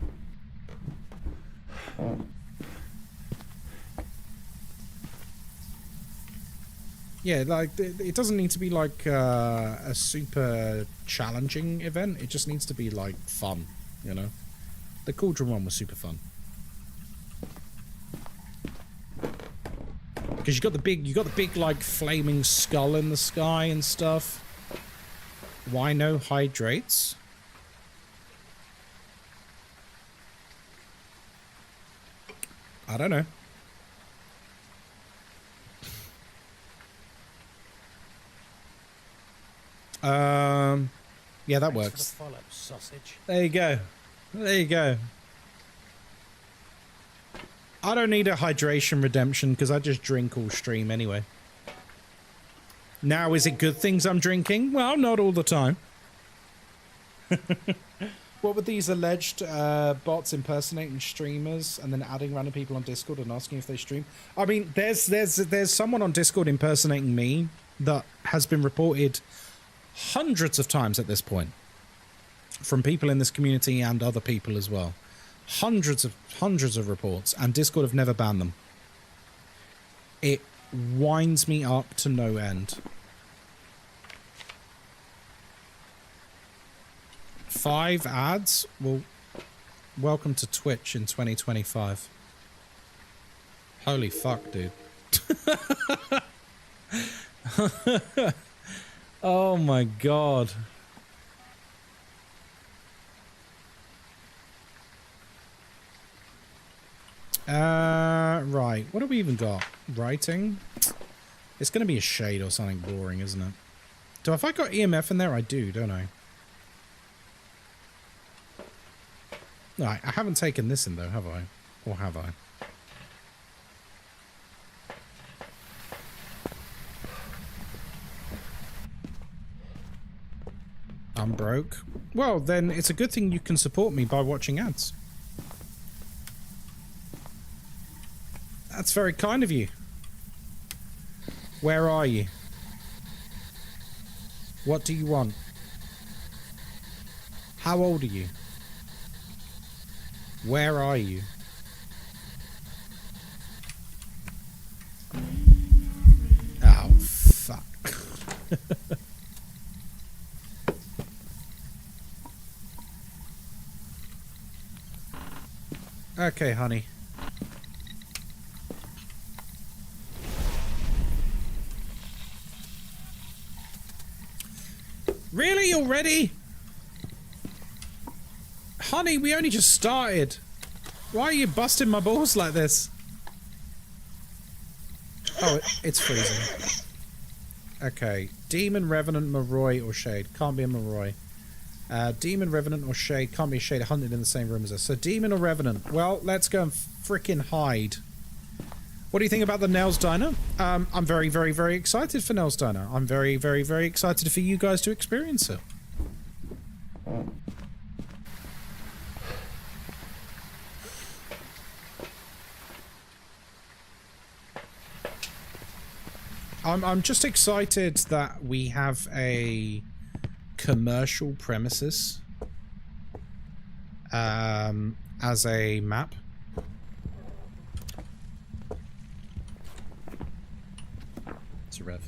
Yeah, like, it doesn't need to be, like, a super challenging event. It just needs to be, like, fun, you know? The Cauldron one was super fun. Because you got the big, like, flaming skull in the sky and stuff. Why no hydrates? I don't know. Yeah, that works. Thanks for the follow, sausage. There you go. There you go. I don't need a hydration redemption because I just drink all stream anyway. Now, is it good things I'm drinking? Well, not all the time. What were these alleged bots impersonating streamers and then adding random people on Discord and asking if they stream? I mean, there's someone on Discord impersonating me that has been reported hundreds of times at this point from people in this community and other people as well. Hundreds of reports, and Discord have never banned them. It winds me up to no end. 5 ads? Well, welcome to Twitch in 2025. Holy fuck, dude. Oh my god. Right. What do we even got? Writing? It's gonna be a shade or something boring, isn't it? Have I got EMF in there? I do, don't I? Right, I haven't taken this in though, have I? Or have I? I'm broke. Well, then it's a good thing you can support me by watching ads. That's very kind of you. Where are you? What do you want? How old are you? Where are you? Oh, fuck. Okay, honey. Really? Already? Honey, we only just started. Why are you busting my balls like this? Oh, it's freezing. Okay. Demon, Revenant, Moroi, or Shade. Can't be a Moroi. Demon, Revenant, or Shade. Can't be a Shade hunted in the same room as us. So Demon or Revenant. Well, let's go and frickin' hide. What do you think about the Nels Diner? I'm very, very, very excited for Nels Diner. I'm very, very, very excited for you guys to experience it. I'm just excited that we have a commercial premises as a map. It's a rev.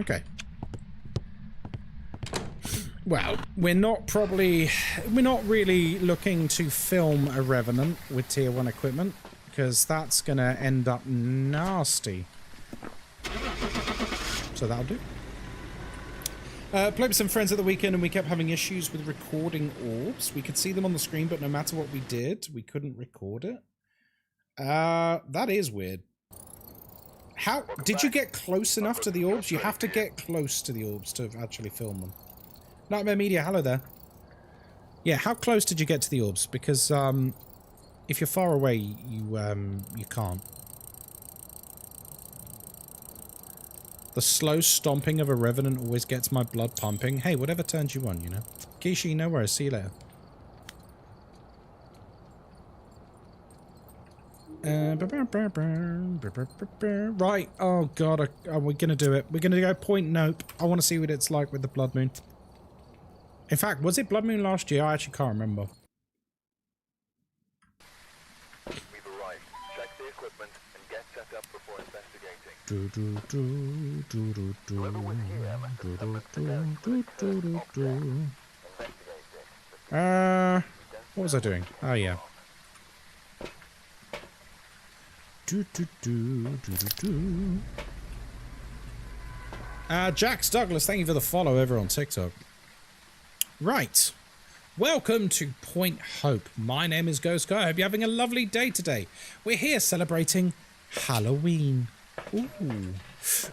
Okay. Well, we're not really looking to film a Revenant with tier 1 equipment, because that's gonna end up nasty. So that'll do. Played with some friends at the weekend and we kept having issues with recording orbs. We could see them on the screen, but no matter what we did, we couldn't record it. That is weird. How did you get close enough to the orbs? You have to get close to the orbs to actually film them. Nightmare Media, hello there. Yeah, how close did you get to the orbs? Because if you're far away, you can't. The slow stomping of a Revenant always gets my blood pumping. Hey, whatever turns you on, you know. Kishi, no worries. See you later. Right. Oh god, are we gonna do it? We're gonna go point nope. I want to see what it's like with the blood moon. In fact, was it blood moon last year? I actually can't remember. We've arrived. Check the equipment and get set up before investigating. Whoever was here must have suffered severely with a cursed object. Investigating. What was I doing? Oh yeah. Jax Douglas, thank you for the follow over on TikTok. Right. Welcome to Point Hope. My name is Ghostkai. I hope you're having a lovely day today. We're here celebrating Halloween. Ooh.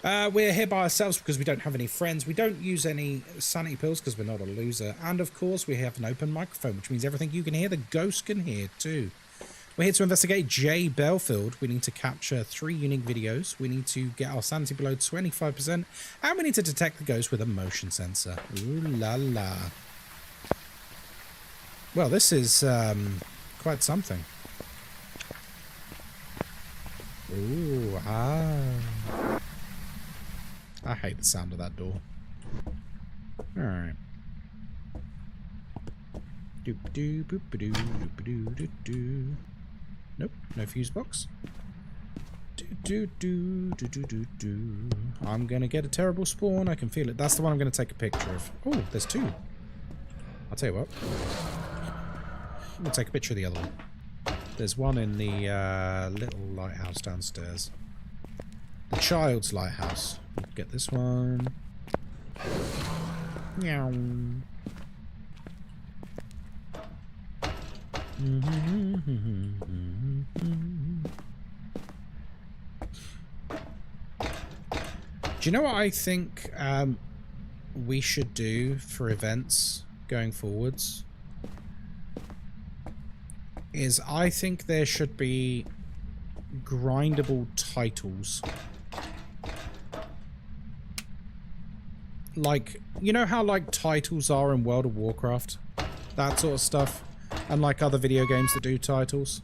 We're here by ourselves because we don't have any friends. We don't use any sanity pills because we're not a loser. And of course, we have an open microphone, which means everything you can hear, the ghost can hear too. We're here to investigate J. Belfield. We need to capture 3 unique videos. We need to get our sanity below 25%. And we need to detect the ghost with a motion sensor. Ooh la la. Well, this is quite something. Ooh, ah. I hate the sound of that door. Alright. Doop doo boop ba doo doop doo doo doo. Nope, no fuse box. I'm gonna get a terrible spawn. I can feel it. That's the one I'm gonna take a picture of. Oh, there's 2. I'll tell you what. I'm gonna take a picture of the other one. There's one in the little lighthouse downstairs. The child's lighthouse. Get this one. Meow. Do you know what I think we should do for events going forwards? Is I think there should be grindable titles. Like, you know how like titles are in World of Warcraft? That sort of stuff. And like other video games that do titles.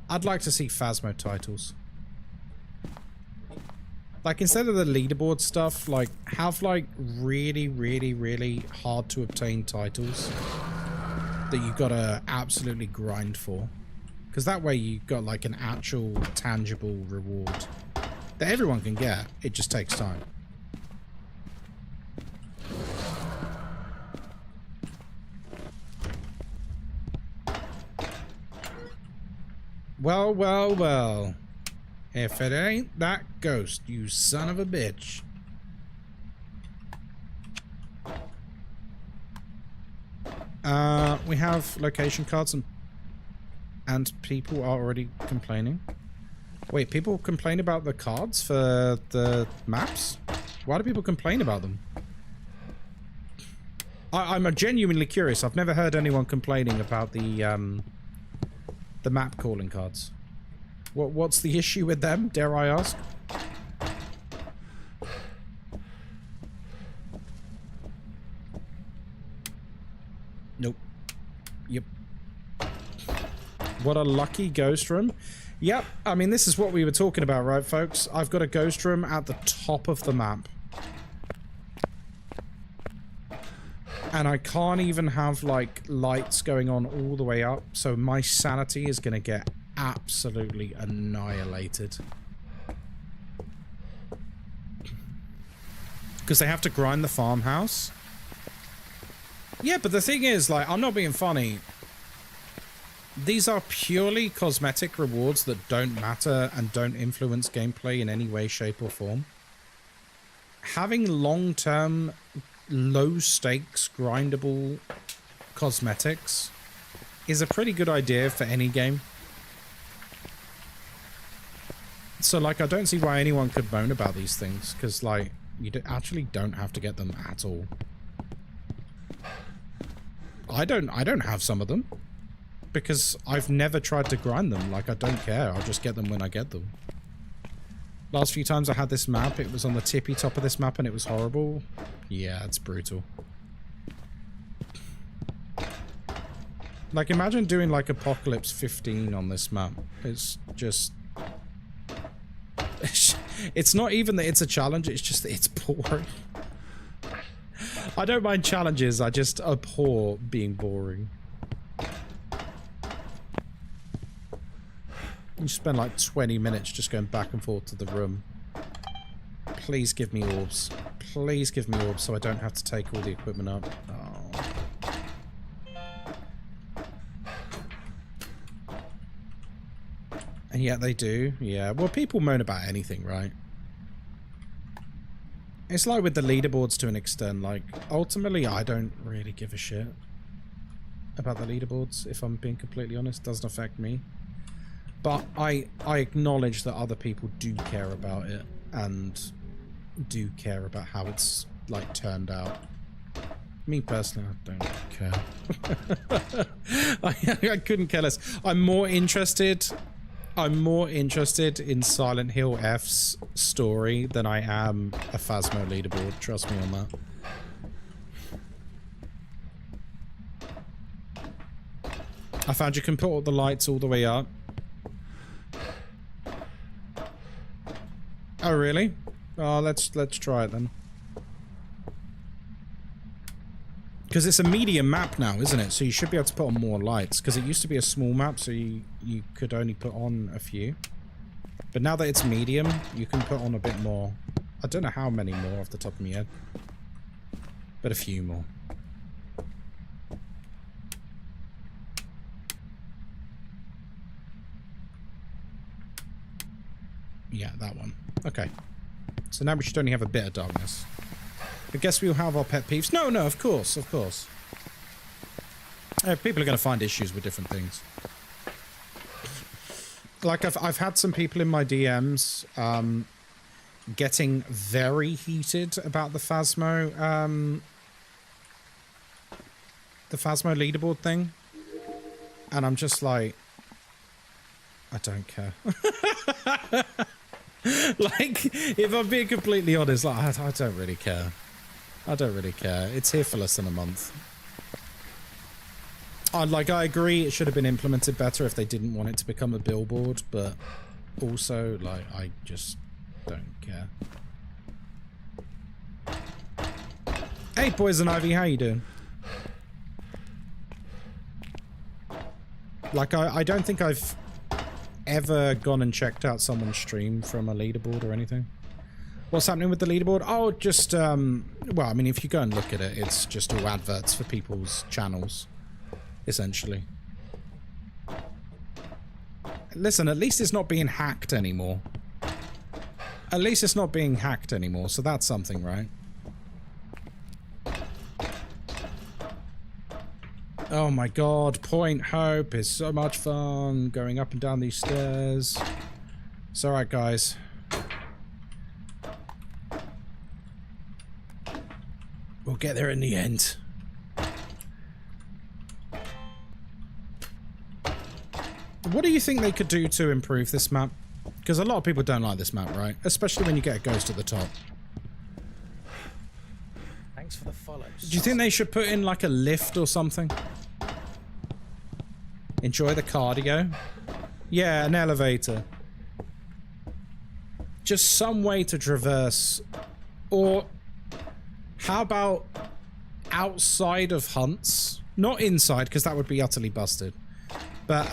I'd like to see Phasmo titles. Like, instead of the leaderboard stuff, like, have like really, really, really hard to obtain titles. that you gotta absolutely grind for. Because that way you got like an actual tangible reward that everyone can get. It just takes time. Well, well, well. If it ain't that ghost, you son of a bitch. We have location cards and people are already complaining. Wait, people complain about the cards for the maps? Why do people complain about them? I'm genuinely curious. I've never heard anyone complaining about the map calling cards. What's the issue with them, dare I ask? Nope. Yep. What a lucky ghost room. Yep, I mean, this is what we were talking about, right, folks? I've got a ghost room at the top of the map. And I can't even have, like, lights going on all the way up, so my sanity is going to get absolutely annihilated. Because they have to grind the farmhouse. Yeah, but the thing is, like, I'm not being funny. These are purely cosmetic rewards that don't matter and don't influence gameplay in any way, shape, or form. Having long-term, low-stakes, grindable cosmetics is a pretty good idea for any game. So, like, I don't see why anyone could moan about these things, because, like, you actually don't have to get them at all. I don't have some of them. Because I've never tried to grind them. Like, I don't care. I'll just get them when I get them. Last few times I had this map, it was on the tippy top of this map and it was horrible. Yeah, it's brutal. Like, imagine doing, like, Apocalypse 15 on this map. It's just... It's not even that it's a challenge, it's just that it's boring. I don't mind challenges, I just abhor being boring. You spend like 20 minutes just going back and forth to the room. Please give me orbs. Please give me orbs so I don't have to take all the equipment up. Oh. And yet they do. Yeah, well, people moan about anything, right? It's like with the leaderboards to an extent. Like, ultimately, I don't really give a shit about the leaderboards, if I'm being completely honest. It doesn't affect me. But I acknowledge that other people do care about it and do care about how it's, like, turned out. Me personally, I don't care. I couldn't care less. I'm more interested in Silent Hill F's story than I am a Phasmo leaderboard. Trust me on that. I found you can put all the lights all the way up. Oh, really? Oh, let's try it then. Because it's a medium map now, isn't it? So you should be able to put on more lights. Because it used to be a small map, so you could only put on a few. But now that it's medium, you can put on a bit more. I don't know how many more off the top of my head. But a few more. Yeah, that one. Okay. So now we should only have a bit of darkness. I guess we'll have our pet peeves. No, no, of course, of course. People are going to find issues with different things. Like, I've had some people in my DMs getting very heated about the Phasmo leaderboard thing. And I'm just like, I don't care. Like, if I'm being completely honest, like, I don't really care. I don't really care. It's here for less than a month. I agree it should have been implemented better if they didn't want it to become a billboard, but also, like, I just don't care. Hey, Poison Ivy, how you doing? Like, I don't think I've ever gone and checked out someone's stream from a leaderboard or anything. What's happening with the leaderboard? Oh, just, well, I mean, if you go and look at it, it's just all adverts for people's channels, essentially. Listen, at least it's not being hacked anymore. At least it's not being hacked anymore, so that's something, right? Oh my god, Point Hope is so much fun, going up and down these stairs. It's alright, guys. We'll get there in the end. What do you think they could do to improve this map? Because a lot of people don't like this map, right? Especially when you get a ghost at the top. Thanks for the follow. Do you think they should put in like a lift or something? Enjoy the cardio? Yeah, an elevator. Just some way to traverse. Or how about outside of hunts? Not inside, because that would be utterly busted. But,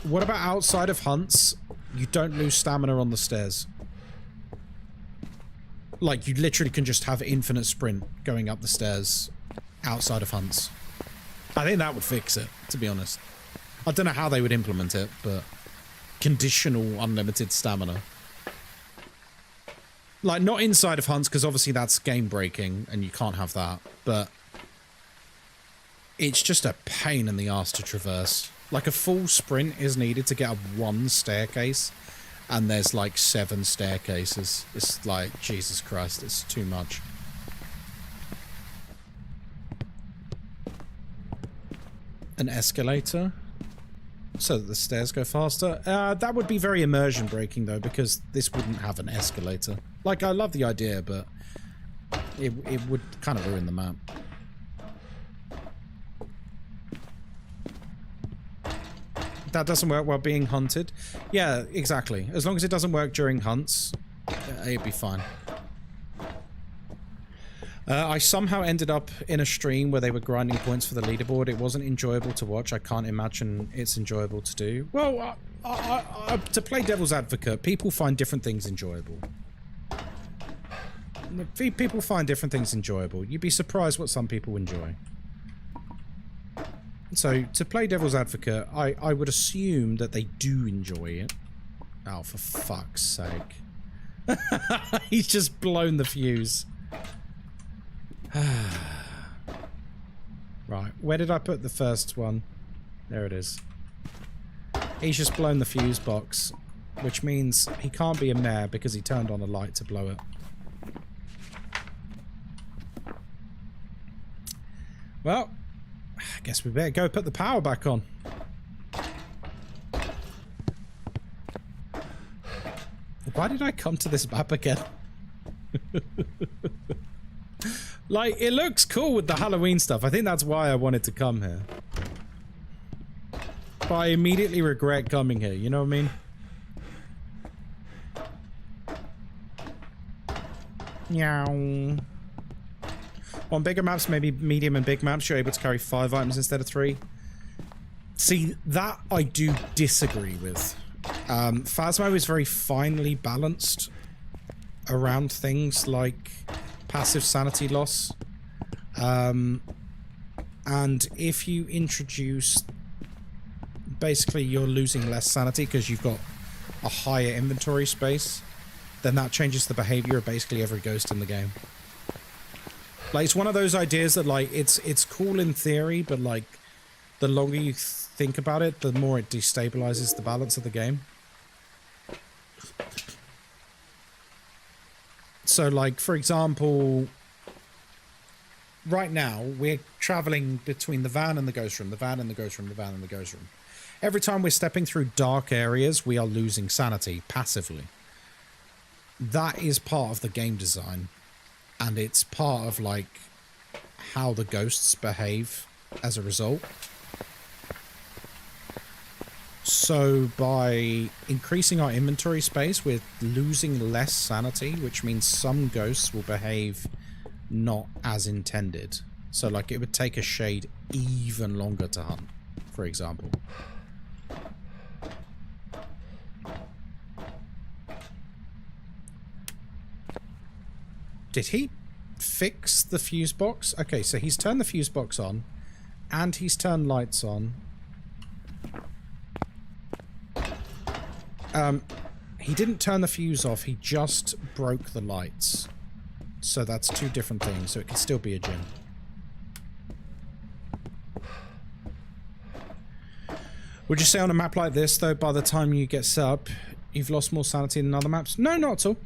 what about outside of hunts? You don't lose stamina on the stairs. Like, you literally can just have infinite sprint going up the stairs outside of hunts. I think that would fix it, to be honest. I don't know how they would implement it, but conditional unlimited stamina. Like, not inside of hunts, because obviously that's game breaking and you can't have that, but it's just a pain in the ass to traverse. Like, a full sprint is needed to get up one staircase, and there's like 7 staircases. It's like, Jesus Christ, it's too much. An escalator? So that the stairs go faster? That would be very immersion breaking, though, because this wouldn't have an escalator. Like, I love the idea, but it would kind of ruin the map. That doesn't work while being hunted. Yeah, exactly. As long as it doesn't work during hunts, it'd be fine. I somehow ended up in a stream where they were grinding points for the leaderboard. It wasn't enjoyable to watch. I can't imagine it's enjoyable to do. Well, to play devil's advocate, people find different things enjoyable. People find different things enjoyable. You'd be surprised what some people enjoy. So, to play devil's advocate, I would assume that they do enjoy it. Oh, for fuck's sake. He's just blown the fuse. Right, where did I put the first one? There it is. He's just blown the fuse box, which means he can't be a mayor because he turned on a light to blow it. Well, I guess we better go put the power back on. Why did I come to this map again? Like, it looks cool with the Halloween stuff. I think that's why I wanted to come here. But I immediately regret coming here, you know what I mean? Meow. On bigger maps, maybe medium and big maps, you're able to carry 5 items instead of 3. See, that I do disagree with. Phasmo is very finely balanced around things like passive sanity loss. And if you introduce... Basically, you're losing less sanity because you've got a higher inventory space, then that changes the behavior of basically every ghost in the game. Like, it's one of those ideas that, like, it's cool in theory, but, like, the longer you think about it, the more it destabilizes the balance of the game. So, like, for example, right now, we're traveling between the van and the ghost room, the van and the ghost room, the van and the ghost room. Every time we're stepping through dark areas, we are losing sanity passively. That is part of the game design. And it's part of, like, how the ghosts behave as a result. So by increasing our inventory space, we're losing less sanity, which means some ghosts will behave not as intended. So like it would take a shade even longer to hunt, for example. Did he fix the fuse box? Okay, so he's turned the fuse box on and he's turned lights on. He didn't turn the fuse off, he just broke the lights. So that's two different things, so it can still be a gym. Would you say on a map like this, though, by the time you get set up, you've lost more sanity than other maps? No, not at all.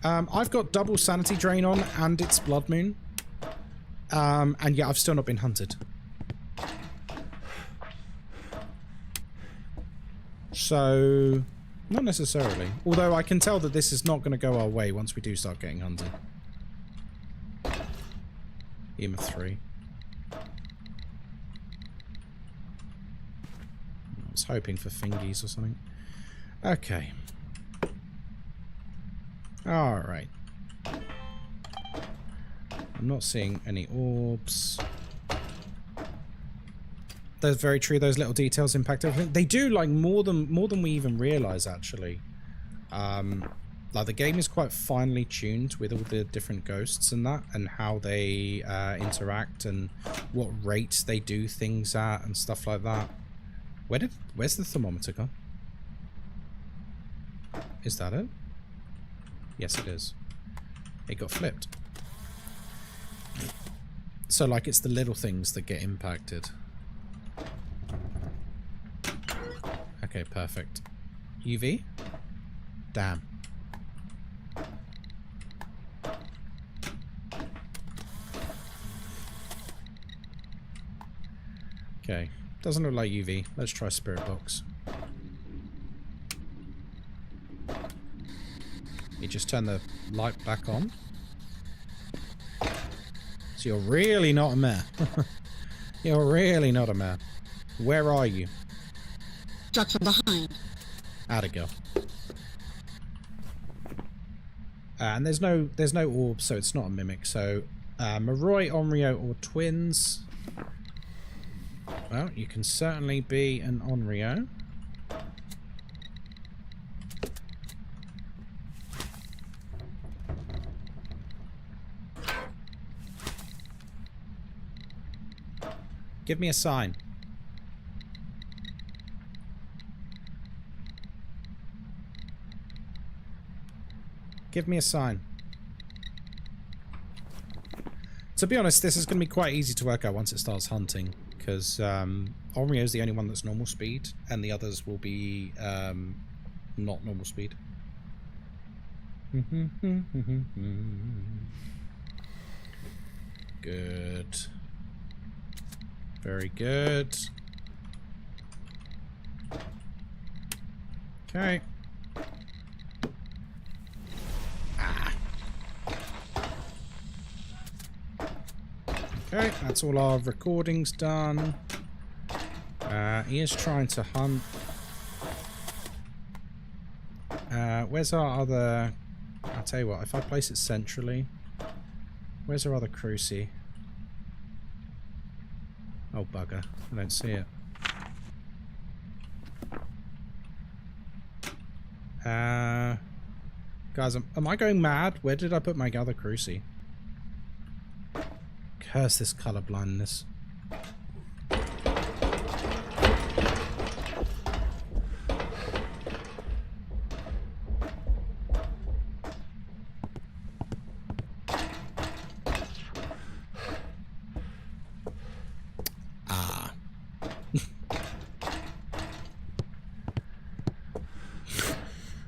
I've got double sanity drain on, and it's Blood Moon. And yeah, I've still not been hunted. So, not necessarily. Although I can tell that this is not going to go our way once we do start getting hunted. EMF 3. I was hoping for fingies or something. Okay. Alright. I'm not seeing any orbs. That's very true. Those little details impact everything. They do, like, more than we even realise, actually. Like, the game is quite finely tuned with all the different ghosts and that, and how they interact and what rates they do things at and stuff like that. Where's the thermometer gone? Is that it? Yes, it is. It got flipped. So, like, it's the little things that get impacted. Okay, perfect. UV? Damn. Okay. Doesn't look like UV. Let's try Spirit Box. You just turn the light back on. So you're really not a mare. You're really not a mare. Where are you? Struck from behind. How'd it go? And there's no orb, so it's not a mimic. So Moroi, Onryo, or twins. Well, you can certainly be an Onryo. Give me a sign. Give me a sign. To be honest, this is going to be quite easy to work out once it starts hunting, because Onryo is the only one that's normal speed, and the others will be not normal speed. Good. Very good. Okay. Okay, that's all our recordings done. He is trying to hunt. Where's our other... I'll tell you what, if I place it centrally... Where's our other cruci? Oh, bugger. I don't see it. Guys, am I going mad? Where did I put my other cruci? Curse this color blindness.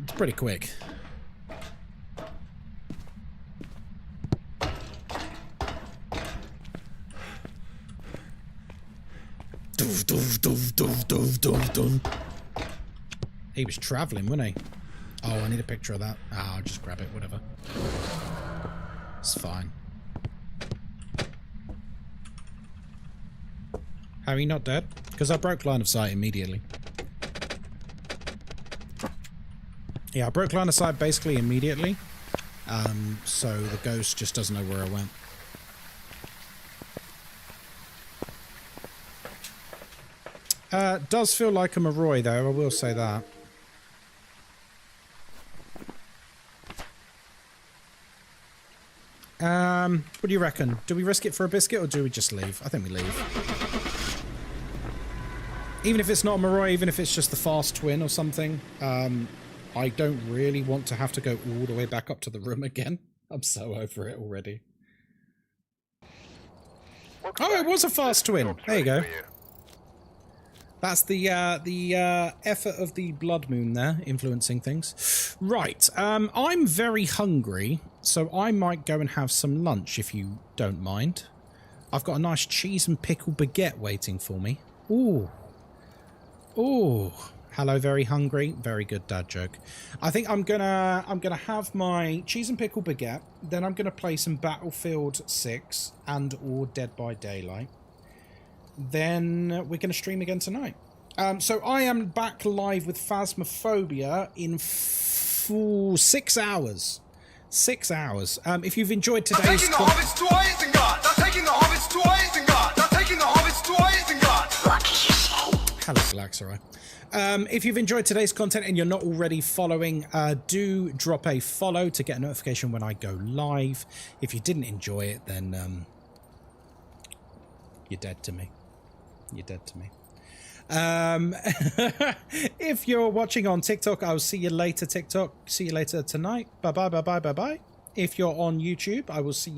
It's pretty quick. He was travelling, wasn't he? Oh, I need a picture of that. I'll just grab it, whatever. It's fine. How are you not dead? Because I broke line of sight immediately. Yeah, I broke line of sight basically immediately. So the ghost just doesn't know where I went. Does feel like a Maroi, though, I will say that. What do you reckon? Do we risk it for a biscuit or do we just leave? I think we leave. Even if it's not a Maroi, even if it's just the fast twin or something, I don't really want to have to go all the way back up to the room again. I'm so over it already. Oh, it was a fast twin. There you go. That's the effort of the blood moon there, influencing things. Right, I'm very hungry, so I might go and have some lunch, if you don't mind. I've got a nice cheese and pickle baguette waiting for me. Ooh. Ooh. Hello, very hungry. Very good dad joke. I think I'm gonna have my cheese and pickle baguette, then I'm gonna play some Battlefield 6 and or Dead by Daylight. Then we're going to stream again tonight. So I am back live with Phasmophobia in 6 hours. 6 hours. If you've enjoyed today's... Taking the hobbits to Isengard! They're taking the hobbits to Isengard! They're taking the hobbits to Isengard! What did you say? Hello, Galaxarai. If you've enjoyed today's content and you're not already following, do drop a follow to get a notification when I go live. If you didn't enjoy it, then you're dead to me. You're dead to me. If you're watching on TikTok, I'll see you later, TikTok. See you later tonight. Bye-bye, bye-bye, bye-bye. If you're on YouTube, I will see you